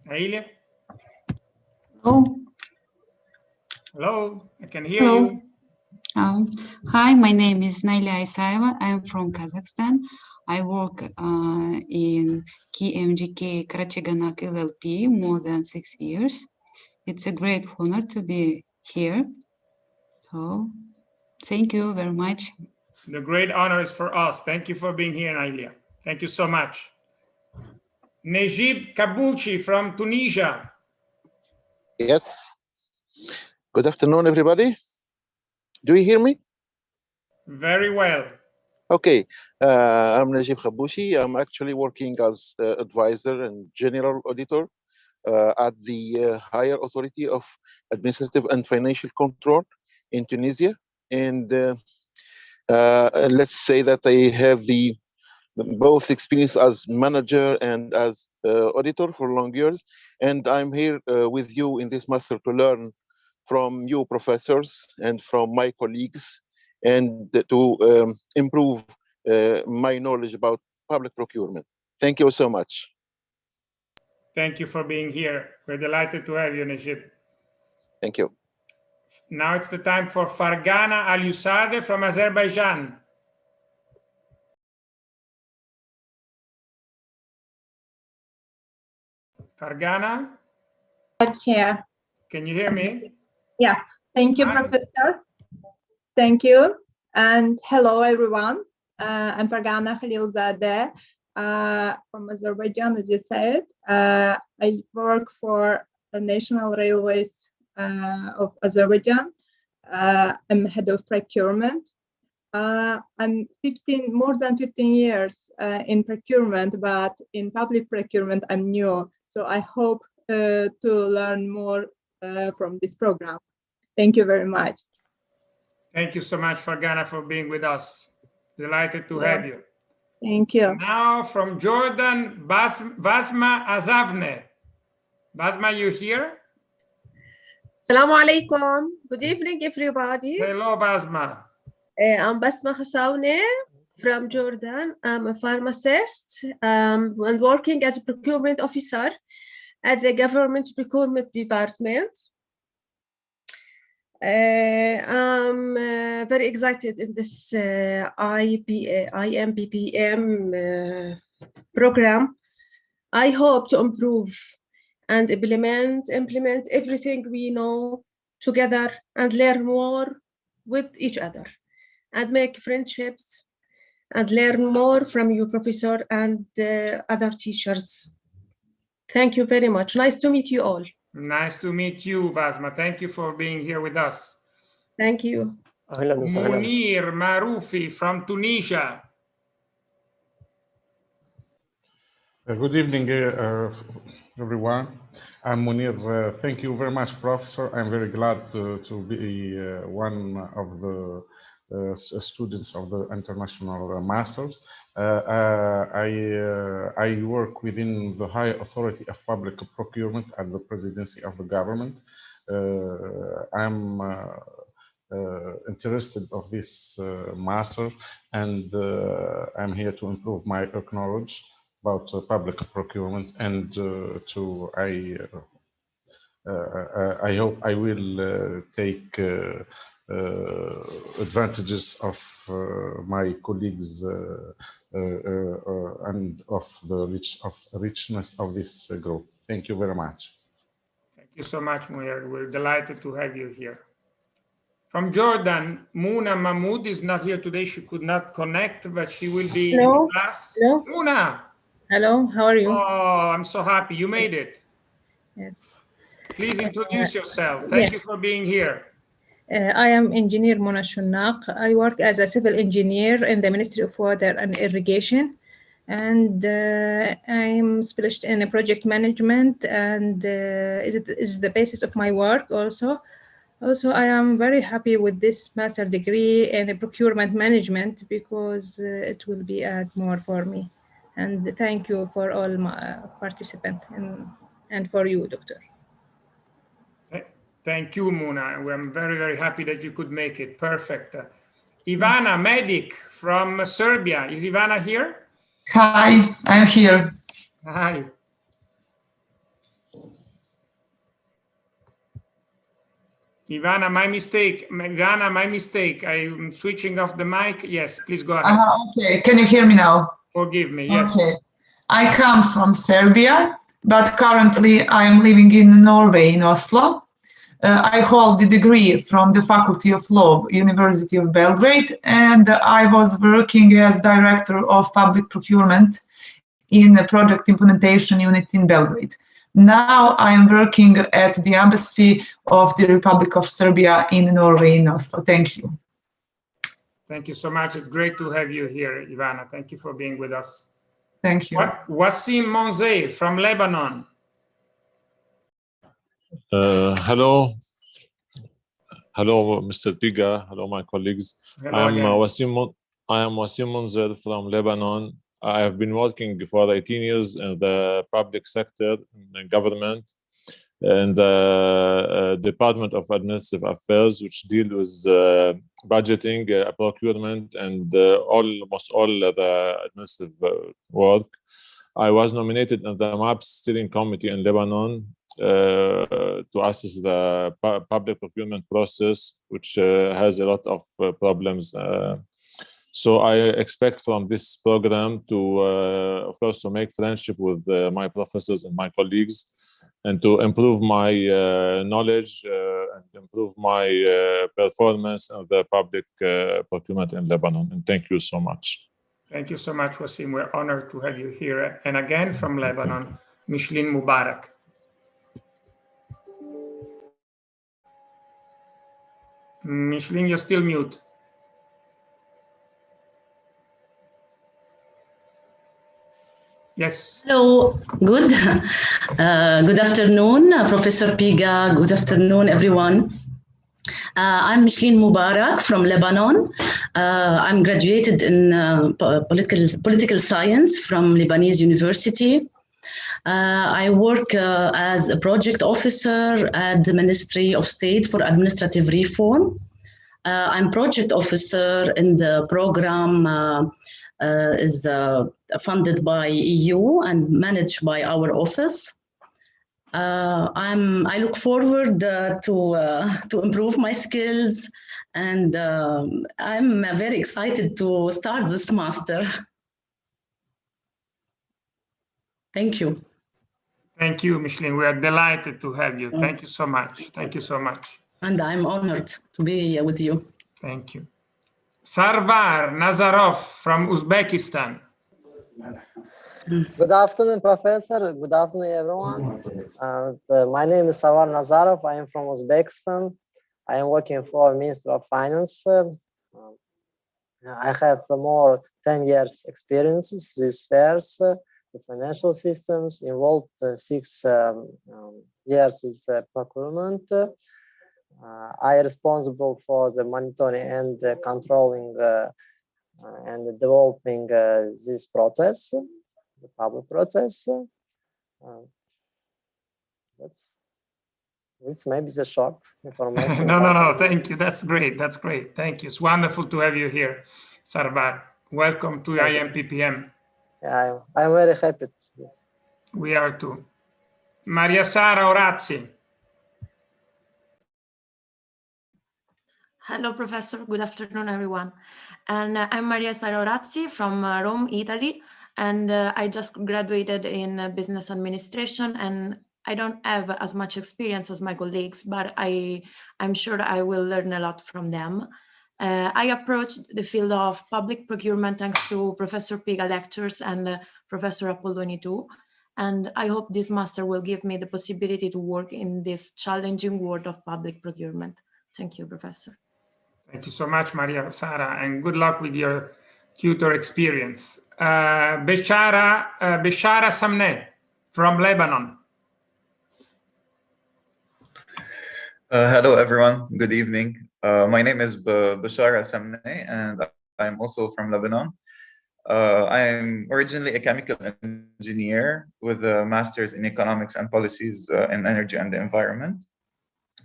Nailia? Hello. Hello, I can hear you. Hi, my name is Nailia Isaeva. I'm from Kazakhstan. I work in KMGK Karachaganak LLP more than 6 years. It's a great honor to be here. So thank you very much. The great honor is for us. Thank you for being here, Nailia. Thank you so much. Nejib Kabouchi from Tunisia. Yes. Good afternoon, everybody. Do you hear me? Very well. Okay. I'm Najib Kabouchi. I'm actually working as advisor and general auditor at the higher authority of administrative and financial control in Tunisia. And let's say that I have both experience as manager and as auditor for long years. And I'm here with you in this master to learn from you professors and from my colleagues and to improve my knowledge about public procurement. Thank you so much. Thank you for being here. We're delighted to have you, Najib. Thank you. Now it's the time for Fargana Alsade from Azerbaijan. Fargana? Chair. Can you hear me? Yeah, thank you, Professor. Thank you. And hello, everyone. I'm Fargana Alsade from Azerbaijan, as you said. I work for the National Railways of Azerbaijan. I'm head of procurement. I'm more than 15 years in procurement, but in public procurement, I'm new. So I hope to learn more from this program. Thank you very much. Thank you so much, Fargana, for being with us. Delighted to have you. Thank you. Now from Jordan, Basma Azavne. Basma, you here? Assalamu alaikum. Good evening, everybody. Hello, Basma. I'm Basma Khassaoune from Jordan. I'm a pharmacist and working as a procurement officer at the government procurement department. I'm very excited in this Impm program. I hope to improve and implement everything we know together and learn more with each other and make friendships and learn more from you, Professor, and other teachers. Thank you very much. Nice to meet you all. Nice to meet you, Basma. Thank you for being here with us. Thank you. Munir Maroufi from Tunisia. Good evening, everyone. I'm Munir. Thank you very much, Professor. I'm very glad to be one of the students of the International Masters. I work within the High Authority of Public Procurement at the Presidency of the Government. I'm interested of this master, and I'm here to improve my knowledge about public procurement, and I hope I will take advantages of my colleagues and of the richness of this group. Thank you very much. Thank you so much, Munir. We're delighted to have you here. From Jordan, Muna Mahmoud is not here today. She could not connect, but she will be in class. Hello. Muna. Hello, how are you? Oh, I'm so happy you made it. Yes. Please introduce yourself. Thank you for being here. I am Engineer Mona Shunaq. I work as a civil engineer in the Ministry of Water and Irrigation, and I'm specialized in project management, and is the basis of my work also. Also, I am very happy with this master degree in procurement management because it will be add more for me. And thank you for all my participants and for you, Doctor. Thank you, Muna. I'm very, very happy that you could make it. Perfect. Ivana, medic from Serbia. Is Ivana here? Hi, I'm here. Hi. Ivana, my mistake. Ivana, my mistake. I'm switching off the mic. Yes, please go ahead. Okay, can you hear me now? Forgive me, yes. Okay. I come from Serbia, but currently I am living in Norway, in Oslo. I hold the degree from the Faculty of Law, University of Belgrade, and I was working as Director of Public Procurement in the Project Implementation Unit in Belgrade. Now I am working at the Embassy of the Republic of Serbia in Norway, in Oslo. Thank you. Thank you so much. It's great to have you here, Ivana. Thank you for being with us. Thank you. Wassim Monzeh from Lebanon. Hello. Hello, Mr. Piga. Hello, my colleagues. Hello I am Wassim Monzeh from Lebanon. I have been working for 18 years in the public sector, in the government, in the Department of Administrative Affairs, which deal with budgeting, procurement, and almost all the administrative work. I was nominated in the MAP steering committee in Lebanon to assess the public procurement process, which has a lot of problems. So I expect from this program to, of course, to make friendship with my professors and my colleagues, and to improve my knowledge and improve my performance of the public procurement in Lebanon. And thank you so much. Thank you so much, Wassim. We're honored to have you here. And again, from Lebanon, Micheline Mubarak. Micheline, you're still mute. Yes. Hello, good. Good afternoon, Professor Piga. Good afternoon, everyone. I'm Micheline Mubarak from Lebanon. I'm graduated in political science from Lebanese University. I work as a project officer at the Ministry of State for Administrative Reform. I'm project officer in the program is funded by EU and managed by our office. I look forward to improve my skills, and I'm very excited to start this master. Thank you. Thank you, Micheline. We are delighted to have you. Thank you so much. Thank you so much. And I'm honored to be with you. Thank you. Sarvar Nazarov from Uzbekistan. Good afternoon, Professor. Good afternoon, everyone. My name is Sarvar Nazarov. I am from Uzbekistan. I am working for Ministry of Finance. I have more 10 years experiences in these spheres, the financial systems, involved 6 years in procurement. I am responsible for the monitoring and controlling and developing this process, the public process. It's maybe the short information. No. Thank you. That's great. That's great. Thank you. It's wonderful to have you here, Sarvar. Welcome to Impm. Yeah, I'm very happy. We are too. Maria Sara Orazzi. Hello, Professor. Good afternoon, everyone. And I'm Maria Sarorazi from Rome, Italy. And I just graduated in business administration, and I don't have as much experience as my colleagues, but I'm sure I will learn a lot from them. I approached the field of public procurement thanks to Professor Piga lectures and Professor Apolloni too. And I hope this master will give me the possibility to work in this challenging world of public procurement. Thank you, Professor. Thank you so much, Maria Sara, and good luck with your tutor experience. Beshara Samneh from Lebanon. Hello, everyone. Good evening. My name is Beshara Samneh, and I'm also from Lebanon. I'm originally a chemical engineer with a master's in economics and policies in energy and the environment.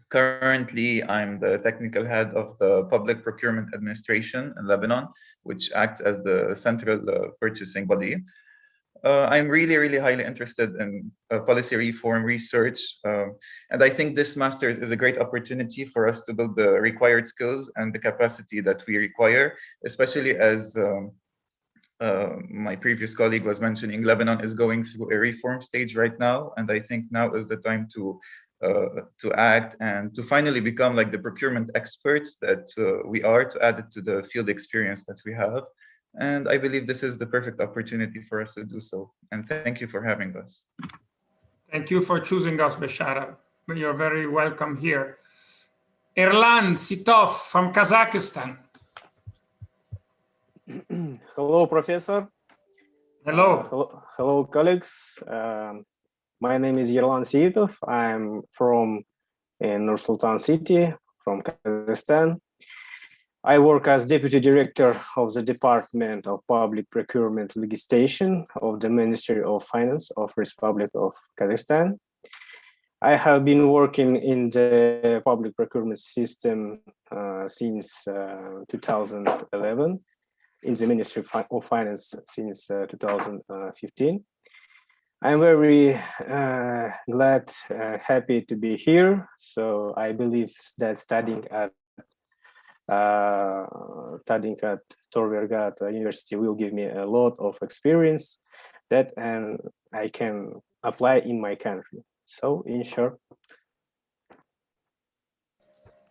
Currently, I'm the technical head of the Public Procurement Administration in Lebanon, which acts as the central purchasing body. I'm really highly interested in policy reform research, and I think this master's is a great opportunity for us to build the required skills and the capacity that we require, especially as my previous colleague was mentioning, Lebanon is going through a reform stage right now, and I think now is the time to act and to finally become like the procurement experts that we are, to add it to the field experience that we have. And I believe this is the perfect opportunity for us to do so. And thank you for having us. Thank you for choosing us, Beshara. You're very welcome here. Erlan Sitov from Kazakhstan. Hello, Professor. Hello. Hello, colleagues. My name is Erlan Sitov. I'm from Nur-Sultan city, from Kazakhstan. I work as Deputy Director of the Department of Public Procurement Legislation of the Ministry of Finance of Republic of Kazakhstan. I have been working in the public procurement system since 2011, in the Ministry of Finance since 2015. I'm very glad, happy to be here. So I believe that studying at Tor Vergata University will give me a lot of experience that I can apply in my country. So in short,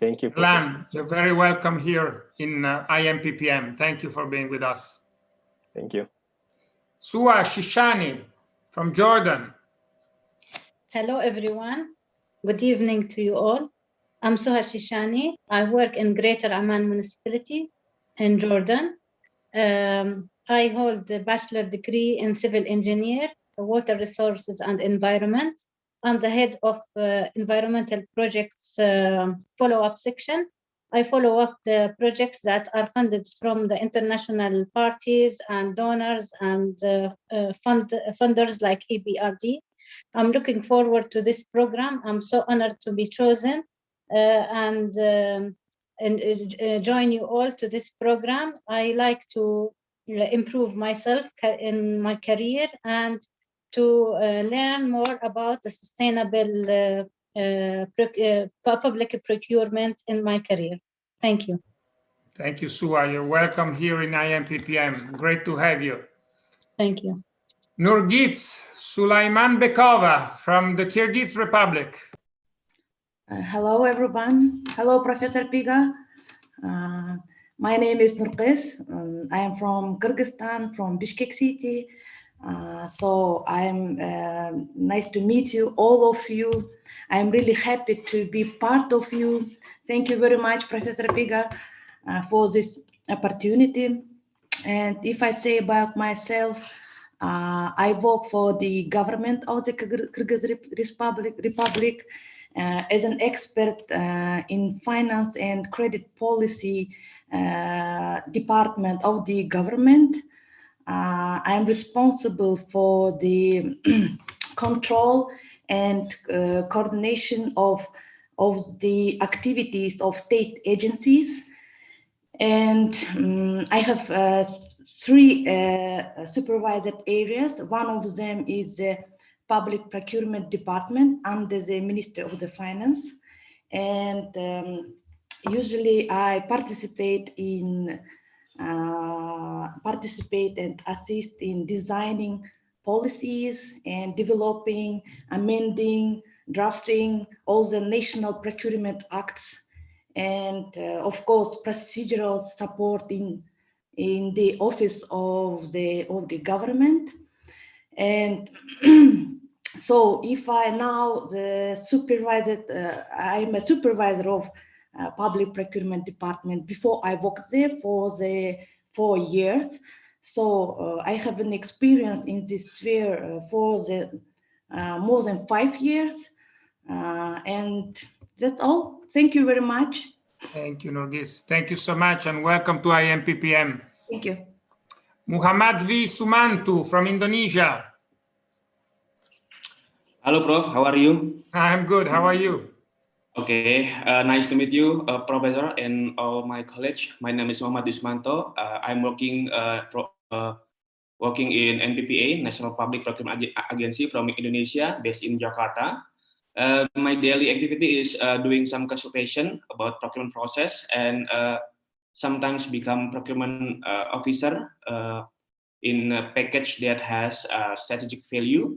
thank you. Lan, you're very welcome here in Impm. Thank you for being with us. Thank you. Sua Shishani from Jordan. Hello, everyone. Good evening to you all. I'm Suha Shishani. I work in Greater Amman Municipality in Jordan. I hold a bachelor degree in civil engineer, water resources and environment. I'm the head of environmental projects follow-up section. I follow up the projects that are funded from the international parties and donors and funders like EBRD. I'm looking forward to this program. I'm so honored to be chosen and join you all to this program. I like to improve myself in my career and to learn more about the sustainable public procurement in my career. Thank you. Thank you, Sua. You're welcome here in Impppm. Great to have you. Thank you. Nurgiz Sulaimanbekova from the Kyrgyz Republic. Hello, everyone. Hello, Professor Piga. My name is Nurgiz. I am from Kyrgyzstan, from Bishkek city. So I'm nice to meet you, all of you. I'm really happy to be part of you. Thank you very much, Professor Piga, for this opportunity. And if I say about myself, I work for the government of the Kyrgyz Republic as an expert in finance and credit policy department of the government. I am responsible for the control and coordination of the activities of state agencies. And I have three supervised areas. One of them is the Public Procurement Department under the Ministry of the Finance. And usually I participate and assist in designing policies and developing, amending, drafting all the national procurement acts, and of course procedural support in the office of the government. And so if I now I'm a supervisor of Public Procurement Department. Before I worked there for the 4 years. So I have an experience in this sphere for the more than 5 years. And that's all. Thank you very much. Thank you, Nurgiz. Thank you so much and welcome to Impppm. Thank you. Muhammad V. Sumantu from Indonesia. Hello, Prof. How are you? I'm good. How are you? Okay. Nice to meet you, Professor, and all my colleagues. My name is Muhammad Ismanto. I'm working in NPPA, National Public Procurement Agency from Indonesia, based in Jakarta. My daily activity is doing some consultation about procurement process and sometimes become procurement officer in a package that has strategic value.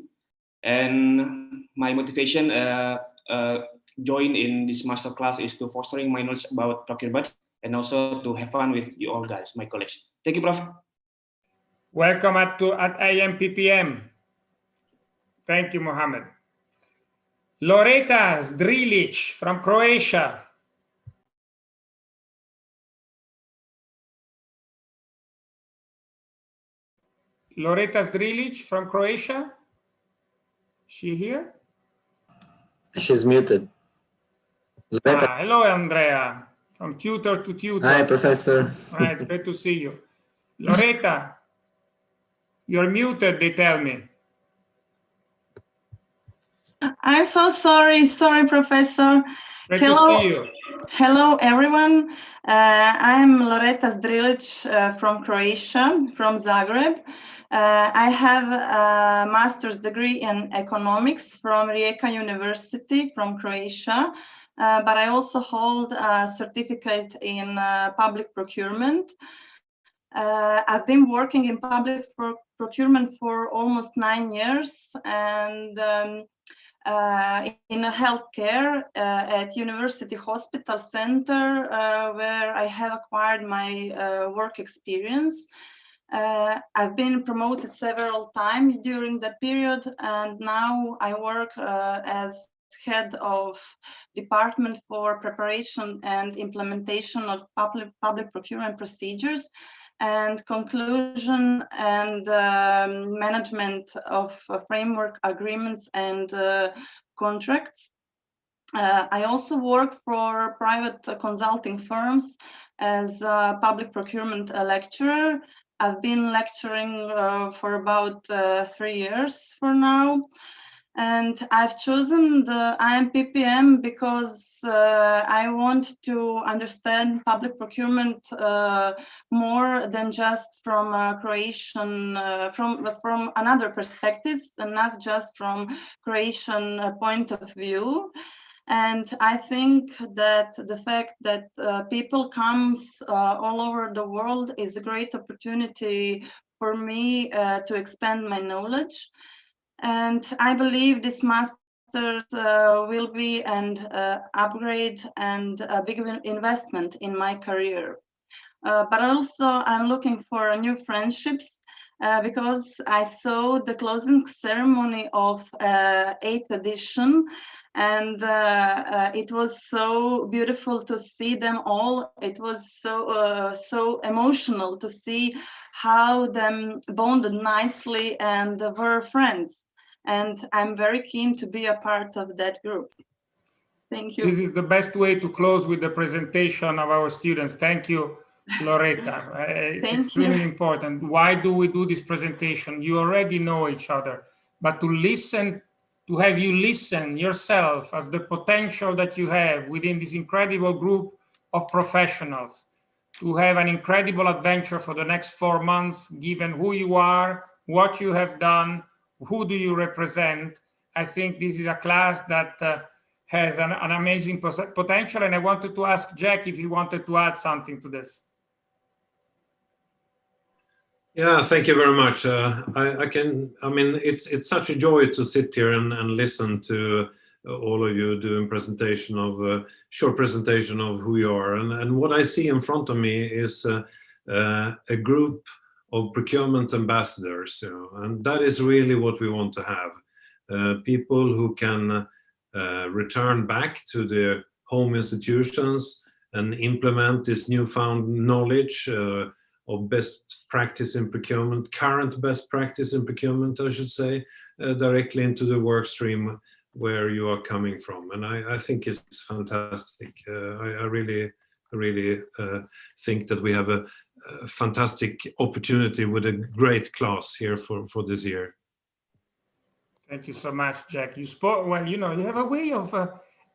And my motivation join in this masterclass is to fostering my knowledge about procurement and also to have fun with you all guys, my colleagues. Thank you, Prof. Welcome at Impppm. Thank you, Mohammed. Loreta Zdrilic from Croatia. Loreta Zdrilic from Croatia. She here? She's muted. Hello, Andrea, from tutor to tutor. Hi, Professor. It's great to see you. Loreta, you're muted, they tell me. I'm so sorry. Sorry, Professor. Great to see you. Hello, everyone. I'm Loreta Zdrilic from Croatia, from Zagreb. I have a master's degree in economics from Rijeka University from Croatia, but I also hold a certificate in public procurement. I've been working in public procurement for almost 9 years, and in a healthcare at University Hospital Center, where I have acquired my work experience. I've been promoted several times during that period, and now I work as head of department for preparation and implementation of public procurement procedures and conclusion and management of framework agreements and contracts. I also work for private consulting firms as a public procurement lecturer. I've been lecturing for about 3 years for now. And I've chosen the Impm because I want to understand public procurement more than just from Croatian, but from another perspectives, and not just from Croatian point of view. And I think that the fact that people comes all over the world is a great opportunity for me to expand my knowledge. And I believe this master's will be an upgrade and a big investment in my career. But also I'm looking for new friendships because I saw the closing ceremony of 8th edition, and it was so beautiful to see them all. It was so emotional to see how them bonded nicely and were friends. And I'm very keen to be a part of that group. Thank you. This is the best way to close with the presentation of our students. Thank you, Loretta. It's extremely important. Why do we do this presentation? You already know each other, but to listen, to have you listen yourself as the potential that you have within this incredible group of professionals, to have an incredible adventure for the next 4 months, given who you are, what you have done, who do you represent. I think this is a class that has an amazing potential. And I wanted to ask Jack if he wanted to add something to this. Yeah, thank you very much. I mean, it's such a joy to sit here and listen to all of you doing presentation of short presentation of who you are. And what I see in front of me is a group of procurement ambassadors, you know, and that is really what we want to have. People who can return back to their home institutions and implement this newfound knowledge of best practice in procurement, current best practice in procurement, I should say, directly into the work stream where you are coming from. And I think it's fantastic. I really think that we have a fantastic opportunity with a great class here for this year. Thank you so much, Jack. You spoke, well, you know, you have a way of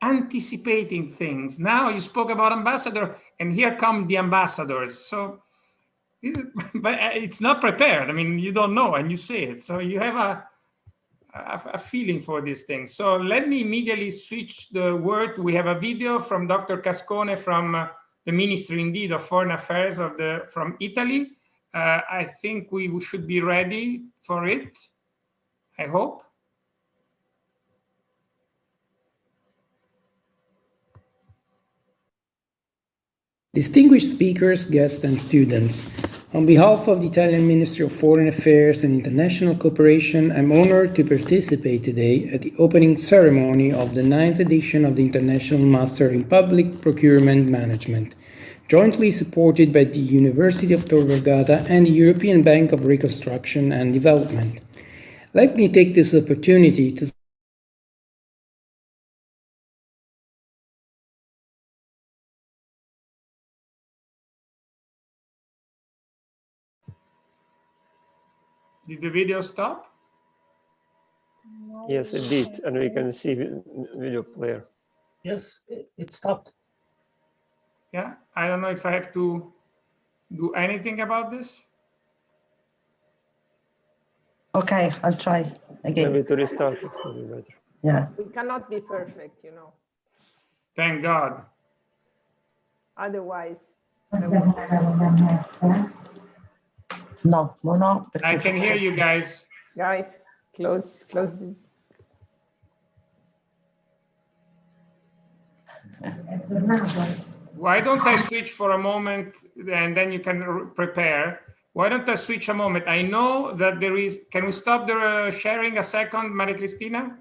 anticipating things. Now you spoke about ambassador, and here come the ambassadors. So, but it's not prepared. I mean, you don't know, and you say it. So you have a feeling for these things. So let me immediately switch the word. We have a video from Dr. Cascone from the Ministry, indeed, of Foreign Affairs from Italy. I think we should be ready for it, I hope. Distinguished speakers, guests, and students, on behalf of the Italian Ministry of Foreign Affairs and International Cooperation, I'm honored to participate today at the opening ceremony of the 9th edition of the International Master in Public Procurement Management, jointly supported by the University of Tor Vergata and the European Bank of Reconstruction and Development. Let me take this opportunity to Did the video stop? Yes, it did, and we can see video player. Yes, it stopped. Yeah, I don't know if I have to do anything about this. Okay, I'll try again. Maybe to restart it will be better. Yeah. We cannot be perfect, you know. Thank God. Otherwise. No. I can hear you guys. Guys, close. Why don't I switch for a moment and then you can prepare? Why don't I switch a moment? I know that there is, can we stop the sharing a second, Maria Cristina?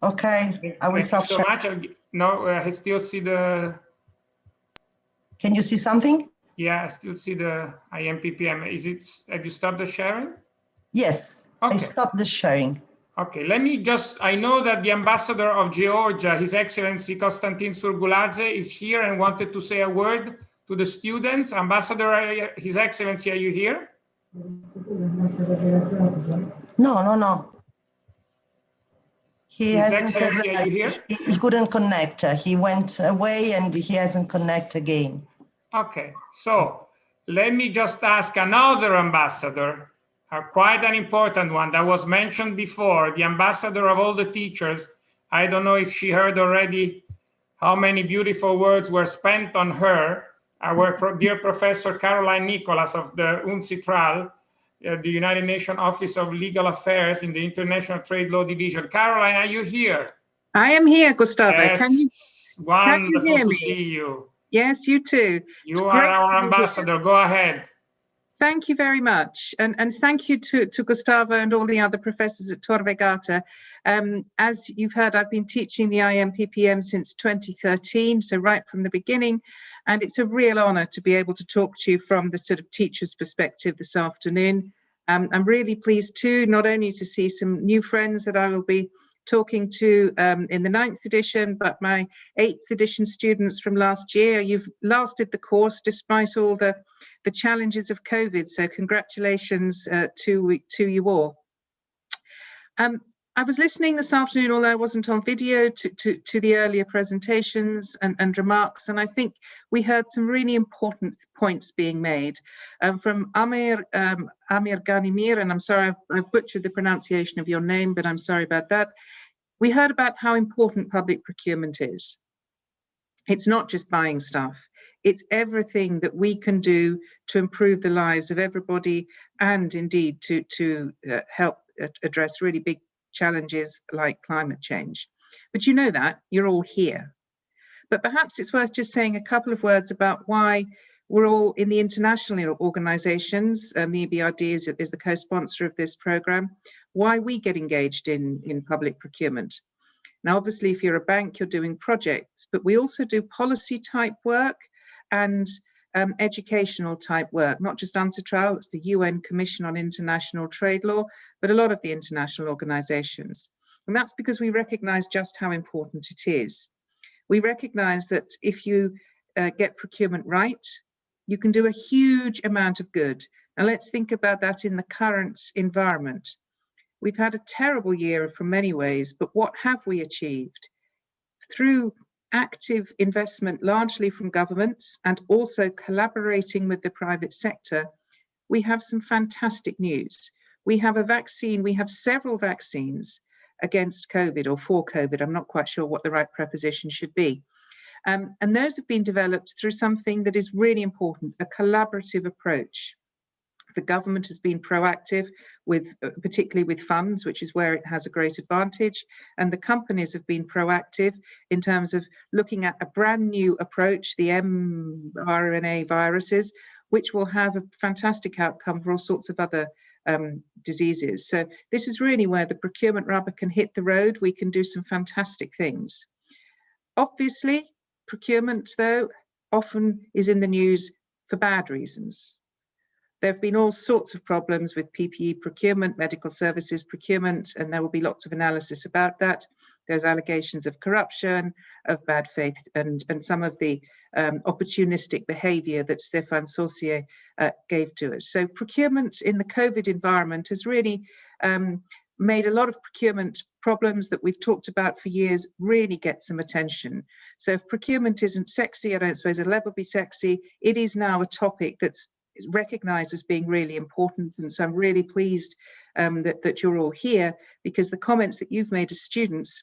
Okay, I will stop sharing. Thank you so much. No, I still see the... Can you see something? Yeah, I still see the Impm. Is it, have you stopped the sharing? Yes, okay. I stopped the sharing. Okay, let me just, I know that the ambassador of Georgia, His Excellency Konstantin Surguladze, is here and wanted to say a word to the students. Ambassador, His Excellency, are you here? No. He His hasn't. Excellency, are you here? He couldn't connect. He went away and he hasn't connect again. Okay, so let me just ask another ambassador, quite an important one that was mentioned before, the ambassador of all the teachers. I don't know if she heard already how many beautiful words were spent on her. Our dear Professor Caroline Nicholas of the UNCITRAL, the United Nations Office of Legal Affairs in the International Trade Law Division. Caroline, are you here? I am here, Gustavo. Yes, Can you wonderful hear to me? see you. Yes, you too. You are our ambassador. Go ahead. Thank you very much. And thank you to Gustavo and all the other professors at Tor Vergata. As you've heard, I've been teaching the Impppm since 2013, so right from the beginning. And it's a real honor to be able to talk to you from the sort of teacher's perspective this afternoon. I'm really pleased too, not only to see some new friends that I will be talking to in the 9th edition, but my 8th edition students from last year. You've lasted the course despite all the challenges of COVID, so congratulations to you all. I was listening this afternoon, although I wasn't on video, to the earlier presentations and remarks, and I think we heard some really important points being made from Amir Ghanimir, and I'm sorry I've butchered the pronunciation of your name, but I'm sorry about that. We heard about how important public procurement is. It's not just buying stuff. It's everything that we can do to improve the lives of everybody and indeed to help address really big challenges like climate change. But you know that, you're all here. But perhaps it's worth just saying a couple of words about why we're all in the international organizations, the EBRD is the co-sponsor of this program, why we get engaged in public procurement. Now, obviously, if you're a bank, you're doing projects, but we also do policy type work and educational type work, not just UNCITRAL, it's the UN Commission on International Trade Law, but a lot of the international organizations. And that's because we recognize just how important it is. We recognize that if you get procurement right, you can do a huge amount of good. And let's think about that in the current environment. We've had a terrible year from many ways, but what have we achieved? Through active investment, largely from governments, and also collaborating with the private sector, we have some fantastic news. We have a vaccine, we have several vaccines against COVID or for COVID. I'm not quite sure what the right preposition should be. And those have been developed through something that is really important, a collaborative approach. The government has been proactive with, particularly with funds, which is where it has a great advantage. And the companies have been proactive in terms of looking at a brand new approach, the mRNA viruses, which will have a fantastic outcome for all sorts of other diseases. So this is really where the procurement rubber can hit the road. We can do some fantastic things. Obviously, procurement, though, often is in the news for bad reasons. There have been all sorts of problems with PPE procurement, medical services procurement, and there will be lots of analysis about that. There's allegations of corruption, of bad faith, and some of the opportunistic behavior that Stefan Saucier gave to us. So procurement in the COVID environment has really made a lot of procurement problems that we've talked about for years really get some attention. So if procurement isn't sexy, I don't suppose it'll ever be sexy. It is now a topic that's recognized as being really important, and so I'm really pleased that you're all here, because the comments that you've made as students,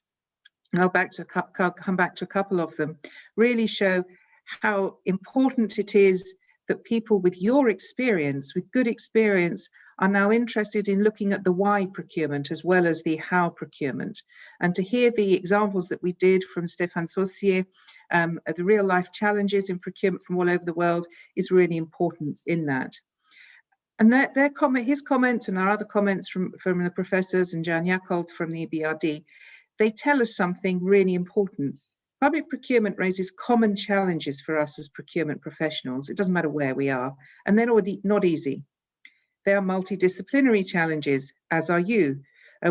and I'll come back to a couple of them, really show how important it is that people with your experience, with good experience, are now interested in looking at the why procurement as well as the how procurement. And to hear the examples that we did from Stefan Saucier, the real life challenges in procurement from all over the world is really important in that. And his comments and our other comments from the professors and Jan Jakold from the EBRD, they tell us something really important. Public procurement raises common challenges for us as procurement professionals. It doesn't matter where we are, and they're not easy. They are multidisciplinary challenges, as are you.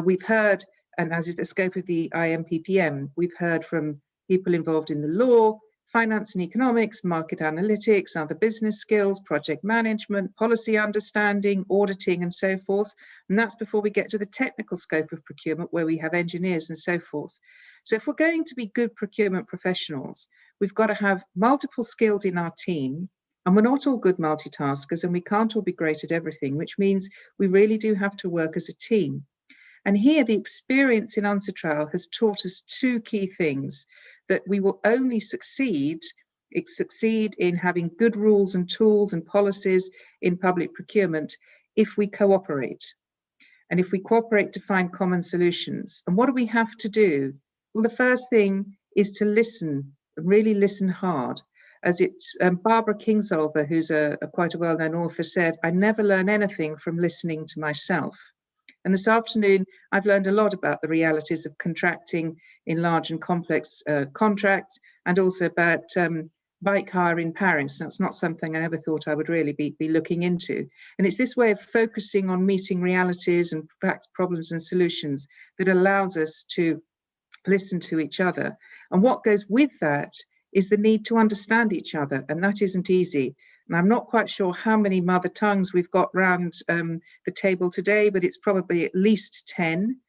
We've heard, and as is the scope of the Imppm, we've heard from people involved in the law, finance and economics, market analytics, other business skills, project management, policy understanding, auditing, and so forth. And that's before we get to the technical scope of procurement, where we have engineers and so forth. So if we're going to be good procurement professionals, we've got to have multiple skills in our team, and we're not all good multitaskers, and we can't all be great at everything, which means we really do have to work as a team. And here, the experience in UNCITRAL has taught us two key things: that we will only succeed in having good rules and tools and policies in public procurement if we cooperate, and if we cooperate to find common solutions. And what do we have to do? Well, the first thing is to listen, really listen hard. As Barbara Kingsolver, who's quite a well-known author, said, "I never learn anything from listening to myself." And this afternoon, I've learned a lot about the realities of contracting in large and complex contracts, and also about bike hire in Paris. That's not something I ever thought I would really be looking into. And it's this way of focusing on meeting realities and perhaps problems and solutions that allows us to listen to each other. And what goes with that is the need to understand each other, and that isn't easy. And I'm not quite sure how many mother tongues we've got round the table today, but it's probably at least 10.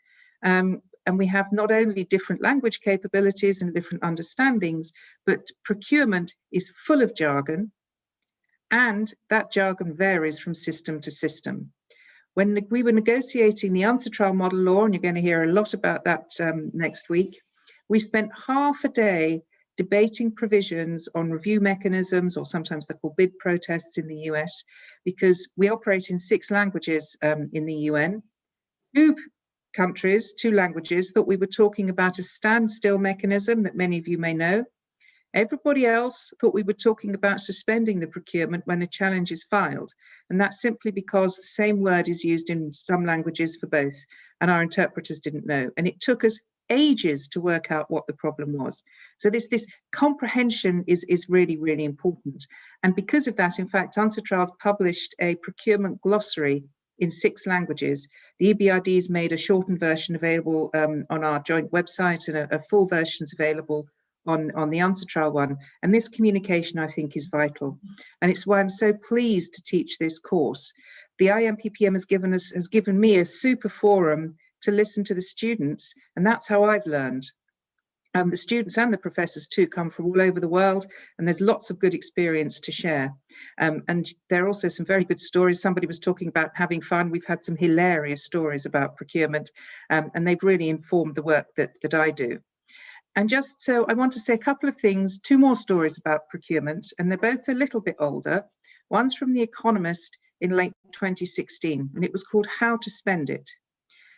And we have not only different language capabilities and different understandings, but procurement is full of jargon, and that jargon varies from system to system. When we were negotiating the UNCITRAL model law, and you're going to hear a lot about that next week, we spent half a day debating provisions on review mechanisms, or sometimes they're called bid protests in the US, because we operate in 6 languages in the UN. 2 countries, 2 languages, thought we were talking about a standstill mechanism that many of you may know. Everybody else thought we were talking about suspending the procurement when a challenge is filed. And that's simply because the same word is used in some languages for both, and our interpreters didn't know. And it took us ages to work out what the problem was. So this comprehension is really, really important. And because of that, in fact, UNCITRAL's published a procurement glossary in 6 languages. The EBRD's made a shortened version available on our joint website, and a full version is available on the UNCITRAL one. And this communication, I think, is vital. And it's why I'm so pleased to teach this course. The Impm has given me a super forum to listen to the students, and that's how I've learned. The students and the professors too come from all over the world, and there's lots of good experience to share. And there are also some very good stories. Somebody was talking about having fun. We've had some hilarious stories about procurement, and they've really informed the work that I do. And just so I want to say a couple of things, 2 more stories about procurement, and they're both a little bit older. One's from The Economist in late 2016, and it was called How to Spend It.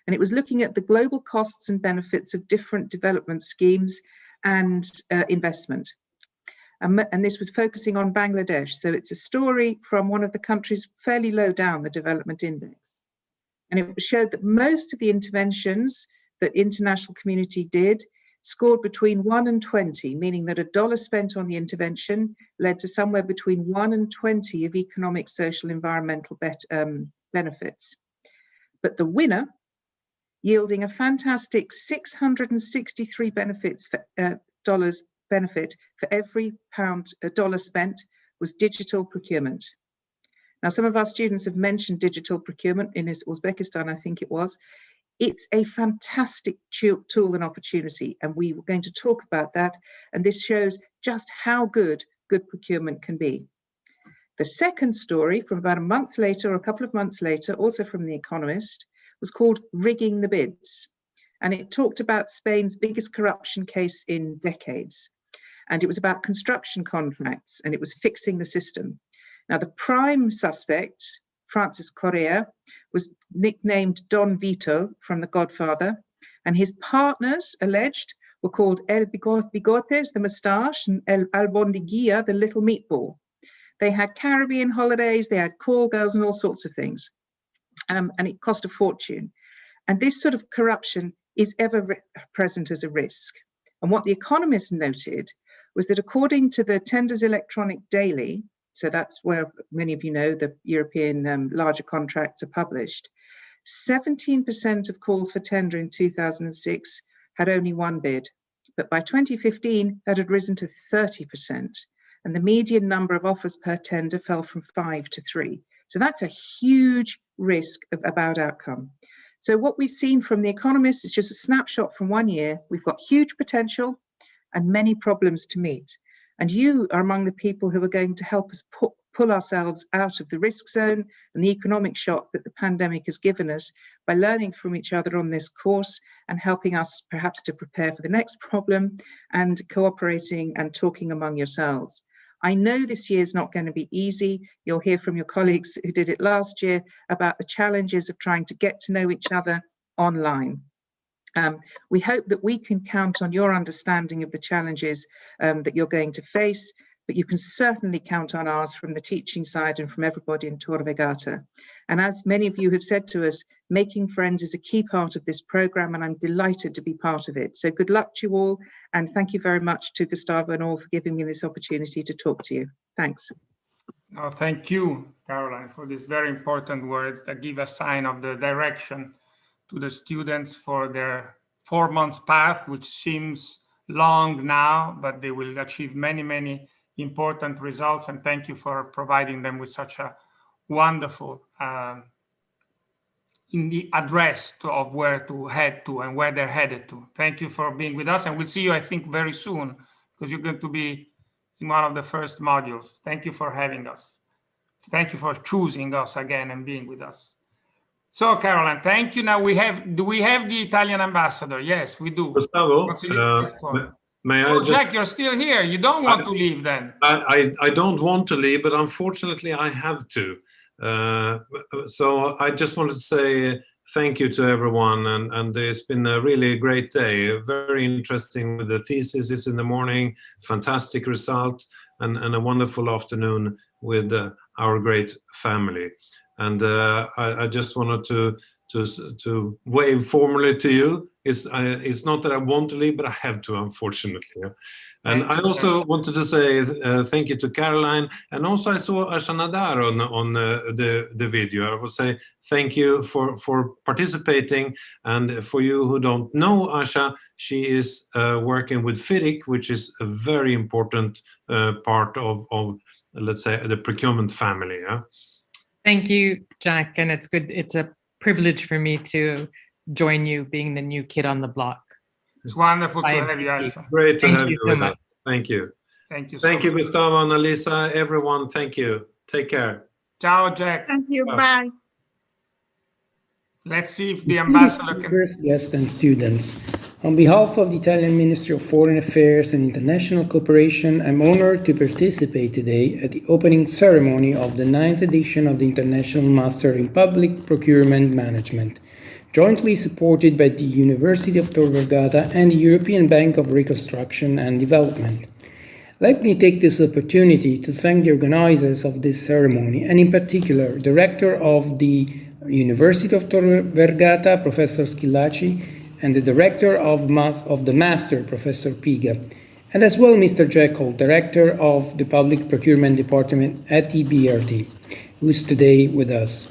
And it was looking at the global costs and benefits of different development schemes and investment. And this was focusing on Bangladesh. So it's a story from one of the countries fairly low down the development index. And it showed that most of the interventions that international community did scored between 1 and 20, meaning that $1 spent on the intervention led to somewhere between 1 and 20 of economic, social, environmental benefits. But the winner, yielding a fantastic 663 dollars benefit for every $1 spent, was digital procurement. Now, some of our students have mentioned digital procurement in Uzbekistan, I think it was. It's a fantastic tool and opportunity, and we were going to talk about that. And this shows just how good procurement can be. The second story, from about a month later, or a couple of months later, also from The Economist, was called Rigging the Bids. And it talked about Spain's biggest corruption case in decades. And it was about construction contracts, and it was fixing the system. Now, the prime suspect, Francis Correa, was nicknamed Don Vito from The Godfather, and his partners, alleged, were called El Bigotes, the moustache, and El Albondiguilla, the little meatball. They had Caribbean holidays, they had call girls and all sorts of things. And it cost a fortune. And this sort of corruption is ever present as a risk. And what The Economist noted was that according to the Tenders Electronic Daily, so that's where many of you know the European larger contracts are published, 17% of calls for tender in 2006 had only 1 bid, But by 2015, that had risen to 30%. And the median number of offers per tender fell from 5 to 3. So that's a huge risk of a bad outcome. So what we've seen from The Economist is just a snapshot from 1 year. We've got huge potential and many problems to meet. And you are among the people who are going to help us pull ourselves out of the risk zone and the economic shock that the pandemic has given us by learning from each other on this course and helping us perhaps to prepare for the next problem and cooperating and talking among yourselves. I know this year is not going to be easy. You'll hear from your colleagues who did it last year about the challenges of trying to get to know each other online. We hope that we can count on your understanding of the challenges that you're going to face, but you can certainly count on ours from the teaching side and from everybody in Tor Vergata. And as many of you have said to us, making friends is a key part of this program, and I'm delighted to be part of it. So good luck to you all, and thank you very much to Gustavo and all for giving me this opportunity to talk to you. Thanks. Oh, thank you, Caroline, for these very important words that give a sign of the direction to the students for their 4 months path, which seems long now, but they will achieve many, many important results. And thank you for providing them with such a wonderful in the address of where to head to and where they're headed to. Thank you for being with us, and we'll see you, I think, very soon, because you're going to be in one of the first modules. Thank you for having us. Thank you for choosing us again and being with us. So, Caroline, thank you. Now do we have the Italian ambassador? Yes, we do. Gustavo, may I Jack, you're still here. You don't want to leave then. I don't want to leave, but unfortunately I have to. So I just wanted to say thank you to everyone, and it's been a really great day. Very interesting with the theses in the morning, fantastic result, and a wonderful afternoon with our great family. And I just wanted to wave formally to you. It's not that I want to leave, but I have to, unfortunately. And I also wanted to say thank you to Caroline, and also I saw Asha Nadar on the video. I will say thank you for participating, and for you who don't know Asha, she is working with FIDIC, which is a very important part of let's say the procurement family. Yeah? Thank you, Jack, and it's good. It's a privilege for me to join you, being the new kid on the block. It's wonderful to have you, Asha. Great to have you so with much. us. Thank you. Thank you. Thank you, Gustavo and Alisa. Everyone, thank you. Take care. Ciao, Jack. Thank you. Bye. Bye. Let's see if the ambassador can... Speakers, guests, and students. On behalf of the Italian Ministry of Foreign Affairs and International Cooperation, I'm honored to participate today at the opening ceremony of the 9th edition of the International Master in Public Procurement Management, jointly supported by the University of Tor Vergata and the European Bank of Reconstruction and Development. Let me take this opportunity to thank the organizers of this ceremony, and in particular, the Rector of the University of Tor Vergata, Professor Schillaci, and the Director of the Master, Professor Piga, and as well Mr. Jekyll, Director of the Public Procurement Department at EBRD, who is today with us.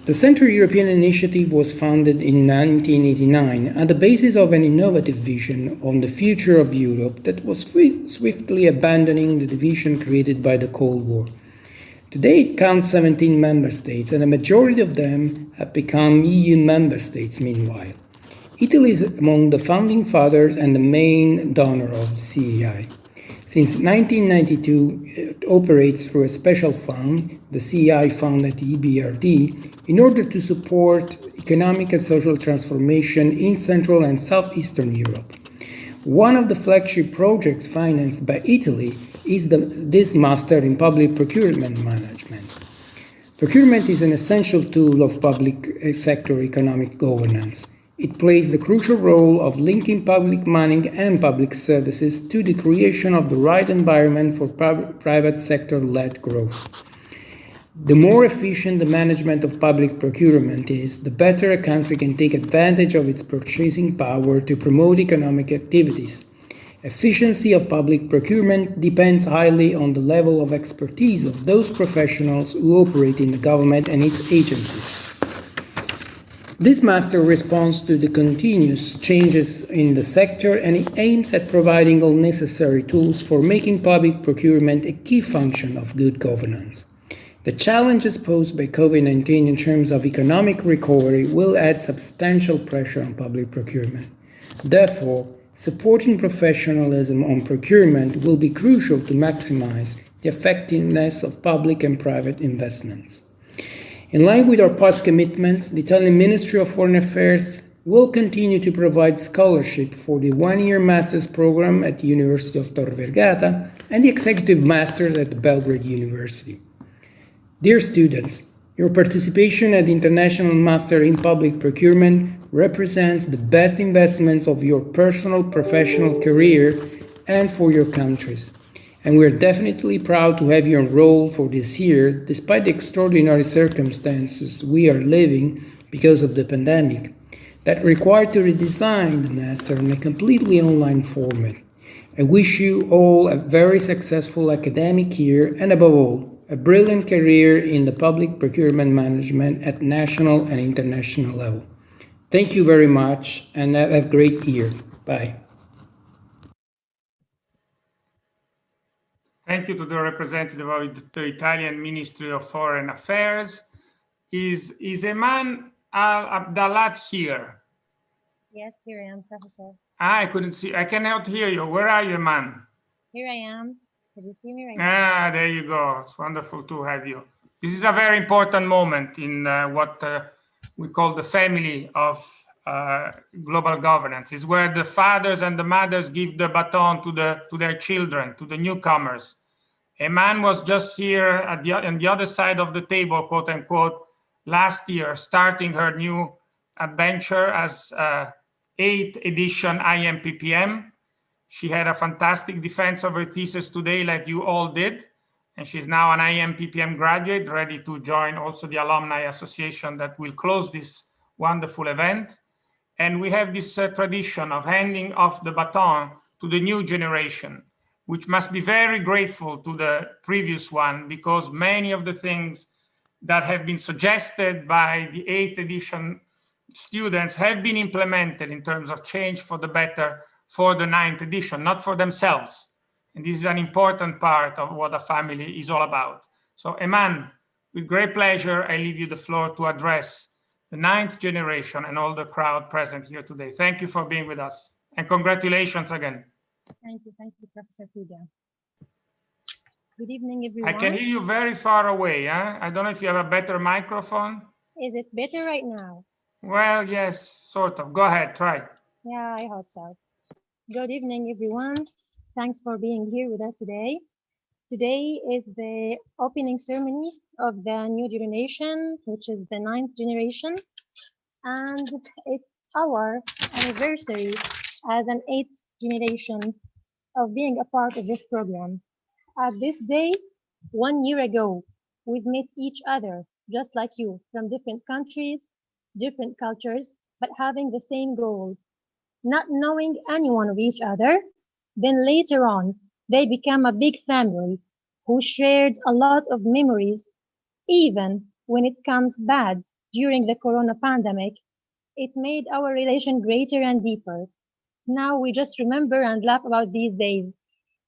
The Central European Initiative was founded in 1989 at the basis of an innovative vision on the future of Europe that was swiftly abandoning the division created by the Cold War. Today it counts 17 member states, and a majority of them have become EU member states meanwhile. Italy is among the founding fathers and the main donor of the CEI. Since 1992, it operates through a special fund, the CEI Fund at the EBRD, in order to support economic and social transformation in Central and Southeastern Europe. One of the flagship projects financed by Italy is this Master in Public Procurement Management. Procurement is an essential tool of public sector economic governance. It plays the crucial role of linking public money and public services to the creation of the right environment for private sector-led growth. The more efficient the management of public procurement is, the better a country can take advantage of its purchasing power to promote economic activities. Efficiency of public procurement depends highly on the level of expertise of those professionals who operate in the government and its agencies. This master responds to the continuous changes in the sector, and it aims at providing all necessary tools for making public procurement a key function of good governance. The challenges posed by COVID-19 in terms of economic recovery will add substantial pressure on public procurement. Therefore, supporting professionalism on procurement will be crucial to maximize the effectiveness of public and private investments. In line with our past commitments, the Italian Ministry of Foreign Affairs will continue to provide scholarship for the one-year master's program at the University of Tor Vergata and the executive master's at the Belgrade University. Dear students, your participation at the International Master in Public Procurement represents the best investments of your personal professional career and for your countries. And we're definitely proud to have you enrolled for this year, despite the extraordinary circumstances we are living because of the pandemic that required to redesign the master in a completely online format. I wish you all a very successful academic year and, above all, a brilliant career in the public procurement management at national and international level. Thank you very much and have a great year. Bye. Thank you to the representative of the Italian Ministry of Foreign Affairs. Is Eman Abdalat here? Yes, here I am, Professor. I couldn't see. I cannot hear you. Where are you, Eman? Here I am. Can you see me right now? There you go. It's wonderful to have you. This is a very important moment in what we call the family of global governance. Is where the fathers and the mothers give the baton to their children, to the newcomers. Eman was just here on the other side of the table, quote unquote, last year, starting her new adventure as 8th edition Impm. She had a fantastic defense of her thesis today, like you all did. And she's now an Impm graduate, ready to join also the Alumni Association that will close this wonderful event. And we have this tradition of handing off the baton to the new generation, which must be very grateful to the previous one, because many of the things that have been suggested by the 8th edition students have been implemented in terms of change for the better for the 9th edition, not for themselves. And this is an important part of what a family is all about. So Eman, with great pleasure, I leave you the floor to address the 9th generation and all the crowd present here today. Thank you for being with us. And congratulations again. Thank you, Professor Piga. Good evening, everyone. I can hear you very far away. Huh? I don't know if you have a better microphone. Is it better right now? Well, yes, sort of. Go ahead, try. Yeah, I hope so. Good evening, everyone. Thanks for being here with us today. Today is the opening ceremony of the new generation, which is the 9th generation. And it's our anniversary as an 8th generation of being a part of this program. At this day, 1 year ago, we've met each other, just like you, from different countries, different cultures, but having the same goal, not knowing anyone of each other. Then later on, they become a big family who shared a lot of memories, even when it comes bad during the corona pandemic. It made our relation greater and deeper. Now we just remember and laugh about these days.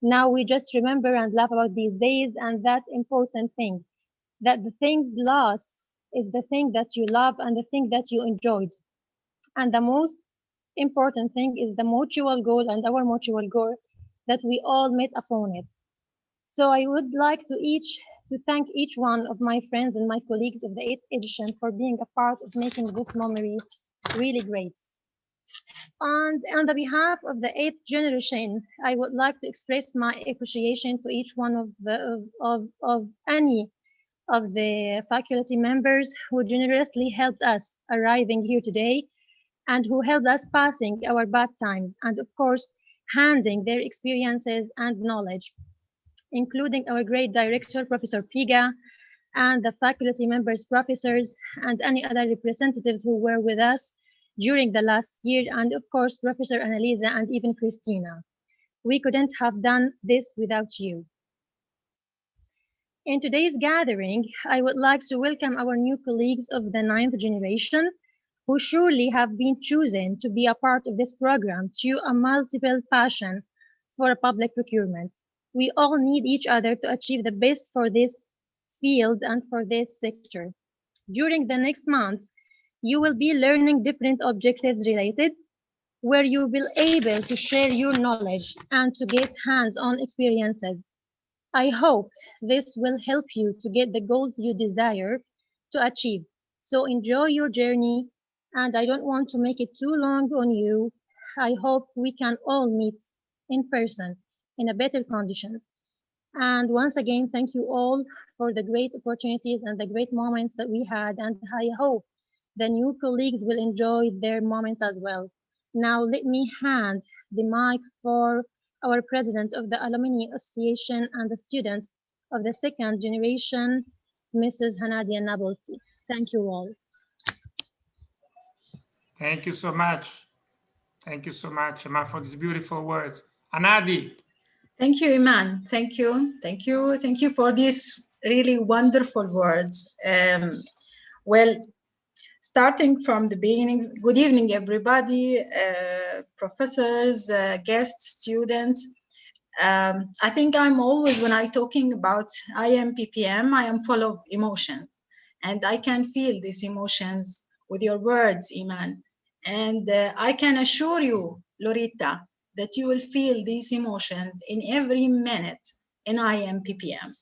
Now we just remember and laugh about these days, and that important thing, that the things lost is the thing that you love and the thing that you enjoyed. And the most important thing is the mutual goal and our mutual goal that we all met upon it. So I would like to thank each one of my friends and my colleagues of the 8th edition for being a part of making this memory really great. And on the behalf of the 8th generation, I would like to express my appreciation to each one of any of the faculty members who generously helped us arriving here today and who helped us passing our bad times, and of course, handing their experiences and knowledge, including our great director, Professor Piga, and the faculty members, professors, and any other representatives who were with us during the last year, and of course, Professor Annalisa and even Christina. We couldn't have done this without you. In today's gathering, I would like to welcome our new colleagues of the 9th generation, who surely have been chosen to be a part of this program due a multiple passion for public procurement. We all need each other to achieve the best for this field and for this sector. During the next months, you will be learning different objectives related, where you will be able to share your knowledge and to get hands-on experiences. I hope this will help you to get the goals you desire to achieve. So enjoy your journey, and I don't want to make it too long on you. I hope we can all meet in person in a better conditions. And once again, thank you all for the great opportunities and the great moments that we had, and I hope the new colleagues will enjoy their moments as well. Now let me hand the mic for our president of the Alumni Association and the students of the second generation, Mrs. Hanadia Nabolsi. Thank you all. Thank you so much. Thank you so much, Emma, for these beautiful words. Anadi. Thank you, Iman. Thank you. Thank you. Thank you for these really wonderful words. Well, starting from the beginning, good evening, everybody, professors, guests, students. I think I'm always, when I'm talking about Impm, I am full of emotions. And I can feel these emotions with your words, Iman. And I can assure you, Loretta, that you will feel these emotions in every minute in Impm.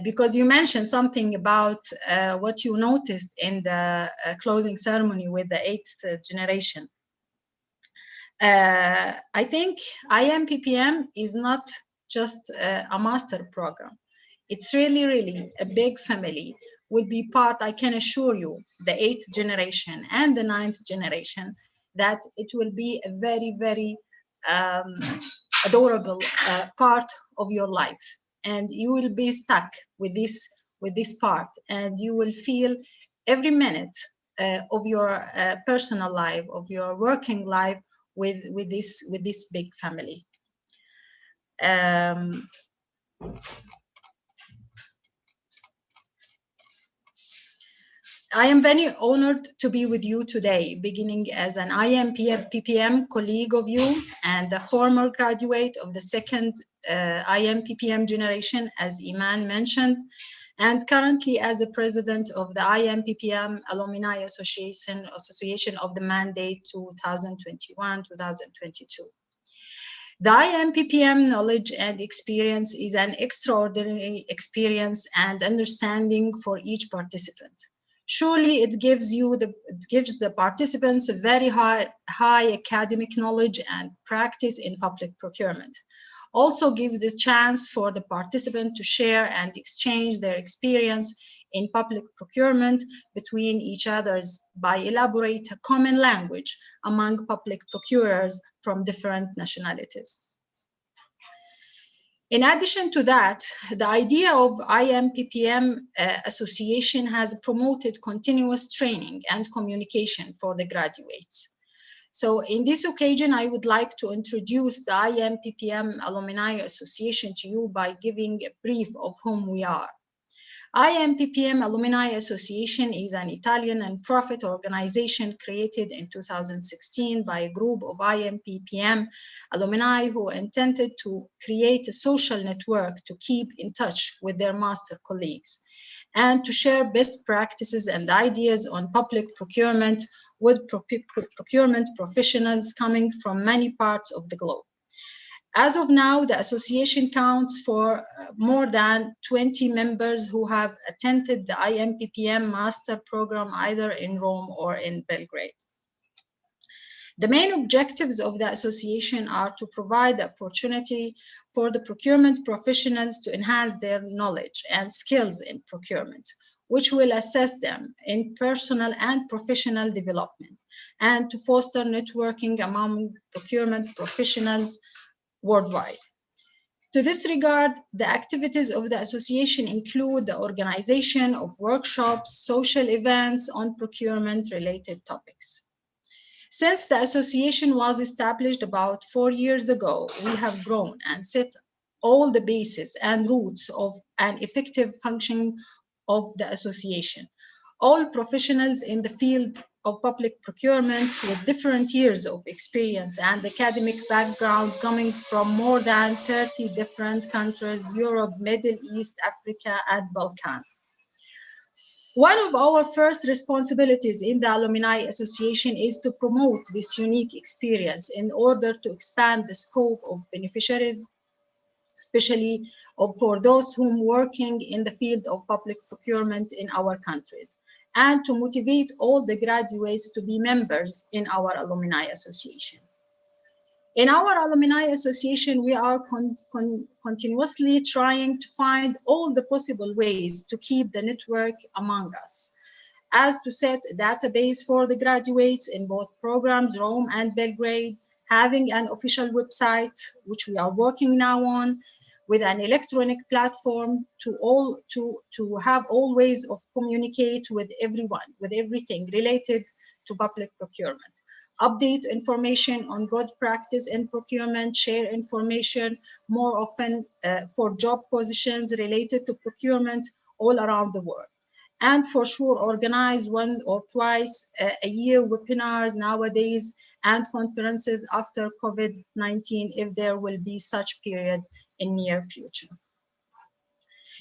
Because you mentioned something about what you noticed in the closing ceremony with the 8th generation. I think Impm is not just a master program. It's really, really a big family. Will be part, I can assure you, the 8th generation and the 9th generation, that it will be a very, very adorable part of your life. And you will be stuck with this part, and you will feel every minute of your personal life, of your working life with this big family. I am very honored to be with you today, beginning as an Impm colleague of you and a former graduate of the second Impm generation, as Iman mentioned, and currently as the president of the Impm Alumni Association of the mandate 2021-2022. The Impm knowledge and experience is an extraordinary experience and understanding for each participant. Surely it gives the participants a very high academic knowledge and practice in public procurement. Also give the chance for the participant to share and exchange their experience in public procurement between each others by elaborate a common language among public procurers from different nationalities. In addition to that, the idea of Impm association has promoted continuous training and communication for the graduates. So in this occasion, I would like to introduce the Impm Alumni Association to you by giving a brief of whom we are. Impm Alumni Association is an Italian non-profit organization created in 2016 by a group of Impm alumni who intended to create a social network to keep in touch with their master colleagues and to share best practices and ideas on public procurement with procurement professionals coming from many parts of the globe. As of now, the association counts for more than 20 members who have attended the Impm master program either in Rome or in Belgrade. The main objectives of the association are to provide the opportunity for the procurement professionals to enhance their knowledge and skills in procurement, which will assist them in personal and professional development, and to foster networking among procurement professionals worldwide. To this regard, the activities of the association include the organization of workshops, social events on procurement-related topics. Since the association was established about 4 years ago, we have grown and set all the bases and roots of an effective functioning of the association. All professionals in the field of public procurement with different years of experience and academic background coming from more than 30 different countries, Europe, Middle East, Africa, and Balkan. One of our first responsibilities in the Alumni Association is to promote this unique experience in order to expand the scope of beneficiaries, especially for those whom working in the field of public procurement in our countries, and to motivate all the graduates to be members in our Alumni Association. In our Alumni Association, we are continuously trying to find all the possible ways to keep the network among us, as to set a database for the graduates in both programs, Rome and Belgrade, having an official website, which we are working now on, with an electronic platform to have all ways of communicate with everyone, with everything related to public procurement. Update information on good practice in procurement, share information more often for job positions related to procurement all around the world. And for sure, organize one or twice a year webinars nowadays and conferences after COVID-19 if there will be such period in near future.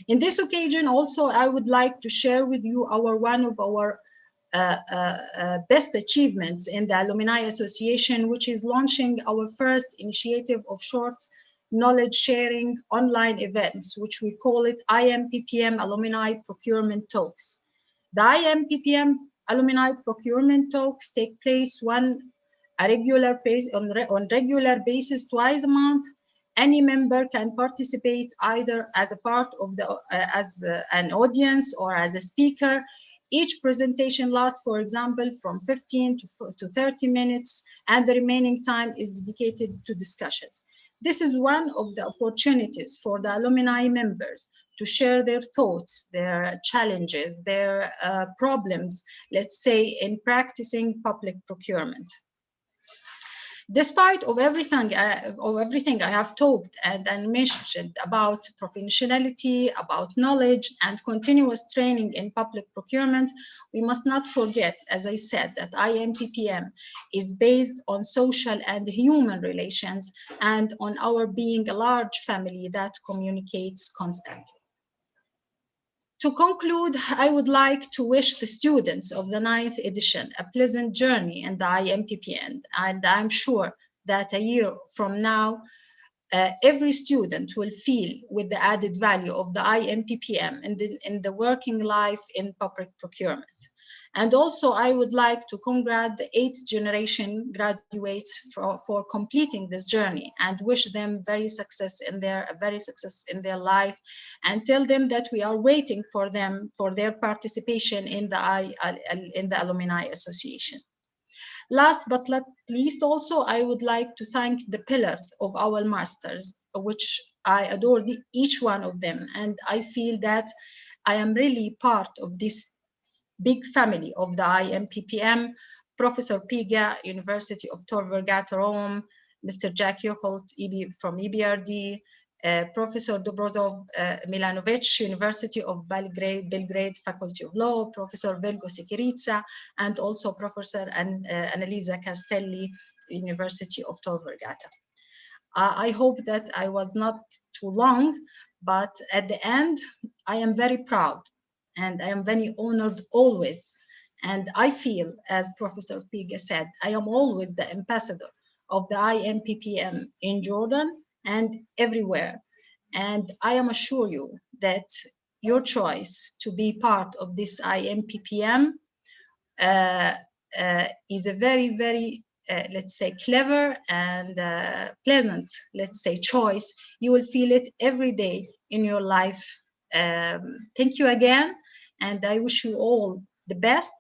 In this occasion, also, I would like to share with you one of our best achievements in the Alumni Association, which is launching our first initiative of short knowledge sharing online events, which we call it Impm Alumni Procurement Talks. The Impm Alumni Procurement Talks take place on regular basis twice a month. Any member can participate either as a part of the an audience or as a speaker. Each presentation lasts, for example, from 15 to 30 minutes, and the remaining time is dedicated to discussions. This is one of the opportunities for the alumni members to share their thoughts, their challenges, their problems, let's say, in practicing public procurement. Despite of everything I have talked and mentioned about professionality, about knowledge and continuous training in public procurement, we must not forget, as I said, that Impm is based on social and human relations and on our being a large family that communicates constantly. To conclude, I would like to wish the students of the 9th edition a pleasant journey in the Impm, and I'm sure that a year from now, every student will feel with the added value of the Impm in the working life in public procurement. And also, I would like to congratulate the 8th generation graduates for completing this journey and wish them very success in their life, and tell them that we are waiting for them for their participation in the Alumni Association. Last but not least, also, I would like to thank the pillars of our masters, which I adore each one of them, and I feel that I am really part of this big family of the Impm, Professor Piga, University of Tor Vergata, Rome, Mr. Jack Yoholt from EBRD, Professor Dobrozov Milanovic, University of Belgrade Faculty of Law, Professor Velgo Sikirica, and also Professor Annalisa Castelli, University of Tor Vergata. I hope that I was not too long, but at the end, I am very proud and I am very honored always. And I feel, as Professor Piga said, I am always the ambassador of the Impm in Jordan and everywhere. And I am assure you that your choice to be part of this Impm is a very, very, let's say, clever and pleasant, let's say, choice. You will feel it every day in your life. Thank you again. And I wish you all the best.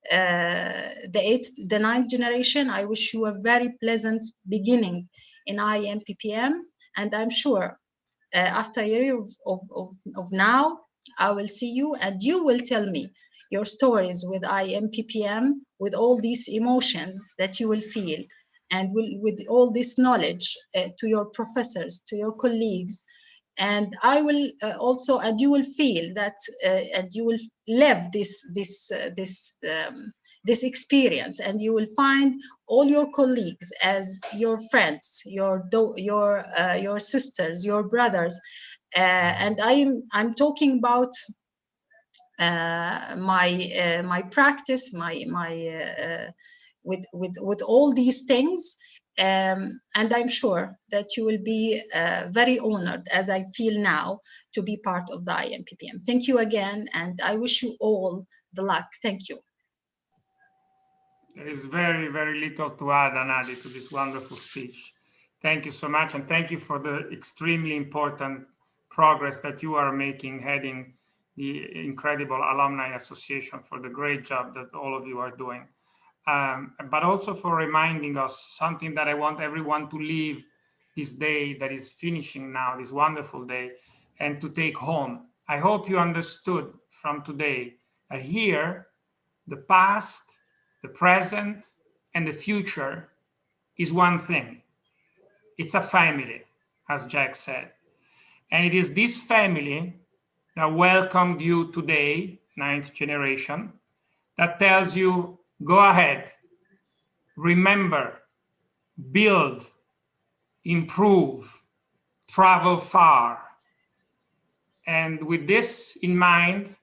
The 9th generation, I wish you a very pleasant beginning in Impm. And I'm sure after a year of now, I will see you and you will tell me your stories with Impm, with all these emotions that you will feel, and with all this knowledge to your professors, to your colleagues, And I will also, and you will feel that, and you will live this experience, and you will find all your colleagues as your friends, your sisters, your brothers, and I'm talking about my practice, with all these things. And I'm sure that you will be very honored, as I feel now, to be part of the Impm. Thank you again, and I wish you all the luck. Thank you. There is very, very little to add, Anadi, to this wonderful speech. Thank you so much, and thank you for the extremely important progress that you are making, heading the incredible Alumni Association, for the great job that all of you are doing. But also for reminding us something that I want everyone to leave this day that is finishing now, this wonderful day, and to take home. I hope you understood from today that here, the past, the present, and the future is one thing. It's a family, as Jack said. And it is this family that welcomed you today, 9th generation, that tells you, go ahead, remember, build, improve, travel far. And with this in mind,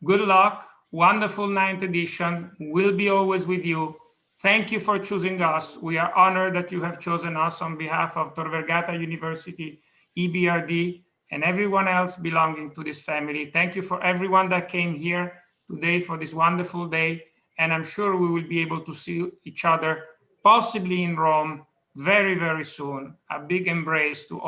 good luck, wonderful 9th edition. We'll be always with you. Thank you for choosing us. We are honored that you have chosen us on behalf of Tor Vergata University, EBRD, and everyone else belonging to this family. Thank you for everyone that came here today for this wonderful day. And I'm sure we will be able to see each other, possibly in Rome, very, very soon. A big embrace to all.